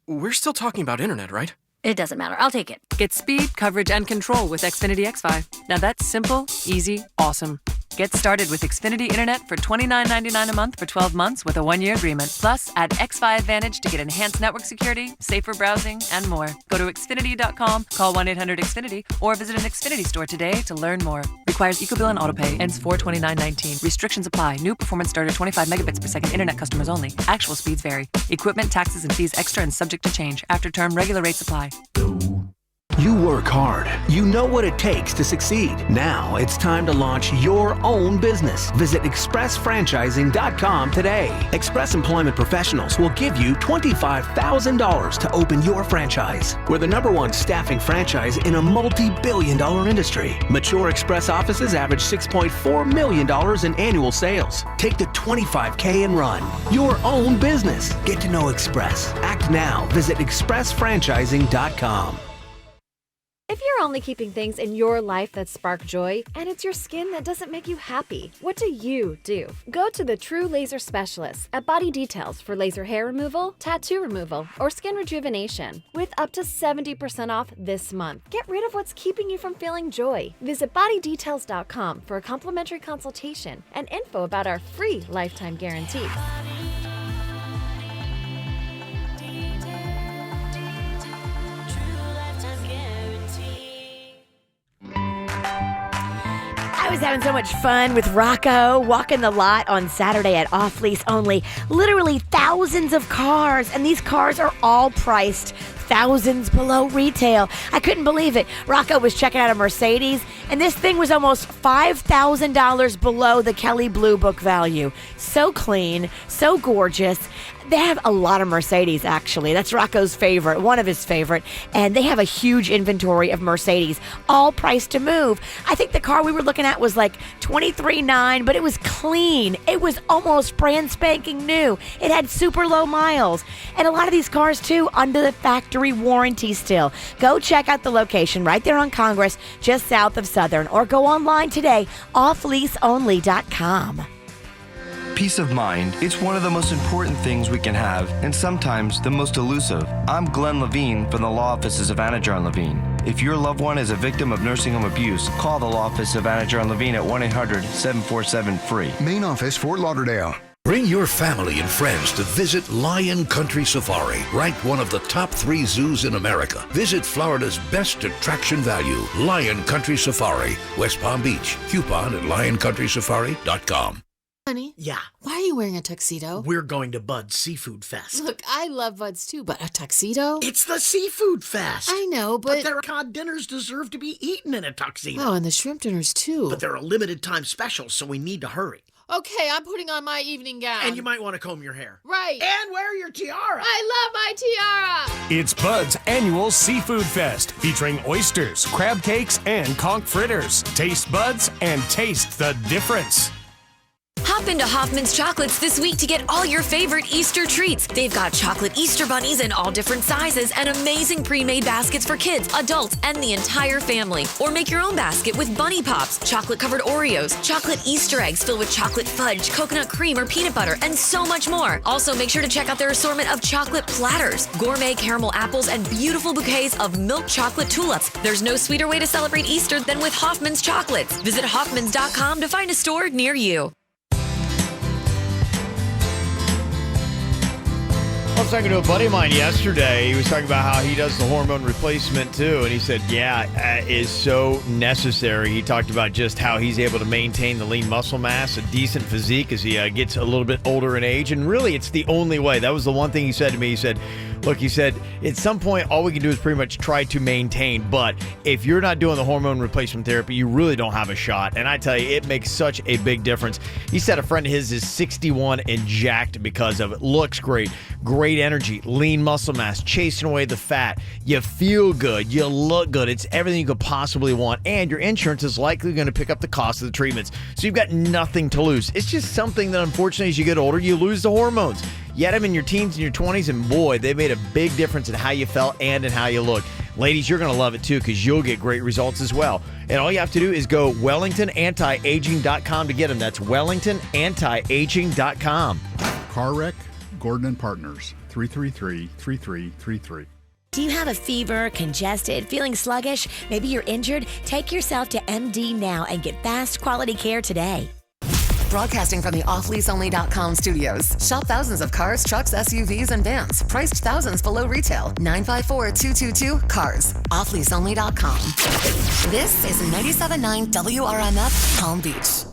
We're still talking about internet, right? It doesn't matter. I'll take it. Get speed, coverage, and control with Xfinity XFi. Now that's simple, easy, awesome. Get started with Xfinity Internet for $29.99 a month for 12 months with a 1-year agreement. Plus, add XFi Advantage to get enhanced network security, safer browsing, and more. Go to Xfinity.com, call 1-800-XFINITY, or visit an Xfinity store today to learn more. Requires EcoBill and AutoPay. Ends 4/29/19. Restrictions apply. New performance starter 25 megabits per second internet customers only. Actual speeds vary. Equipment, taxes, and fees extra and subject to change. After term, regular rates apply. You work hard. You know what it takes to succeed. Now it's time to launch your own business. Visit expressfranchising.com today. Express Employment Professionals will give you $25,000 to open your franchise. We're the #1 staffing franchise in a multi-billion-dollar industry. Mature Express offices average $6.4 million in annual sales. Take the $25K and run your own business. Get to know Express. Act now. Visit expressfranchising.com. If you're only keeping things in your life that spark joy, and it's your skin that doesn't make you happy, what do you do? Go to the True Laser Specialist at Body Details for laser hair removal, tattoo removal, or skin rejuvenation, with up to 70% off this month. Get rid of what's keeping you from feeling joy. Visit bodydetails.com for a complimentary consultation and info about our free lifetime guarantee. I was having so much fun with Rocco walking the lot on Saturday at Off Lease Only. Literally thousands of cars, and these cars are all priced thousands below retail. I couldn't believe it. Rocco was checking out a Mercedes, and this thing was almost $5,000 below the Kelley Blue Book value. So clean, so gorgeous. They have a lot of Mercedes, actually. That's Rocco's favorite, one of his favorite. And they have a huge inventory of Mercedes, all priced to move. I think the car we were looking at was like $23,900, but it was clean. It was almost brand spanking new. It had super low miles. And a lot of these cars, too, under the factory warranty still. Go check out the location right there on Congress, just south of Southern, or go online today, offleaseonly.com. Peace of mind, it's one of the most important things we can have, and sometimes the most elusive. I'm Glenn Levine from the Law Offices of Anajar and Levine. If your loved one is a victim of nursing home abuse, call the Law Office of Anajar and Levine at 1-800-747-FREE. Main office, Fort Lauderdale. Bring your family and friends to visit Lion Country Safari, ranked one of the top 3 zoos in America. Visit Florida's best attraction value, Lion Country Safari, West Palm Beach. Coupon at lioncountrysafari.com. Honey? Yeah. Why are you wearing a tuxedo? We're going to Bud's Seafood Fest. Look, I love Bud's too, but a tuxedo? It's the Seafood Fest. I know, but their cod dinners deserve to be eaten in a tuxedo. Oh, and the shrimp dinners too. But they're a limited time special, so we need to hurry. Okay, I'm putting on my evening gown. And you might want to comb your hair. Right. And wear your tiara. I love my tiara. It's Bud's annual Seafood Fest, featuring oysters, crab cakes, and conch fritters. Taste Bud's and taste the difference. Hop into Hoffman's Chocolates this week to get all your favorite Easter treats. They've got chocolate Easter bunnies in all different sizes and amazing pre-made baskets for kids, adults, and the entire family. Or make your own basket with bunny pops, chocolate-covered Oreos, chocolate Easter eggs filled with chocolate fudge, coconut cream, or peanut butter, and so much more. Also, make sure to check out their assortment of chocolate platters, gourmet caramel apples, and beautiful bouquets of milk chocolate tulips. There's no sweeter way to celebrate Easter than with Hoffman's Chocolates. Visit hoffmans.com to find a store near you. I was talking to a buddy of mine yesterday. He was talking about how he does the hormone replacement too, and he said, yeah, it is so necessary. He talked about just how he's able to maintain the lean muscle mass, a decent physique as he gets a little bit older in age, and really it's the only way. That was the one thing he said to me. He said, look, he said, at some point, all we can do is pretty much try to maintain, but if you're not doing the hormone replacement therapy, you really don't have a shot, and I tell you, it makes such a big difference. He said a friend of his is 61 and jacked because of it. Looks great. Great energy, lean muscle mass, chasing away the fat. You feel good. You look good. It's everything you could possibly want. And your insurance is likely going to pick up the cost of the treatments. So you've got nothing to lose. It's just something that, unfortunately, as you get older, you lose the hormones. You had them in your teens and your 20s, and boy, they made a big difference in how you felt and in how you looked. Ladies, you're going to love it too because you'll get great results as well. And all you have to do is go WellingtonAntiAging.com to get them. That's WellingtonAntiAging.com. Car wreck, Gordon and Partners, 333-3333. Do you have a fever, congested, feeling sluggish? Maybe you're injured? Take yourself to MD now and get fast, quality care today. Broadcasting from the offleaseonly.com studios. Shop thousands of cars, trucks, SUVs, and vans. Priced thousands below retail. 954-222-CARS. Offleaseonly.com. This is 97.9 WRMF, Palm Beach.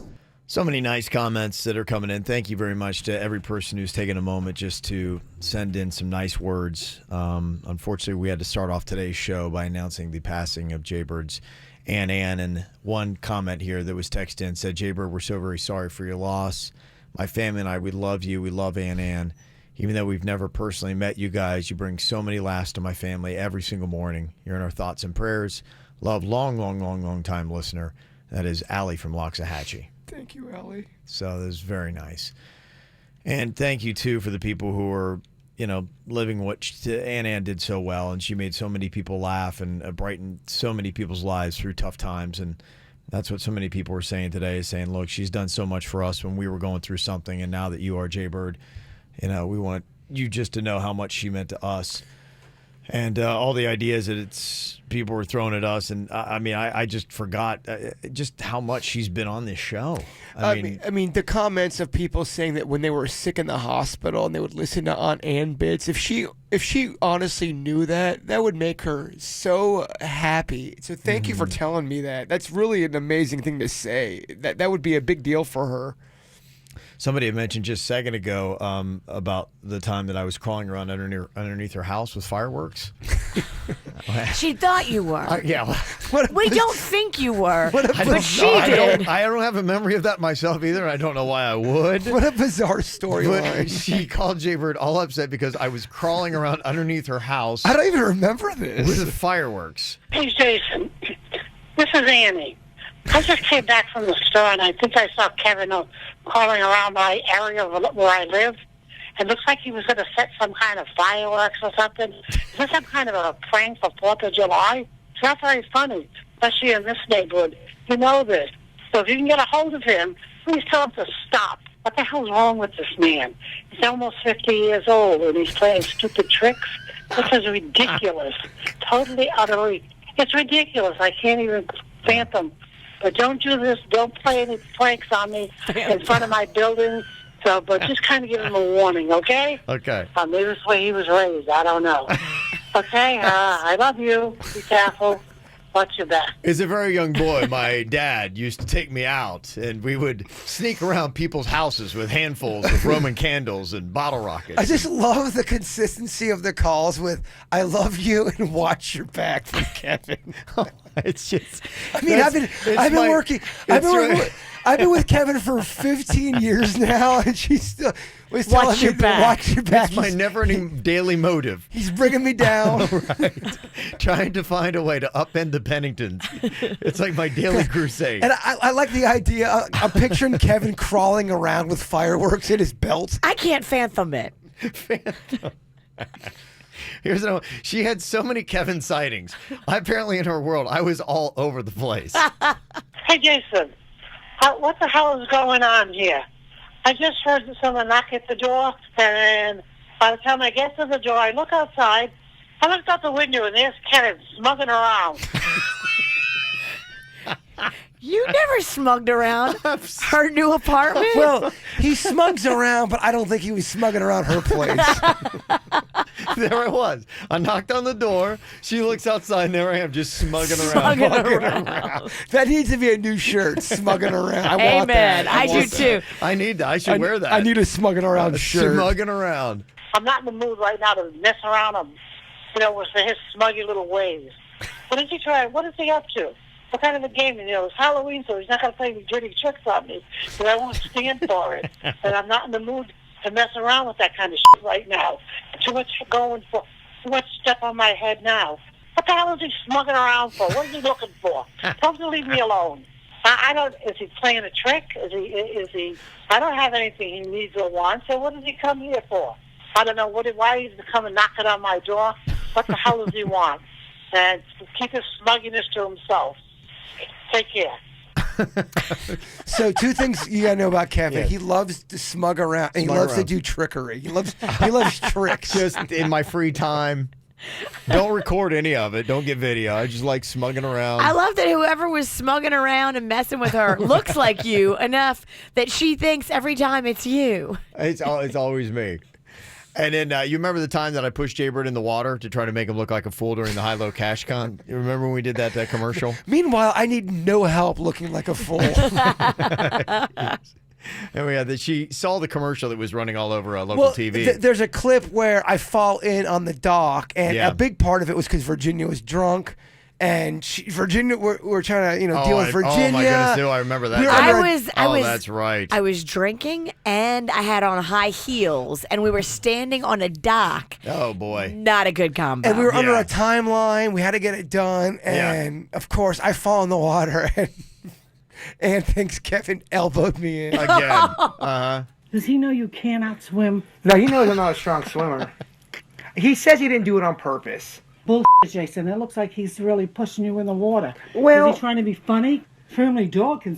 So many nice comments that are coming in. Thank you very much to every person who's taken a moment just to send in some nice words. Unfortunately, we had to start off today's show by announcing the passing of Jaybird's Ann. And one comment here that was texted in said, Jaybird, we're so very sorry for your loss. My family and I, we love you. We love Ann. Even though we've never personally met you guys, you bring so many laughs to my family every single morning. You're in our thoughts and prayers. Love, long time listener. That is Allie from Loxahatchee. Thank you, Allie. So that was very nice. And thank you, too, for the people who are, living what Ann did so well. And she made so many people laugh and brightened so many people's lives through tough times. And that's what so many people were saying today, is saying, look, she's done so much for us when we were going through something. And now that you are Jaybird, we want you just to know how much she meant to us. And all the ideas that people were throwing at us, and I just forgot just how much she's been on this show. I mean, the comments of people saying that when they were sick in the hospital and they would listen to Aunt Ann bits. If she honestly knew that would make her so happy. So thank you for telling me that. That's really an amazing thing to say. That would be a big deal for her. Somebody had mentioned just a second ago about the time that I was crawling around underneath her house with fireworks. She thought you were. Yeah. We don't think you were, but she did. I don't have a memory of that myself either. I don't know why I would. What a bizarre storyline. She called Jaybird all upset because I was crawling around underneath her house. I don't even remember this. With fireworks. Hey, Jason. This is Annie. I just came back from the store, and I think I saw Kevin crawling around my area where I live. It looks like he was going to set some kind of fireworks or something. Is this some kind of a prank for 4th of July? It's not very funny, especially in this neighborhood. You know this. So if you can get a hold of him, please tell him to stop. What the hell's wrong with this man? He's almost 50 years old, and he's playing stupid tricks. This is ridiculous. Totally, utterly. It's ridiculous. I can't even fathom. But don't do this. Don't play any pranks on me in front of my building. But just kind of give him a warning, okay? Okay. Maybe this way he was raised. I don't know. Okay? I love you. Be careful. Watch your back. As a very young boy, my dad used to take me out, and we would sneak around people's houses with handfuls of Roman candles and bottle rockets. I just love the consistency of the calls with "I love you" and "watch your back" from Kevin. It's just. I mean, I've been working. I've been with Kevin for 15 years now, and she's still watch your back. Watch your back. It's my never-ending daily motive. He's bringing me down. Right. Trying to find a way to upend the Penningtons. It's like my daily crusade. And I like the idea. I'm picturing Kevin crawling around with fireworks in his belt. I can't fathom it. She had so many Kevin sightings. Apparently, in her world, I was all over the place. Hey, Jason. What the hell is going on here? I just heard someone knock at the door, and by the time I get to the door, I look outside. I looked out the window, and there's Kevin smugging around. You never smugged around her new apartment? Well, he smugs around, but I don't think he was smugging around her place. There I was. I knocked on the door. She looks outside, and there I am, just smugging around. That needs to be a new shirt, smugging around. I want that. I do too. I should wear that. I need a smugging around shirt. Smugging around. I'm not in the mood right now to mess around him, with his smuggy little ways. What is he trying? What is he up to? What kind of a game? It's Halloween, so he's not going to play any dirty tricks on me. But I won't stand for it. And I'm not in the mood to mess around with that kind of shit right now. Too much stuff on my head now. What the hell is he smugging around for? What is he looking for? Tell him to leave me alone. Is he playing a trick? Is he? I don't have anything he needs or wants. So what does he come here for? I don't know. Why he's coming knocking on my door? What the hell does he want? and keep his smugginess to himself. Take care. So 2 things you gotta know about Kevin. Yes. He loves to smug around. And he Smug loves to around. do trickery. He loves tricks. Just in my free time. Don't record any of it. Don't get video. I just like smugging around. I love that whoever was smugging around and messing with her looks like you enough that she thinks every time it's you. It's always me. And then you remember the time that I pushed Jaybird in the water to try to make him look like a fool during the high-low cash con? You remember when we did that commercial? Meanwhile, I need no help looking like a fool. And we had that. She saw the commercial that was running all over local TV. There's a clip where I fall in on the dock, and Yeah. a big part of it was because Virginia was drunk. And Virginia, we're trying to, deal with Virginia. Oh my goodness, I remember that. That's right. I was drinking and I had on high heels and we were standing on a dock. Oh boy. Not a good combo. And we were under a timeline. We had to get it done. And of course, I fall in the water, and Ann thinks Kevin elbowed me in. Again. Uh-huh. Does he know you cannot swim? No, he knows I'm not a strong swimmer. He says he didn't do it on purpose. Bullshit, Jason. It looks like he's really pushing you in the water. Well- Is he trying to be funny? Family dog can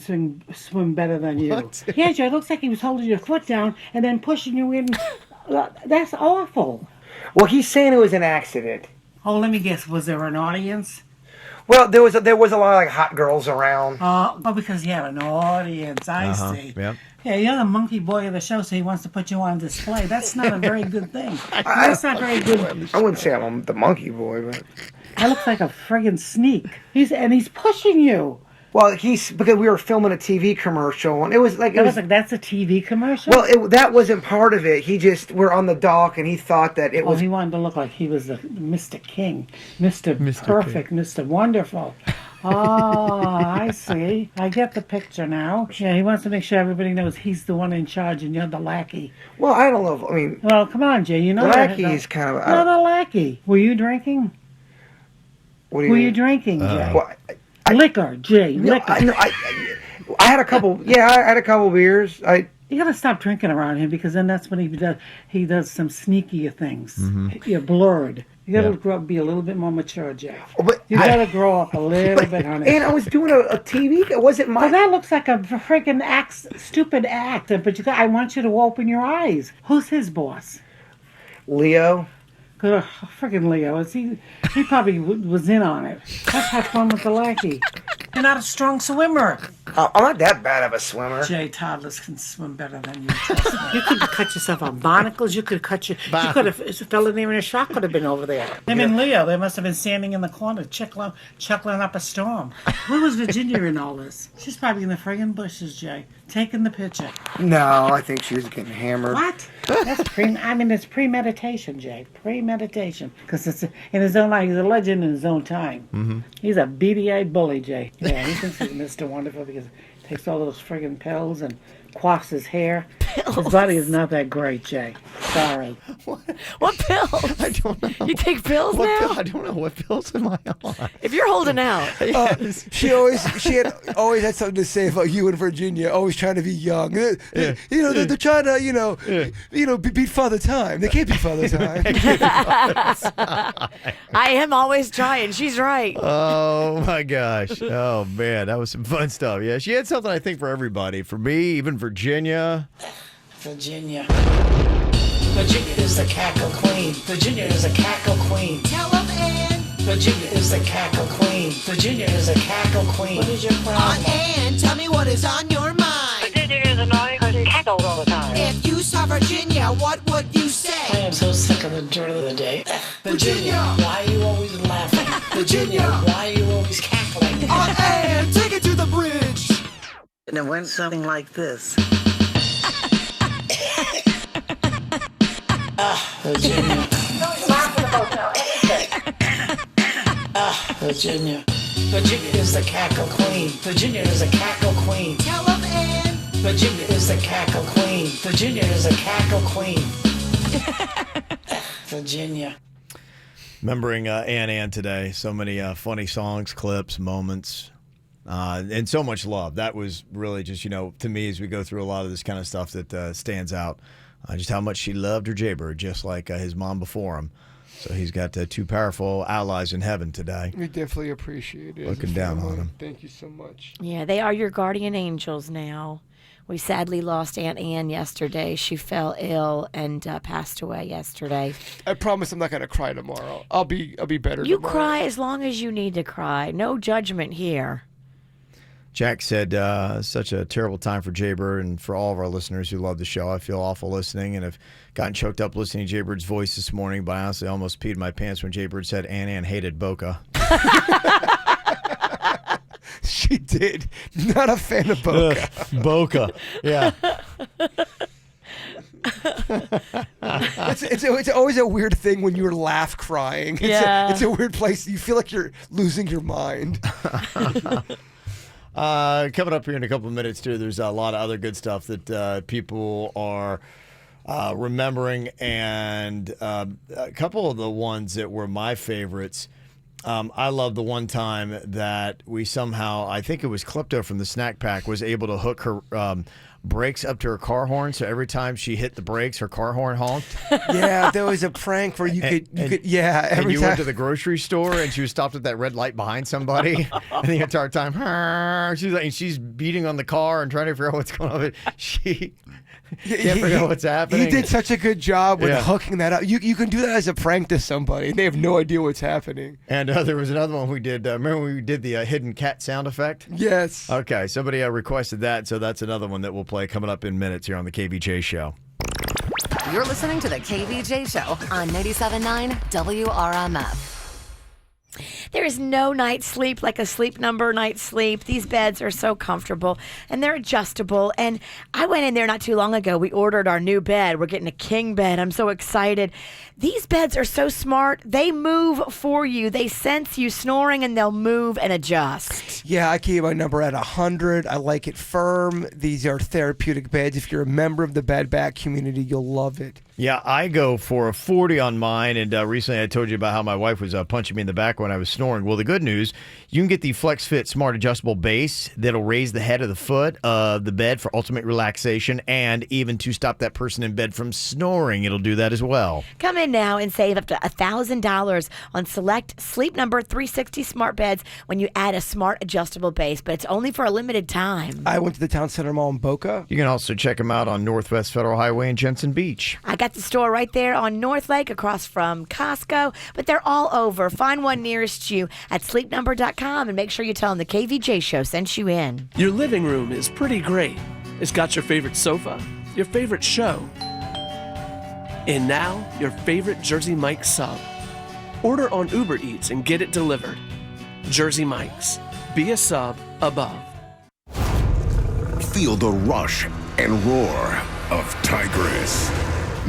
swim better than you. What? Yeah, Joe, it looks like he was holding your foot down and then pushing you in. That's awful. Well, he's saying it was an accident. Oh, let me guess. Was there an audience? Well, there was a lot of like hot girls around. Oh, because you have an audience. I see. Yep. Yeah, you're the monkey boy of the show, so he wants to put you on display. That's not a very good thing. That's not very good. I wouldn't say I'm the monkey boy, but That looks like a friggin' sneak. He's pushing you. well, because we were filming a TV commercial, and it was like That's a TV commercial. well, that wasn't part of it. We're on the dock, and he thought that it was. He wanted to look like he was the Mr. King, Mr. Perfect, Mr. Wonderful. Oh, I see. I get the picture now. Yeah, he wants to make sure everybody knows he's the one in charge and you're the lackey. Well, I don't know. I mean, Well, come on, Jay. You know lackey is kind of. Not a lackey. Were you drinking? What do you Were mean? you drinking, Jay? Well, Liquor, Jay. No, Liquor. I had a couple. Yeah, I had a couple beers. You gotta stop drinking around him because then that's when he does some sneakier things. Mhm. You're blurred. You gotta Yeah. grow up, be a little bit more mature, Jay. But You gotta grow up a little bit, honey. And I was doing a TV. It wasn't my. Well, that looks like a freaking stupid act. But I want you to open your eyes. Who's his boss? Leo. Good, freaking Leo. He probably was in on it. Let's have fun with the lackey. You're not a strong swimmer. I'm not that bad of a swimmer. Jay, toddlers can swim better than you. Trust me. You could cut yourself on barnacles. You could cut your. You could have. A fella named a shark could have been over there. Him and Leo, they must have been standing in the corner, chuckling up a storm. Where was Virginia in all this? She's probably in the friggin' bushes, Jay, taking the picture. No, I think she was getting hammered. What? That's it's premeditation, Jay. Premeditation. Because it's in his own life. He's a legend in his own time. Mm-hmm. He's a beady-eyed bully, Jay. Yeah, he thinks he's Mr. Wonderful because he takes all those friggin' pills and quaffs his hair. His body is not that great, Jay. Sorry. What pills? I don't know. You take pills What now? pill? I don't know. What pills am I on? If you're holding out. She had always had something to say about you and Virginia. Always trying to be young. They're trying to beat Father Time. They can't beat Father Time. I am always trying. She's right. Oh my gosh. Oh man, that was some fun stuff. Yeah, she had something I think for everybody. For me, even Virginia. Virginia. Virginia is the cackle queen. Virginia is a cackle queen. Tell them, Ann. Virginia is the cackle queen. Virginia is a cackle queen. What is your problem? Ann, tell me what is on your mind. Virginia is annoying because he cackles all the time. If you saw Virginia, what would you I say? am so sick of the dirt of the day. Virginia, why are you always laughing? Virginia, why are you always cackling? On Ann, take it to the bridge. And it went something like this. Virginia. Virginia. Virginia is the cackle queen. Virginia is a cackle queen. Tell them, Ann. Virginia is the cackle queen. Virginia is a cackle queen. Virginia. Remembering Ann today. So many funny songs, clips, moments, and so much love. That was really just, to me, as we go through a lot of this kind of stuff that stands out, just how much she loved her Jaybird, just like his mom before him. So he's got two powerful allies in heaven today. We definitely appreciate it. Looking down on him. Thank you so much. Yeah, they are your guardian angels now. We sadly lost Aunt Ann yesterday. She fell ill and passed away yesterday. I promise I'm not going to cry tomorrow. I'll be better You tomorrow. cry as long as you need to cry. No judgment here. Jack said, such a terrible time for Jaybird and for all of our listeners who love the show. I feel awful listening and have gotten choked up listening to Jaybird's voice this morning, but I honestly almost peed my pants when Jaybird said Aunt Ann hated Boca. She did. Not a fan of Boca. Boca. Yeah. It's always a weird thing when you laugh crying. It's a weird place. You feel like you're losing your mind. Coming up here in a couple of minutes, too, there's a lot of other good stuff that people are remembering, and a couple of the ones that were my favorites. I love the one time that we somehow, I think it was Klepto from the Snack Pack, was able to hook her brakes up to her car horn, so every time she hit the brakes, her car horn honked. Yeah, there was a prank where you could and every you time. went to the grocery store and she was stopped at that red light behind somebody, and the entire time, she's beating on the car and trying to figure out what's going on. But she can't figure out what's happening. He did such a good job with Yeah. hooking that up. You can do that as a prank to somebody, and they have no idea what's happening. And there was another one we did. Remember when we did the hidden cat sound effect? Yes. Okay, somebody requested that, so that's another one that we'll play coming up in minutes here on the KVJ Show. You're listening to the KVJ Show on 97.9 WRMF. There is no night sleep like a Sleep Number night sleep. These beds are so comfortable and they're adjustable. And I went in there not too long ago. We ordered our new bed. We're getting a king bed. I'm so excited. These beds are so smart. They move for you. They sense you snoring and they'll move and adjust. Yeah, I keep my number at 100. I like it firm. These are therapeutic beds. If you're a member of the Bed Back community, you'll love it. Yeah, I go for a 40 on mine, and recently I told you about how my wife was punching me in the back when I was snoring. Well, the good news, you can get the FlexFit Smart Adjustable Base that'll raise the head of the foot of the bed for ultimate relaxation, and even to stop that person in bed from snoring, it'll do that as well. Come in now and save up to $1,000 on select Sleep Number 360 smart beds when you add a smart adjustable base, but it's only for a limited time. I went to the Town Center Mall in Boca. You can also check them out on Northwest Federal Highway in Jensen Beach. I got the store right there on North Lake across from Costco, but they're all over. Find one nearest you at sleepnumber.com and make sure you tell them the KVJ Show sent you in. Your living room is pretty great. It's got your favorite sofa, your favorite show, and now your favorite Jersey Mike's sub. Order on Uber Eats and get it delivered. Jersey Mike's. Be a sub above. Feel the rush and roar of Tigress.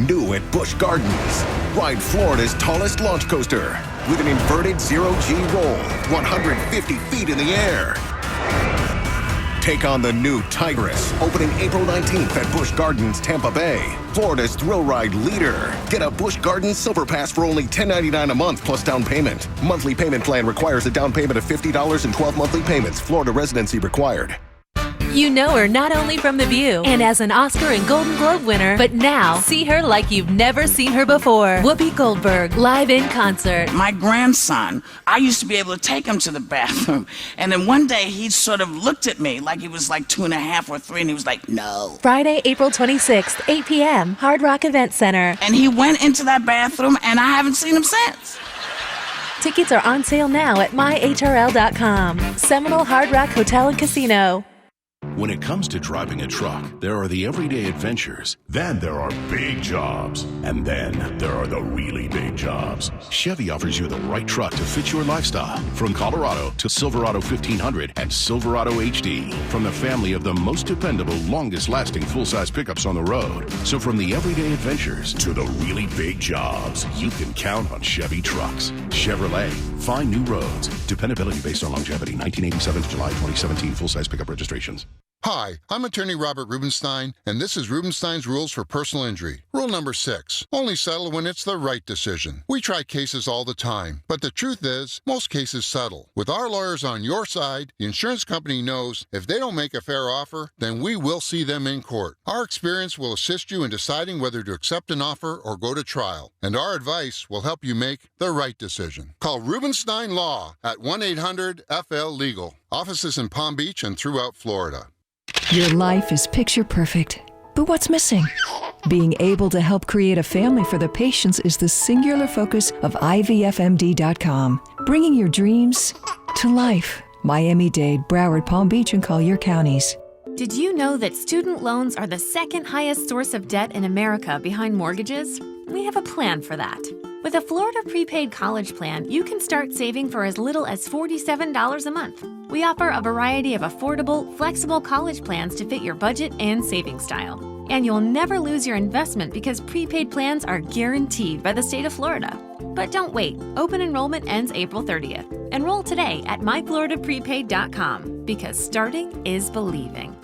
New at Busch Gardens. Ride Florida's tallest launch coaster with an inverted zero-G roll, 150 feet in the air. Take on the new Tigress, opening April 19th at Busch Gardens, Tampa Bay. Florida's thrill ride leader. Get a Busch Gardens Silver Pass for only $10.99 a month plus down payment. Monthly payment plan requires a down payment of $50 and 12 monthly payments. Florida residency required. You know her not only from The View and as an Oscar and Golden Globe winner, but now see her like you've never seen her before. Whoopi Goldberg, live in concert. My grandson, I used to be able to take him to the bathroom. And then one day he sort of looked at me like he was like 2.5 or 3, and he was like, no. Friday, April 26th, 8 p.m., Hard Rock Event Center. And he went into that bathroom, and I haven't seen him since. Tickets are on sale now at myhrl.com. Seminole Hard Rock Hotel and Casino. When it comes to driving a truck, there are the everyday adventures. Then there are big jobs. And then there are the really big jobs. Chevy offers you the right truck to fit your lifestyle. From Colorado to Silverado 1500 and Silverado HD. From the family of the most dependable, longest-lasting full-size pickups on the road. So from the everyday adventures to the really big jobs, you can count on Chevy trucks. Chevrolet. Find new roads. Dependability based on longevity. 1987 to July 2017 full-size pickup registrations. Hi, I'm attorney Robert Rubenstein, and this is Rubenstein's Rules for Personal Injury. Rule number 6, only settle when it's the right decision. We try cases all the time, but the truth is, most cases settle. With our lawyers on your side, the insurance company knows if they don't make a fair offer, then we will see them in court. Our experience will assist you in deciding whether to accept an offer or go to trial, and our advice will help you make the right decision. Call Rubenstein Law at 1-800-FL-LEGAL. Offices in Palm Beach and throughout Florida. Your life is picture perfect, but what's missing? Being able to help create a family for the patients is the singular focus of IVFMD.com, bringing your dreams to life. Miami-Dade, Broward, Palm Beach, and Collier counties. Did you know that student loans are the second highest source of debt in America behind mortgages? We have a plan for that. With a Florida prepaid college plan, you can start saving for as little as $47 a month. We offer a variety of affordable, flexible college plans to fit your budget and saving style. And you'll never lose your investment because prepaid plans are guaranteed by the state of Florida. But don't wait. Open enrollment ends April 30th. Enroll today at myfloridaprepaid.com because starting is believing.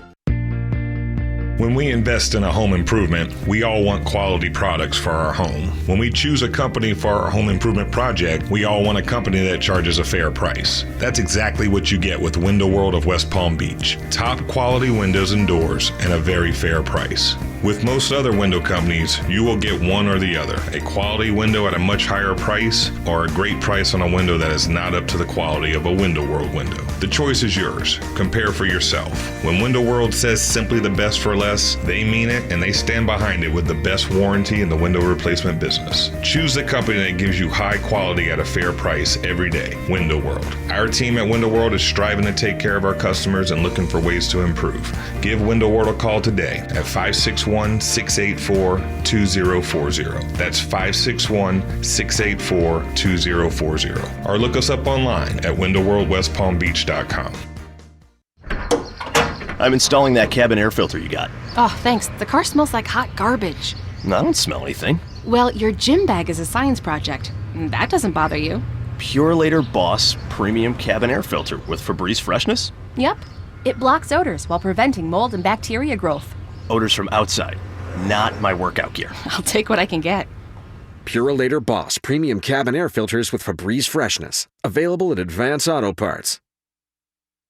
When we invest in a home improvement, we all want quality products for our home. When we choose a company for our home improvement project, we all want a company that charges a fair price. That's exactly what you get with Window World of West Palm Beach. Top quality windows and doors and a very fair price. With most other window companies, you will get one or the other. A quality window at a much higher price or a great price on a window that is not up to the quality of a Window World window. The choice is yours. Compare for yourself. When Window World says simply the best for less, they mean it and they stand behind it with the best warranty in the window replacement business. Choose the company that gives you high quality at a fair price every day. Window World. Our team at Window World is striving to take care of our customers and looking for ways to improve. Give Window World a call today at 561-684-2040. That's 561-684-2040. Or look us up online at windowworldwestpalmbeach.com. I'm installing that cabin air filter you got. Oh, thanks. The car smells like hot garbage. I don't smell anything. Well, your gym bag is a science project. That doesn't bother you. Purelator Boss Premium Cabin Air Filter with Febreze Freshness? Yep. It blocks odors while preventing mold and bacteria growth. Odors from outside, not my workout gear. I'll take what I can get. Purelator Boss Premium Cabin Air Filters with Febreze Freshness. Available at Advance Auto Parts.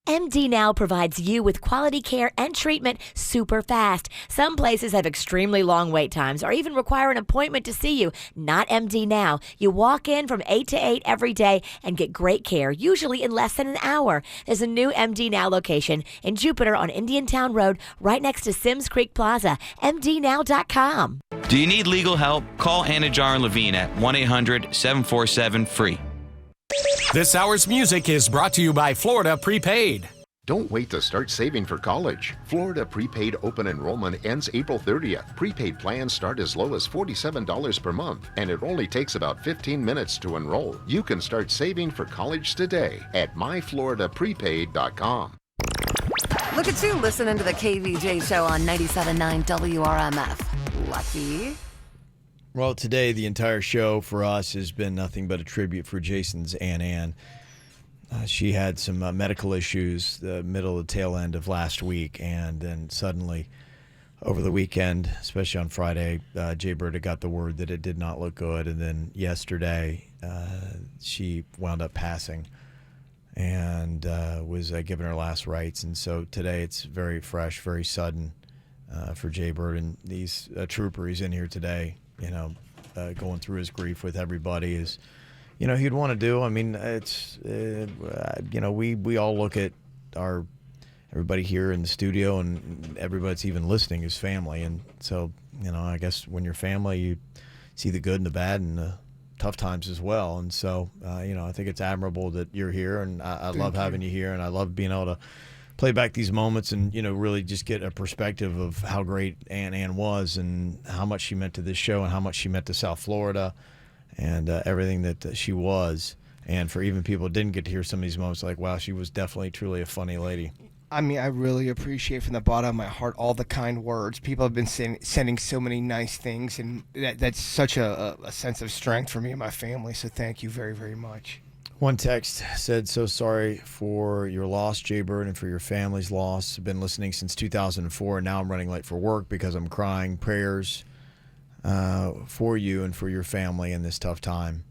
MD Now provides you with quality care and treatment super fast. Some places have extremely long wait times or even require an appointment to see you. Not MD Now. You walk in from 8 to 8 every day and get great care, usually in less than an hour. There's a new MD Now location in Jupiter on Indiantown Road, right next to Sims Creek Plaza. MDNow.com. Do you need legal help? Call Anajar and Levine at 1-800-747-FREE. This hour's music is brought to you by Florida Prepaid. Don't wait to start saving for college. Florida Prepaid open enrollment ends April 30th. Prepaid plans start as low as $47 per month, and it only takes about 15 minutes to enroll. You can start saving for college today at myfloridaprepaid.com. Look at you listening to the KVJ show on 97.9 WRMF. Lucky. Well, today the entire show for us has been nothing but a tribute for Jason's Aunt Ann. She had some medical issues the middle of the tail end of last week, and then suddenly over the weekend, especially on Friday, Jay Berta got the word that it did not look good, and then yesterday she wound up passing and was given her last rites. And so today it's very fresh, very sudden for Jay Berta, and these trooper he's in here today, going through his grief with everybody is, he'd want to do. I mean, it's, we all look at everybody here in the studio and everybody that's even listening is family. And so, I guess when you're family, you see the good and the bad and the tough times as well. And so, I think it's admirable that you're here, and I love having you here, and I love being able to play back these moments and, really just get a perspective of how great Aunt Ann was and how much she meant to this show and how much she meant to South Florida and everything that she was. And for even people who didn't get to hear some of these moments, like, wow, she was definitely, truly a funny lady. I mean, I really appreciate from the bottom of my heart all the kind words. People have been sending so many nice things, and that's such a sense of strength for me and my family, so thank you very, very much. One text said, so sorry for your loss, Jaybird, and for your family's loss. I've been listening since 2004, and now I'm running late for work because I'm crying. Prayers for you and for your family in this tough time.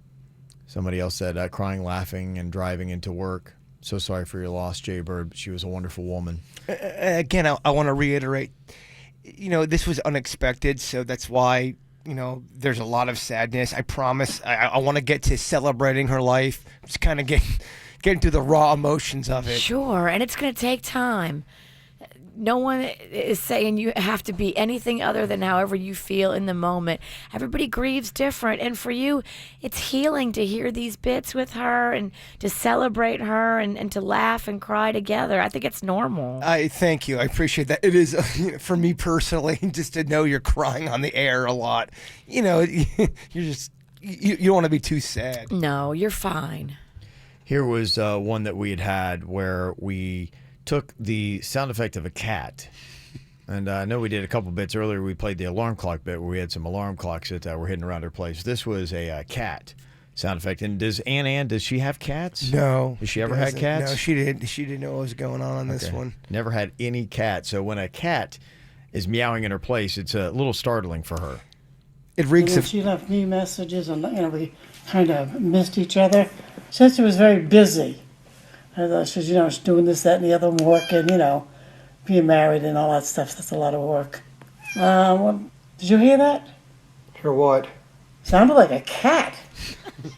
Somebody else said, crying, laughing, and driving into work. So sorry for your loss, Jaybird. She was a wonderful woman. Again, I want to reiterate, this was unexpected, so that's why, there's a lot of sadness. I promise I want to get to celebrating her life, just kind of getting through the raw emotions of it. Sure, and it's going to take time. No one is saying you have to be anything other than however you feel in the moment. Everybody grieves different, and for you, it's healing to hear these bits with her and to celebrate her and to laugh and cry together. I think it's normal. I thank you. I appreciate that. It is, for me personally, just to know you're crying on the air a lot. You're just, you don't want to be too sad. No, you're fine. Here was one that we had where we took the sound effect of a cat. And I know we did a couple bits earlier. We played the alarm clock bit where we had some alarm clocks that were hidden around her place. This was a cat sound effect. And does she have cats? No. Has she ever had cats? No, she didn't. She didn't know what was going on this one. Never had any cat. So when a cat is meowing in her place, it's a little startling for her. It reeks of... She left me messages and we kind of missed each other. She said she was very busy. I thought she was, she's doing this, that, and the other, and working, being married and all that stuff. That's a lot of work. Did you hear that? Hear what? Sounded like a cat.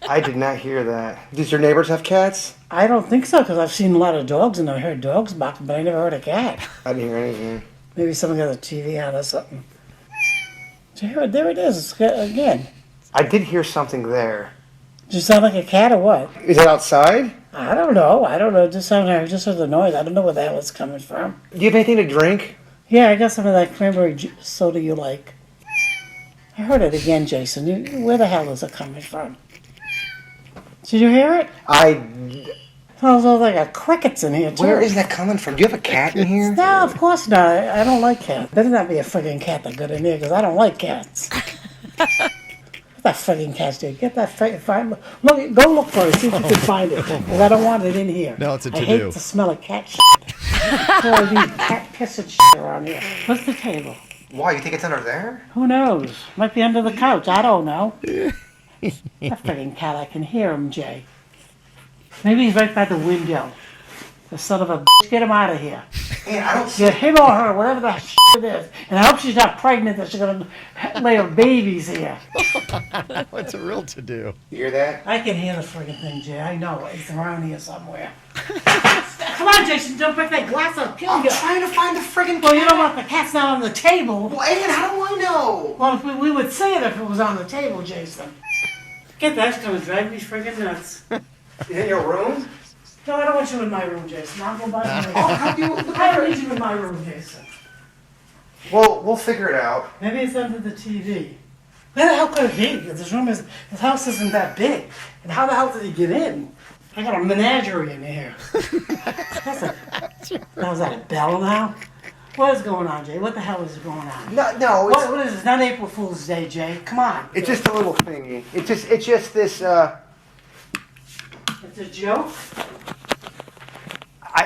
I did not hear that. Does your neighbors have cats? I don't think so, because I've seen a lot of dogs, and I heard dogs barking, but I never heard a cat. I didn't hear anything. Maybe someone got the TV on or something. Did you hear it? There it is, again. I did hear something there. Did it sound like a cat or what? Is it outside? I don't know. It just sounded like just heard the noise. I don't know where the hell it's coming from. Do you have anything to drink? Yeah, I got some of that cranberry soda you like. I heard it again, Jason. Where the hell is it coming from? Did you hear it? Sounds like a cricket's in here, too. Where is that coming from? Do you have a cat in here? No, of course not. I don't like cats. Better not be a friggin' cat that got in here, because I don't like cats. That friggin' cat, dude. Get that friggin' go look for it. See if you can find it. Because I don't want it in here. No, it's a I to-do. hate the smell of cat shit. Boy, these cat piss and shit around here. What's the table? Why? You think it's under there? Who knows? Might be under the couch. I don't know. That friggin' cat, I can hear him, Jay. Maybe he's right by the window. The son of a bitch. Get him out of here. Hey, I don't see... Get him or her, whatever that shit it is. And I hope she's not pregnant that she's going to lay her babies here. What's a real to-do? You hear that? I can hear the friggin' thing, Jay. I know it. It's around here somewhere. Come on, Jason. Don't break that glass. I'll kill you. I'm trying to find the friggin' cat. Well, you don't want the cat's not on the table. Well, Ann, how do I know? Well, if we would say it if it was on the table, Jason. Get that. It's going to drive me friggin' nuts. You in your room? No, I don't want you in my room, Jason. I'll go by the I don't need you in my room, Jason. Well, we'll figure it out. Maybe it's under the TV. Where the hell could it be? This house isn't that big. And how the hell did he get in? I got a menagerie in here. Now, is that a bell now? What is going on, Jay? What the hell is going on? No. What is this? Not April Fool's Day, Jay. Come on. It's just a little thingy. It's just this. It's a joke.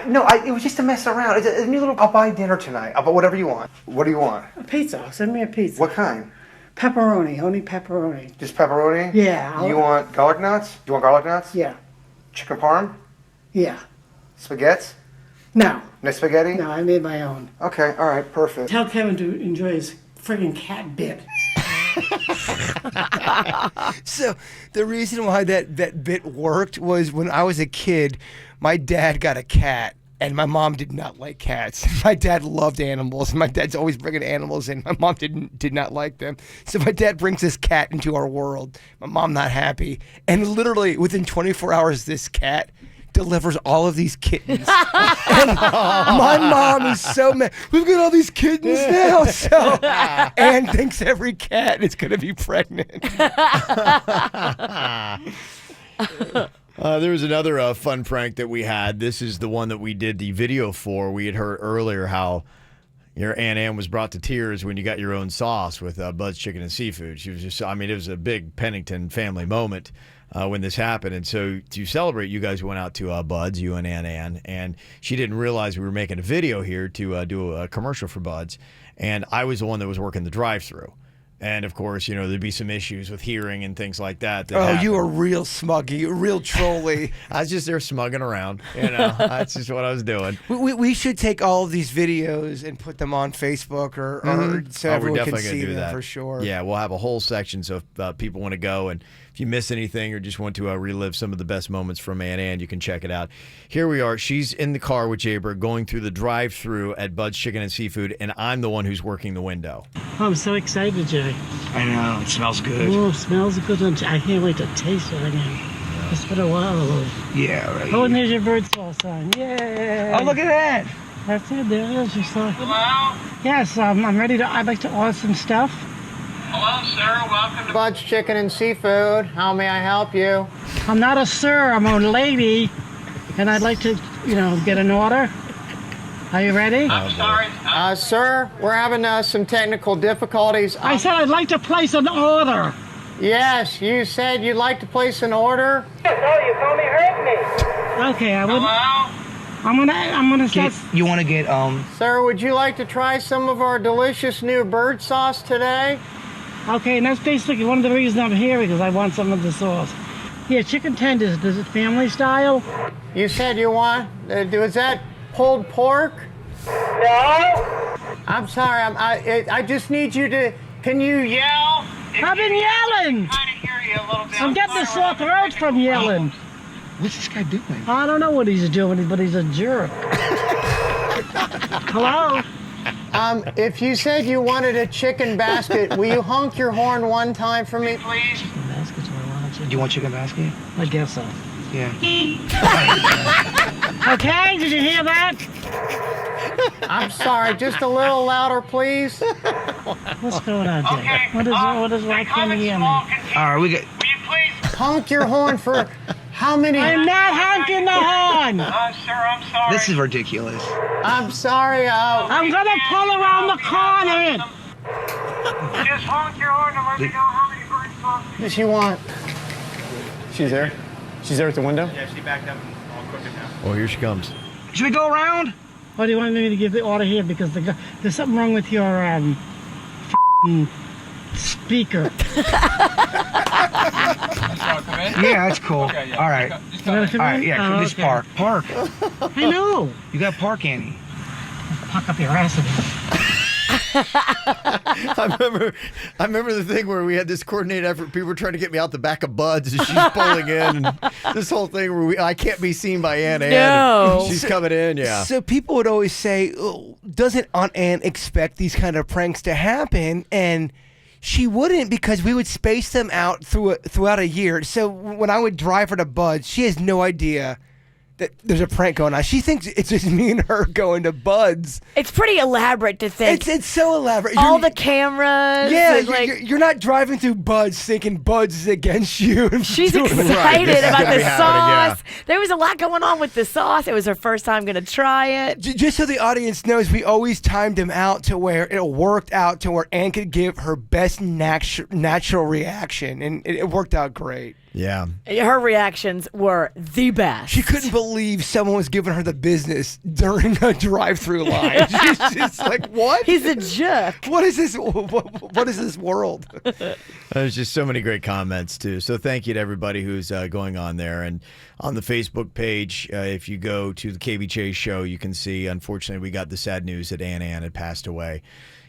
It was just to mess around. It's a new little. I'll buy dinner tonight. I'll buy whatever you want. What do you want? A pizza. Send me a pizza. What kind? Pepperoni. Only pepperoni. Just pepperoni? Yeah. You want garlic nuts? You want garlic nuts? Yeah. Chicken parm? Yeah. Spaghetti? No. No spaghetti? No, I made my own. Okay, all right, perfect. Tell Kevin to enjoy his friggin' cat bit. So the reason why that bit worked was when I was a kid, my dad got a cat. And my mom did not like cats. My dad loved animals. My dad's always bringing animals in. My mom did not like them. So my dad brings this cat into our world. My mom not happy. And literally within 24 hours, this cat delivers all of these kittens. And my mom is so mad. We've got all these kittens now. So Anne thinks every cat is going to be pregnant. There was another fun prank that we had. This is the one that we did the video for. We had heard earlier how your Aunt Ann was brought to tears when you got your own sauce with Bud's Chicken and Seafood. She was just, it was a big Pennington family moment. when this happened. And so to celebrate, you guys went out to Bud's, you and Ann, and she didn't realize we were making a video here to do a commercial for Bud's. And I was the one that was working the drive-thru. And, of course, there'd be some issues with hearing and things like that. You were real smuggy, real trolly. I was just there smugging around. That's just what I was doing. We should take all of these videos and put them on Facebook or so everyone can see them that for sure. Yeah, we'll have a whole section so if people want to go and if you miss anything or just want to relive some of the best moments from Ann, you can check it out. Here we are. She's in the car with Jaber going through the drive-thru at Bud's Chicken and Seafood, and I'm the one who's working the window. I'm so excited, Jay. I know. It smells good. Oh, it smells good. I can't wait to taste it again. It's been a while. Yeah, right. Oh, and there's your bird sauce on. Yay. Oh, look at that. That's it. There it is. You saw. Hello? Yes, I'm ready to. I'd like to order some stuff. Hello, sir. Welcome to Bud's Chicken and Seafood. How may I help you? I'm not a sir. I'm a lady, and I'd like to, get an order. Are you ready? I'm sorry. Sir, we're having some technical difficulties. I said I'd like to place an order. Yes, you said you'd like to place an order? No, you only heard me. Okay, I would. Hello? I'm gonna start. You want to get Sir, would you like to try some of our delicious new bird sauce today? Okay, and that's basically one of the reasons I'm here because I want some of the sauce. Yeah, chicken tenders. Is it family style? You said you want. Was that pulled pork? No. I'm sorry. I just need you to. Can you yell? I've been yelling. I'm getting a sore throat from yelling. What's this guy doing? I don't know what he's doing, but he's a jerk. Hello? If you said you wanted a chicken basket, will you honk your horn one time for me, please? Chicken basket's what I want. Do you want chicken basket? I guess so. Yeah. Okay, did you hear that? I'm sorry, just a little louder, please. What's going on, Jay? Okay, what is right from the end? All right, we got. Will you please honk your horn for how many? I'm not honking the horn. Sir, I'm sorry. This is ridiculous. I'm sorry. I'm gonna pull around the corner. Just honk your horn and let me know how many bird sauce. Does she want? She's there. She's there at the window. Yeah, she backed up and all cooking now. Well, here she comes. Should we go around? Or do you want me to give the order here because there's something wrong with your speaker? Yeah, that's cool. Okay, yeah. All right. All right, yeah, just park. Park. I know. You got park, Annie. Puck up your ass again. I remember the thing where we had this coordinated effort. People were trying to get me out the back of Bud's, and she's pulling in. And this whole thing where I can't be seen by Ann. No. She's coming in, yeah. So people would always say, doesn't Aunt Ann expect these kind of pranks to happen? And she wouldn't, because we would space them out throughout a year. So when I would drive her to Bud's, she has no idea that there's a prank going on. She thinks it's just me and her going to Bud's. It's pretty elaborate to think. It's so elaborate. All the cameras. Yeah, like, you're not driving through Bud's thinking Bud's is against you. She's excited about the sauce. There was a lot going on with the sauce. It was her first time going to try it. Just so the audience knows, we always timed them out to where it worked out to where Ann could give her best natural reaction, and it worked out great. Yeah. Her reactions were the best. She couldn't believe someone was giving her the business during a drive-through line. She's just like, what? He's a jerk. What is this? What is this world? There's just so many great comments, too. So thank you to everybody who's going on there. And on the Facebook page, if you go to the KVJ show, you can see, unfortunately, we got the sad news that Ann had passed away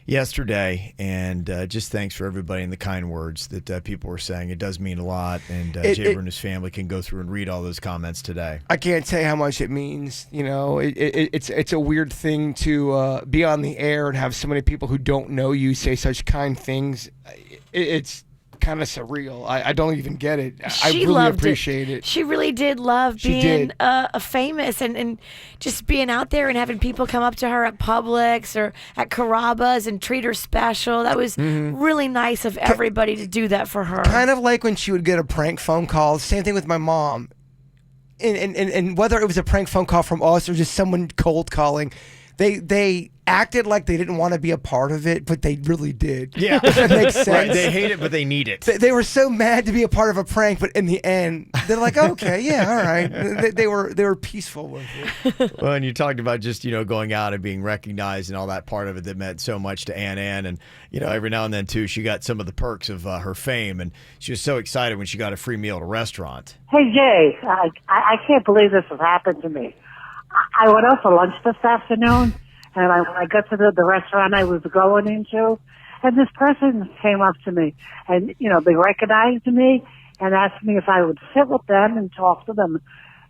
yesterday, and just thanks for everybody and the kind words that people were saying. It does mean a lot, and Jaber and his family can go through and read all those comments today. I can't tell you how much it means. You know, it's a weird thing to be on the air and have so many people who don't know you say such kind things. It's kind of surreal. I don't even get it. I really appreciate it. She really did love being famous and just being out there and having people come up to her at Publix or at Carrabba's and treat her special. That was really nice of everybody to do that for her. Kind of like when she would get a prank phone call. Same thing with my mom. And whether it was a prank phone call from us or just someone cold calling, they acted like they didn't want to be a part of it, but they really did. Yeah. If that makes sense. Right, they hate it, but they need it. They were so mad to be a part of a prank, but in the end, they're like, okay, yeah, all right. They were peaceful with it. Well, and you talked about just, going out and being recognized and all that part of it that meant so much to Ann. And, every now and then, too, she got some of the perks of her fame. And she was so excited when she got a free meal at a restaurant. Hey, Jay, I can't believe this has happened to me. I went out for lunch this afternoon, and when I got to the restaurant I was going into, and this person came up to me, and, they recognized me and asked me if I would sit with them and talk to them.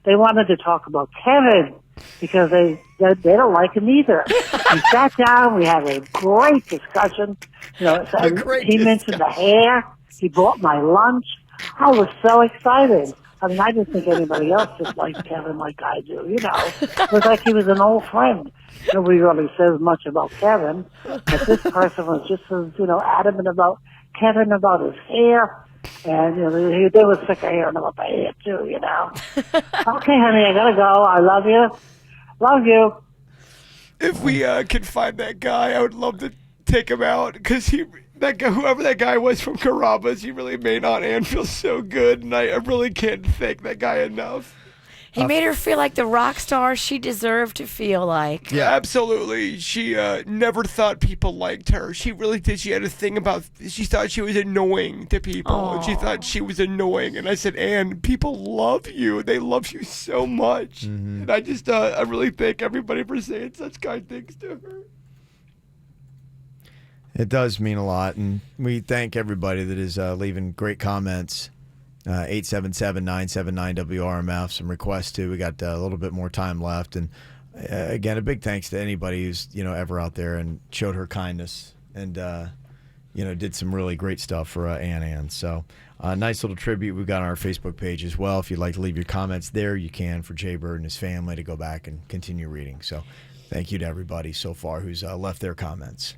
They wanted to talk about Kevin because they don't like him either. We sat down, we had a great discussion. He mentioned the hair. He bought my lunch. I was so excited. I mean, I didn't think anybody else just liked Kevin like I do, It was like he was an old friend. Nobody really says much about Kevin, but this person was just as, adamant about Kevin, about his hair. And, they were sick of hearing about the hair, too, Okay, honey, I gotta go. I love you. Love you. If we can find that guy, I would love to take him out because whoever that guy was from Carrabba's, he really made Aunt Ann feel so good, and I really can't thank that guy enough. He made her feel like the rock star she deserved to feel like. Yeah, absolutely. She never thought people liked her. She really did. She had a thing about, she thought she was annoying to people. And she thought she was annoying. And I said, Ann, people love you. They love you so much. And I just, I really thank everybody for saying such kind things to her. It does mean a lot, and we thank everybody that is leaving great comments. 877-979-WRMF. Some requests too. We got a little bit more time left, and again, a big thanks to anybody who's ever out there and showed her kindness and did some really great stuff for Ann. So nice little tribute we've got on our Facebook page as well. If you'd like to leave your comments there, you can, for Jay Bird and his family to go back and continue reading. So thank you to everybody so far who's left their comments.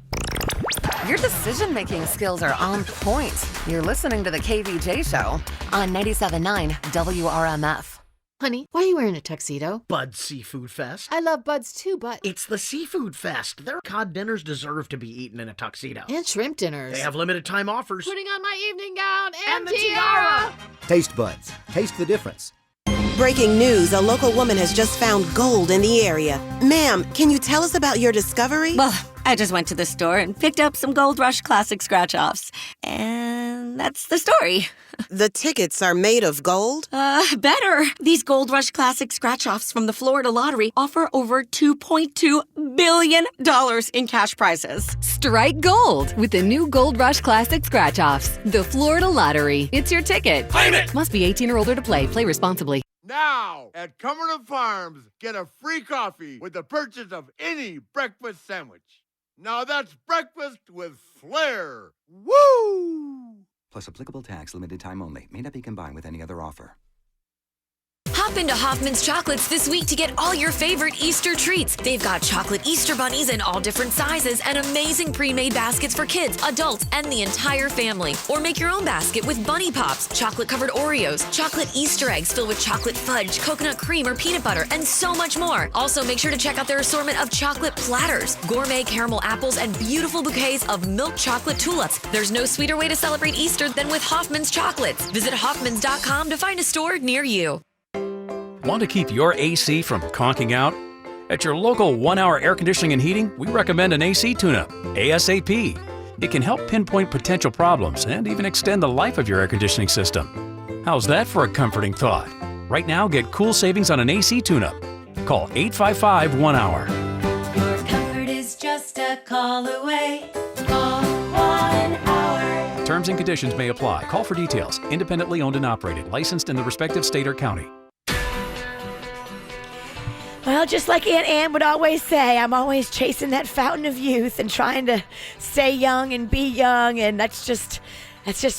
Your decision-making skills are on point. You're listening to the KVJ Show on 97.9 WRMF. Honey, why are you wearing a tuxedo? Bud's Seafood Fest. I love Bud's too, but... It's the Seafood Fest. Their cod dinners deserve to be eaten in a tuxedo. And shrimp dinners. They have limited time offers. Putting on my evening gown and the tiara. Taste buds. Taste the difference. Breaking news, a local woman has just found gold in the area. Ma'am, can you tell us about your discovery? Well, I just went to the store and picked up some Gold Rush Classic scratch-offs. And that's the story. The tickets are made of gold? Better. These Gold Rush Classic scratch-offs from the Florida Lottery offer over $2.2 billion in cash prizes. Strike gold with the new Gold Rush Classic scratch-offs. The Florida Lottery. It's your ticket. Claim it! Must be 18 or older to play. Play responsibly. Now, at Cumberland Farms, get a free coffee with the purchase of any breakfast sandwich. Now that's breakfast with flair. Woo! Plus applicable tax, limited time only. May not be combined with any other offer. Hop into Hoffman's Chocolates this week to get all your favorite Easter treats. They've got chocolate Easter bunnies in all different sizes and amazing pre-made baskets for kids, adults, and the entire family. Or make your own basket with bunny pops, chocolate-covered Oreos, chocolate Easter eggs filled with chocolate fudge, coconut cream, or peanut butter, and so much more. Also, make sure to check out their assortment of chocolate platters, gourmet caramel apples, and beautiful bouquets of milk chocolate tulips. There's no sweeter way to celebrate Easter than with Hoffman's Chocolates. Visit hoffmans.com to find a store near you. Want to keep your AC from conking out? At your local 1-hour air conditioning and heating, we recommend an AC tune-up, ASAP. It can help pinpoint potential problems and even extend the life of your air conditioning system. How's that for a comforting thought? Right now, get cool savings on an AC tune-up. Call 855-1-HOUR. Your comfort is just a call away. Call 1-HOUR. Terms and conditions may apply. Call for details. Independently owned and operated. Licensed in the respective state or county. Well, just like Aunt Ann would always say, I'm always chasing that fountain of youth and trying to stay young and be young, and that's just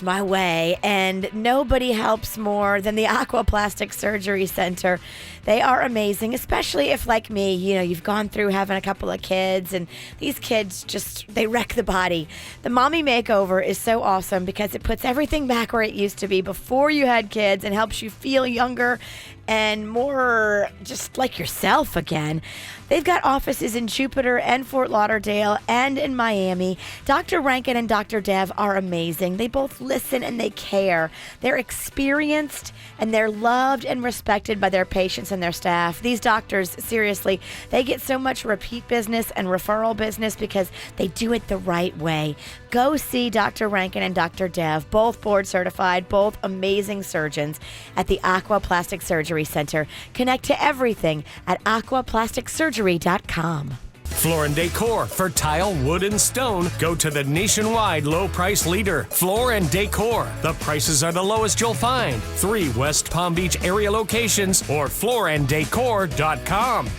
my way. And nobody helps more than the Aquaplastic Surgery Center. They are amazing, especially if, like me, you've gone through having a couple of kids, and these kids they wreck the body. The Mommy Makeover is so awesome because it puts everything back where it used to be before you had kids and helps you feel younger and more just like yourself again. They've got offices in Jupiter and Fort Lauderdale and in Miami. Dr. Rankin and Dr. Dev are amazing. They both listen and they care. They're experienced and they're loved and respected by their patients and their staff. These doctors, seriously, they get so much repeat business and referral business because they do it the right way. Go see Dr. Rankin and Dr. Dev, both board certified, both amazing surgeons at the Aqua Plastic Surgery Center. Connect to everything at aquaplasticsurgery.com. Floor and Decor for tile, wood, and stone. Go to the nationwide low price leader, Floor and Decor. The prices are the lowest you'll find. 3 West Palm Beach area locations or flooranddecor.com.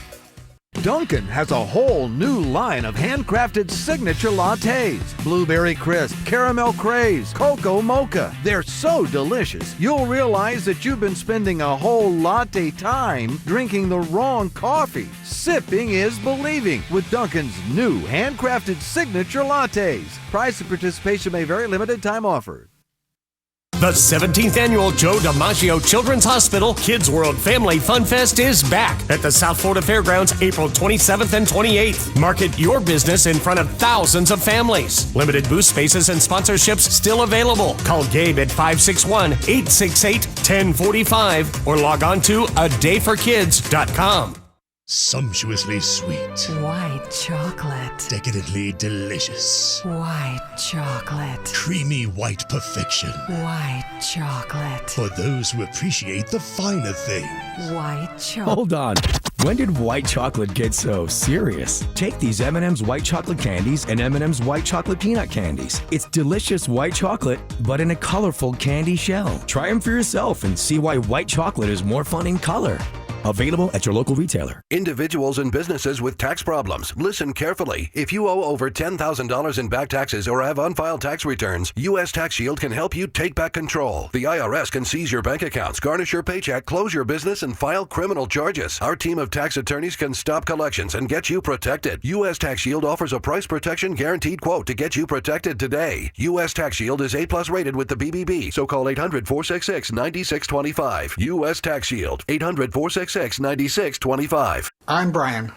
Dunkin' has a whole new line of handcrafted signature lattes. Blueberry crisp, caramel craze, cocoa mocha. They're so delicious, you'll realize that you've been spending a whole latte time drinking the wrong coffee. Sipping is believing with Dunkin's new handcrafted signature lattes. Price and participation may vary, limited time offer. The 17th annual Joe DiMaggio Children's Hospital Kids World Family Fun Fest is back at the South Florida Fairgrounds April 27th and 28th. Market your business in front of thousands of families. Limited booth spaces and sponsorships still available. Call Gabe at 561-868-1045 or log on to adayforkids.com. Sumptuously sweet. White chocolate. Decadently delicious. White chocolate. Creamy white perfection. White chocolate. For those who appreciate the finer things. White chocolate. Hold on. When did white chocolate get so serious? Take these M&M's white chocolate candies and M&M's white chocolate peanut candies. It's delicious white chocolate, but in a colorful candy shell. Try them for yourself and see why white chocolate is more fun in color. Available at your local retailer. Individuals and businesses with tax problems, listen carefully. If you owe over $10,000 in back taxes or have unfiled tax returns, U.S. Tax Shield can help you take back control. The IRS can seize your bank accounts, garnish your paycheck, close your business, and file criminal charges. Our team of tax attorneys can stop collections and get you protected. U.S. Tax Shield offers a price protection guaranteed quote to get you protected today. U.S. Tax Shield is A+ rated with the BBB, so call 800-466-9625. U.S. Tax Shield, 800-466-9625. I'm Brian.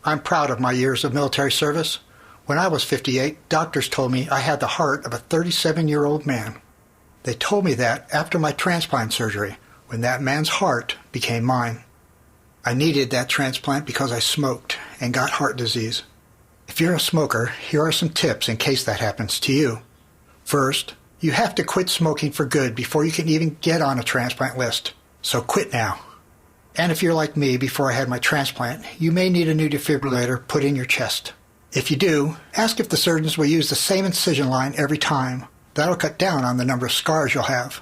I'm proud of my years of military service. When I was 58, doctors told me I had the heart of a 37-year-old man. They told me that after my transplant surgery, when that man's heart became mine. I needed that transplant because I smoked and got heart disease. If you're a smoker, here are some tips in case that happens to you. First, you have to quit smoking for good before you can even get on a transplant list. So quit now. And if you're like me before I had my transplant, you may need a new defibrillator put in your chest. If you do, ask if the surgeons will use the same incision line every time. That'll cut down on the number of scars you'll have.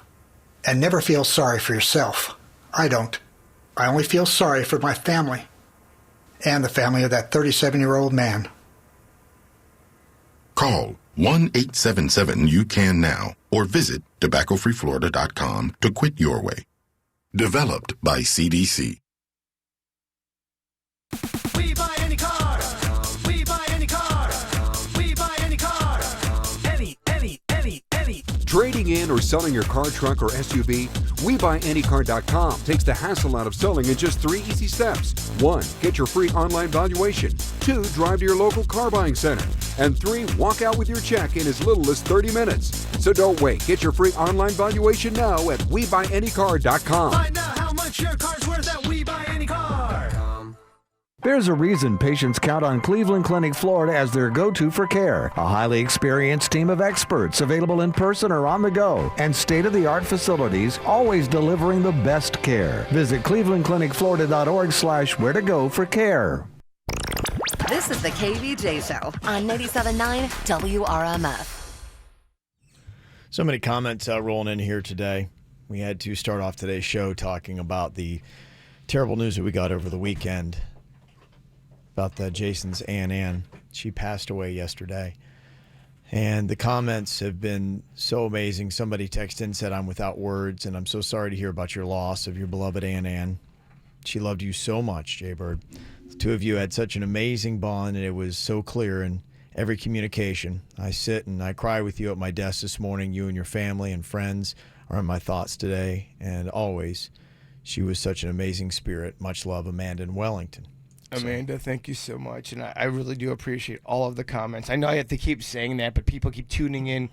And never feel sorry for yourself. I don't. I only feel sorry for my family. And the family of that 37-year-old man. Call 1-877-YOU-CAN-NOW or visit tobaccofreeflorida.com to quit your way. Developed by CDC. We buy any car. We buy any car. We buy any car. Any. Trading in or selling your car, truck, or SUV? WeBuyAnyCar.com takes the hassle out of selling in just 3 easy steps. 1. Get your free online valuation. 2. Drive to your local car buying center. And 3. Walk out with your check in as little as 30 minutes. So don't wait. Get your free online valuation now at WeBuyAnyCar.com. Find out how much your car's worth at WeBuyAnyCar. There's a reason patients count on Cleveland Clinic, Florida as their go-to for care. A highly experienced team of experts available in person or on the go, and state-of-the-art facilities always delivering the best care. Visit clevelandclinicflorida.org/where to go for care. This is the KVJ Show on 97.9 WRMF. So many comments rolling in here today. We had to start off today's show talking about the terrible news that we got over the weekend about Jason's Ann. She passed away yesterday. And the comments have been so amazing. Somebody texted in and said, "I'm without words, and I'm so sorry to hear about your loss of your beloved Ann. She loved you so much, Jaybird. The two of you had such an amazing bond, and it was so clear in every communication. I sit and I cry with you at my desk this morning. You and your family and friends are in my thoughts today and always. she was such an amazing spirit. Much love, Amanda in Wellington. Amanda, thank you so much. And I really do appreciate all of the comments. I know I have to keep saying that, but people keep tuning in,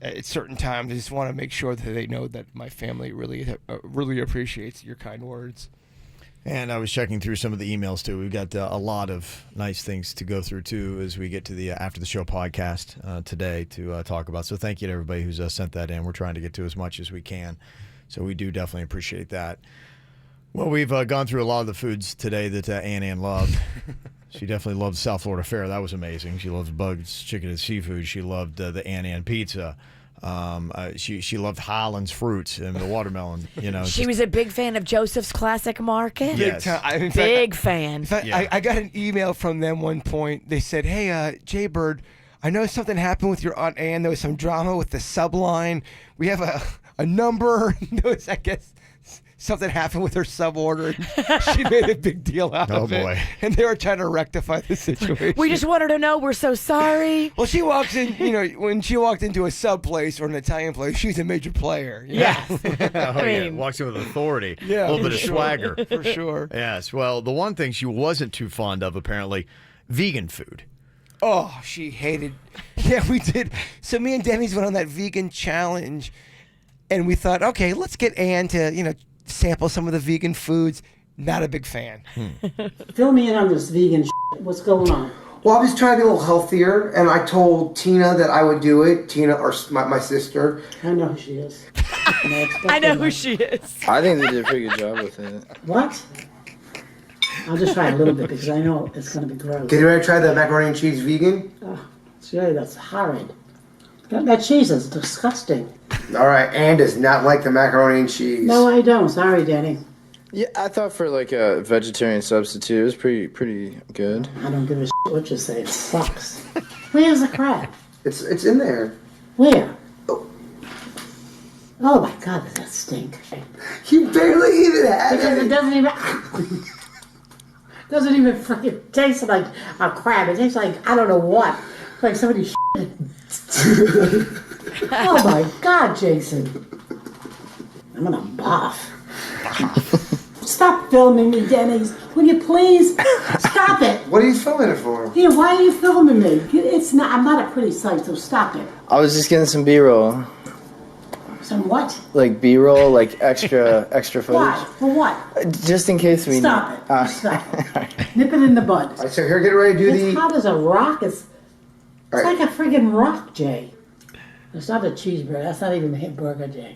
at certain times. I just want to make sure that they know that my family really appreciates your kind words. And I was checking through some of the emails, too. We've got a lot of nice things to go through, too, as we get to the After the Show podcast today to talk about. So thank you to everybody who's sent that in. We're trying to get to as much as we can. So we do definitely appreciate that. Well, we've gone through a lot of the foods today that Ann loved. She definitely loved South Florida Fare. That was amazing. She loves Bugs Chicken and Seafood. She loved the Ann pizza. She loved Holland's fruits and the watermelon. She was a big fan of Joseph's Classic Market. Yes. Big fan. In fact, I got an email from them one point. They said, "Hey, Jay Bird, I know something happened with your Aunt Ann. There was some drama with the subline. We have a number." There was, I guess, something happened with her suborder. She made a big deal out of it. Oh, boy. And they were trying to rectify the situation. We just want her to know we're so sorry. Well, she walks in, when she walked into a sub place or an Italian place, she's a major player. Yes. Walks in with authority. Yeah, a little bit of swagger. For sure. Yes. Well, the one thing she wasn't too fond of, apparently, vegan food. Oh, she hated. Yeah, we did. So me and Denny's went on that vegan challenge, and we thought, okay, let's get Ann to, sample some of the vegan foods. Not a big fan. Fill me in on this vegan shit. What's going on? Well, I was trying to be a little healthier, and I told Tina that I would do it. Tina, or my sister. I know who she is. I know who she is. I think they did a pretty good job with it. What? I'll just try a little bit because I know it's going to be gross. Did you ever try the macaroni and cheese vegan? Oh, really, that's horrid. That cheese is disgusting. All right, Ann does not like the macaroni and cheese. No, I don't. Sorry, Denny. Yeah, I thought for like a vegetarian substitute, it was pretty good. I don't give a shit what you say. It sucks. Where's the crab? It's in there. Where? Oh my God, does that stink? You barely even had because it. It doesn't even freaking taste like a crab. It tastes like I don't know what. Like somebody shit. Oh my God, Jason. I'm gonna barf. Stop filming me, Denny's. Will you please? Stop it. What are you filming it for? Yeah, why are you filming me? It's not. I'm not a pretty sight, so stop it. I was just getting some B-roll. Some what? Like B-roll, like extra footage. Why? For what? Just in case we Stop it. Stop it. Nip it in the bud. All right, so here, get ready to do It's hot as a rock. It's like a friggin' rock, Jay. It's not a cheeseburger. That's not even a hamburger, Jay.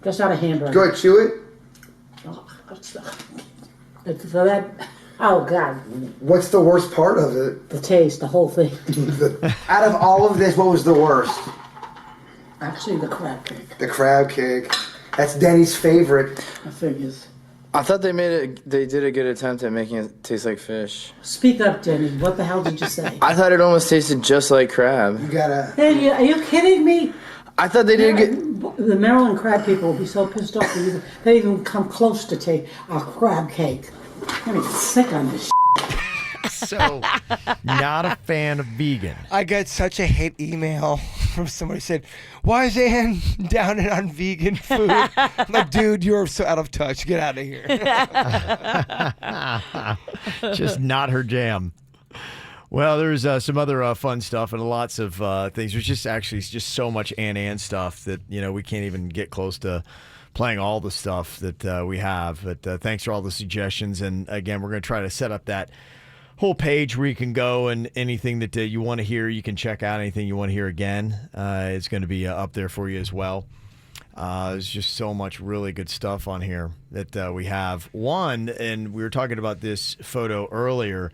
That's not a hamburger. Go ahead, chew it. So that, oh God. What's the worst part of it? The taste, the whole thing. Out of all of this, what was the worst? Actually, the crab cake. The crab cake. That's Denny's favorite. I figures. I thought they did a good attempt at making it taste like fish. Speak up, Denny. What the hell did you say? I thought it almost tasted just like crab. You gotta... Hey, are you kidding me? I thought they did good. The Maryland crab people will be so pissed off that they even come close to take our crab cake. I'm gonna get sick on this shit. So, not a fan of vegan. I got such a hate email from somebody who said, "Why is Ann down on vegan food?" I'm like, dude, you're so out of touch. Get out of here. Just not her jam. Well, there's some other fun stuff and lots of things. There's just so much Ann stuff that we can't even get close to playing all the stuff that we have. But thanks for all the suggestions. And again, we're going to try to set up that whole page where you can go and anything that you want to hear, you can check out. Anything you want to hear again, it's going to be up there for you as well. There's just so much really good stuff on here that we have. One, and we were talking about this photo earlier.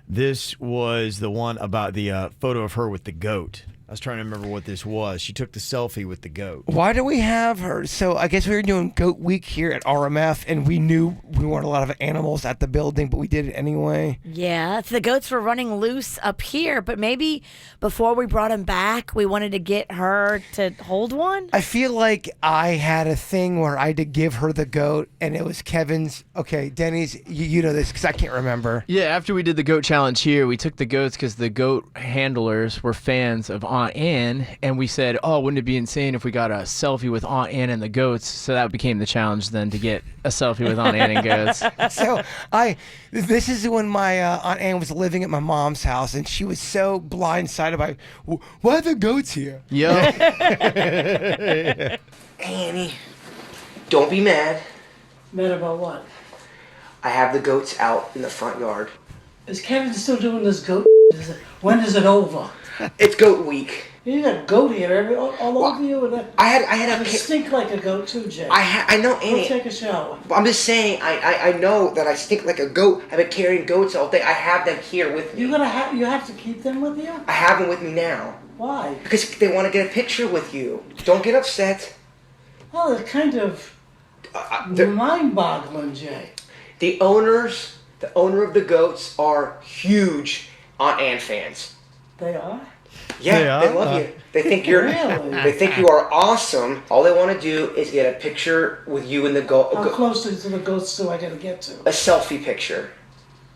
This was the one about the photo of her with the goat. I was trying to remember what this was. She took the selfie with the goat. Why do we have her? So I guess we were doing Goat Week here at RMF, and we knew we weren't a lot of animals at the building, but we did it anyway. Yeah, the goats were running loose up here, but maybe before we brought them back, we wanted to get her to hold one? I feel like I had a thing where I had to give her the goat, and it was Kevin's. Okay, Denny's, you know this because I can't remember. Yeah, after we did the goat challenge here, we took the goats because the goat handlers were fans of Aunt Ann, and we said, oh, wouldn't it be insane if we got a selfie with Aunt Ann and the goats? So that became the challenge then, to get a selfie with Aunt Ann and goats. So this is when my Aunt Ann was living at my mom's house, and she was so blindsided by, why are the goats here? Yep. Annie, don't be mad. Mad about what? I have the goats out in the front yard. Is Kevin still doing this goat? When is it over? It's goat week. You got goat hair all over you. And I had you stink like a goat too, Jay. I know, Annie. Go take a shower. I'm just saying, I know that I stink like a goat. I've been carrying goats all day. I have them here with me. You have to keep them with you? I have them with me now. Why? Because they want to get a picture with you. Don't get upset. Well, it's kind of mind-boggling, Jay. The owner of the goats are huge Aunt Ann fans. They are? Yeah, they love you. They think you're. Really? They think you are awesome. All they want to do is get a picture with you and the goat. How close to the goats do I got to get to? A selfie picture.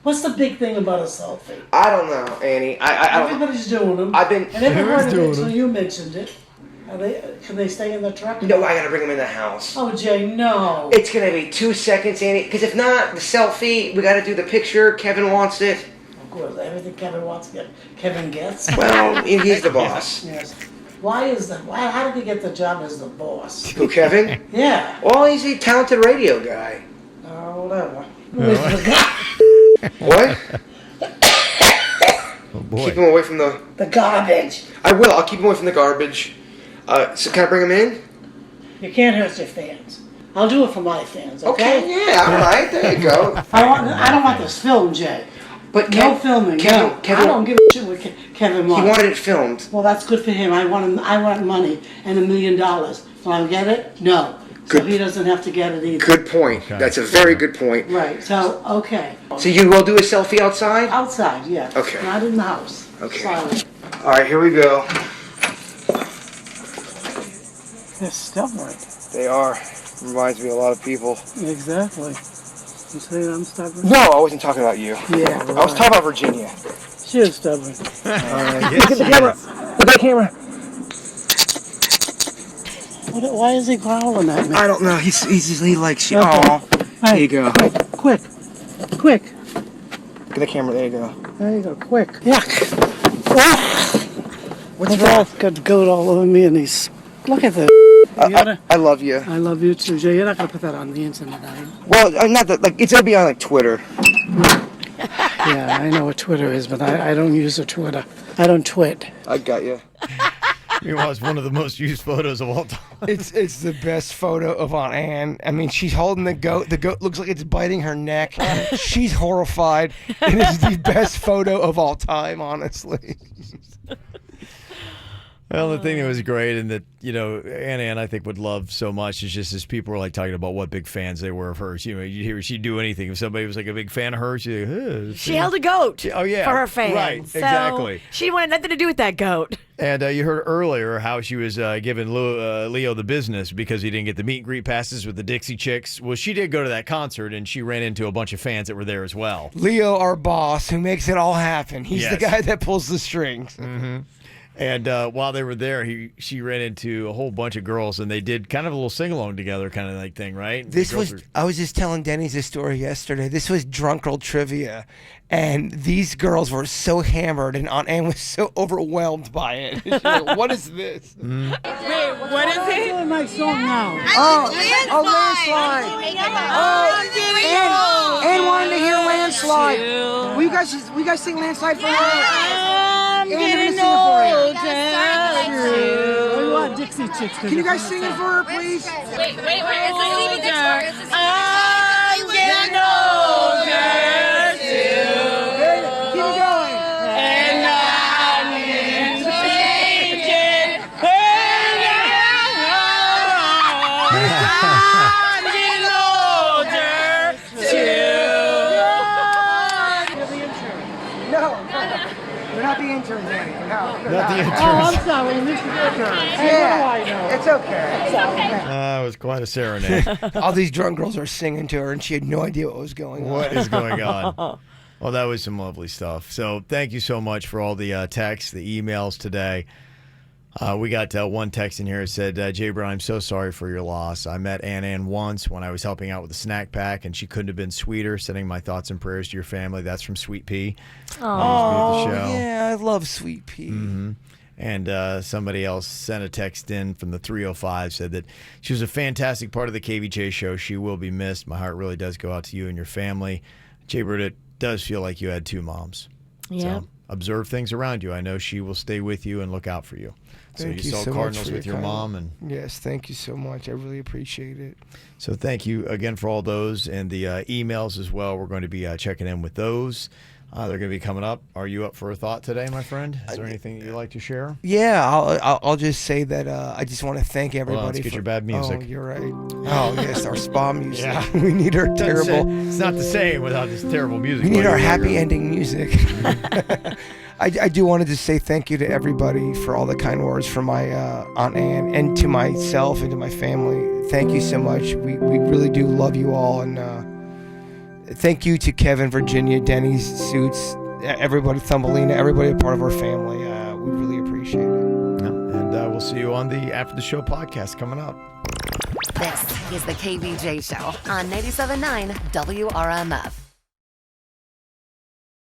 What's the big thing about a selfie? I don't know, Annie. Everybody's doing them. I've been. I never heard of it until you mentioned it. Can they stay in the truck? No, I gotta bring them in the house. Oh, Jay, no. It's gonna be 2 seconds, Annie. Because if not, the selfie, we gotta do the picture. Kevin wants it. Of course, everything Kevin wants, Kevin gets. Well, he's the boss. Yes. Why is that? How did he get the job as the boss? Who, Kevin? Yeah. Well, he's a talented radio guy. Whatever. What? Oh boy. Keep him away from the garbage. I will. I'll keep him away from the garbage. So can I bring him in? You can't hurt your fans. I'll do it for my fans. Okay? Yeah. All right. There you go. I don't want this filmed, Jay. But no filming. Kevin, I don't give a shit what Kevin wants. He wanted it filmed. Well, that's good for him. I want money and $1 million. Will I get it? No. So he doesn't have to get it either. Good point. Okay. That's a very good point. Right. So okay. So you will do a selfie outside? Outside, yeah. Okay. Not in the house. Okay. Sorry. All right. Here we go. They're stubborn. They are. Reminds me of a lot of people. Exactly. You say I'm stubborn? No, I wasn't talking about you. Yeah. Right. I was talking about Virginia. She is stubborn. Look at the camera. Look at the camera. Why is he growling at me? I don't know. He likes you. Okay. Oh, there you go. Quick. Look at the camera. There you go. There you go. Quick. Yuck. What's wrong? Got goat all over me, and he's. Look at this. I love you. I love you too, Jay. You're not gonna put that on the internet, are you? Well, not that. Like it's gonna be on like Twitter. Yeah, I know what Twitter is, but I don't use a Twitter. I don't twit. I got you. Meanwhile, it's one of the most used photos of all time. It's the best photo of Aunt Ann. I mean, she's holding the goat. The goat looks like it's biting her neck. She's horrified. It is the best photo of all time, honestly. Well, the thing that was great and that, Aunt Ann, I think, would love so much is just as people were like talking about what big fans they were of hers. You hear she'd do anything. If somebody was like a big fan of hers, she held a goat for her fans. Right, so exactly. She wanted nothing to do with that goat. And you heard earlier how she was giving Leo the business because he didn't get the meet and greet passes with the Dixie Chicks. Well, she did go to that concert, and she ran into a bunch of fans that were there as well. Leo, our boss, who makes it all happen. He's the guy that pulls the strings. Mm-hmm. And while they were there, she ran into a whole bunch of girls, and they did kind of a little sing-along together kind of like thing, right? I was just telling Denny's this story yesterday. This was drunk girl trivia, and these girls were so hammered, and Aunt Ann was so overwhelmed by it. She's like, what is this? Mm. Wait, what is it? I'm doing my song now. Landslide. Ann wanted to hear Landslide. Will you guys sing Landslide for her? I'm getting older. We want Dixie Chicks. Can you guys sing it for her, please? Wait, it's the Stevie Nicks part. I'm getting older too. Keep it going. And I'm changing. I'm getting older too. No. We're not the interns, Annie. No. Not the interns. Oh, I'm sorry. This is your turn. Yeah. What do I know? It's okay. It was quite a serenade. All these drunk girls are singing to her, and she had no idea what was going on. What is going on? Well, that was some lovely stuff. So thank you so much for all the texts, the emails today. We got one text in here that said, Jay Brown, I'm so sorry for your loss. I met Ann once when I was helping out with a snack pack, and she couldn't have been sweeter. Sending my thoughts and prayers to your family. That's from Sweet Pea. Oh, the show. yeah, I love Sweet Pea. Mm-hmm. And somebody else sent a text in from the 305, said that she was a fantastic part of the KVJ show. She will be missed. My heart really does go out to you and your family. Jay Bird, it does feel like you had two moms. Yeah. So observe things around you. I know she will stay with you and look out for you. Thank you saw so Cardinals much with your mom. And yes, thank you so much. I really appreciate it. So thank you again for all those and the emails as well. We're going to be checking in with those. They're going to be coming up. Are you up for a thought today, my friend? Is there anything that you'd like to share? Yeah, I'll just say that I just want to thank everybody. Let's get your bad music. Oh, you're right. Oh, yes, our spa music. Yeah. We need our terrible. It's not the same without this terrible music. We need our happy ending music. I do want to just say thank you to everybody for all the kind words from my Aunt Ann and to myself and to my family. Thank you so much. We really do love you all. And thank you to Kevin, Virginia, Denny's, Suits, everybody, Thumbelina, everybody part of our family. We really appreciate it. And we'll see you on the After the Show podcast coming up. This is the KVJ Show on 97.9 WRMF.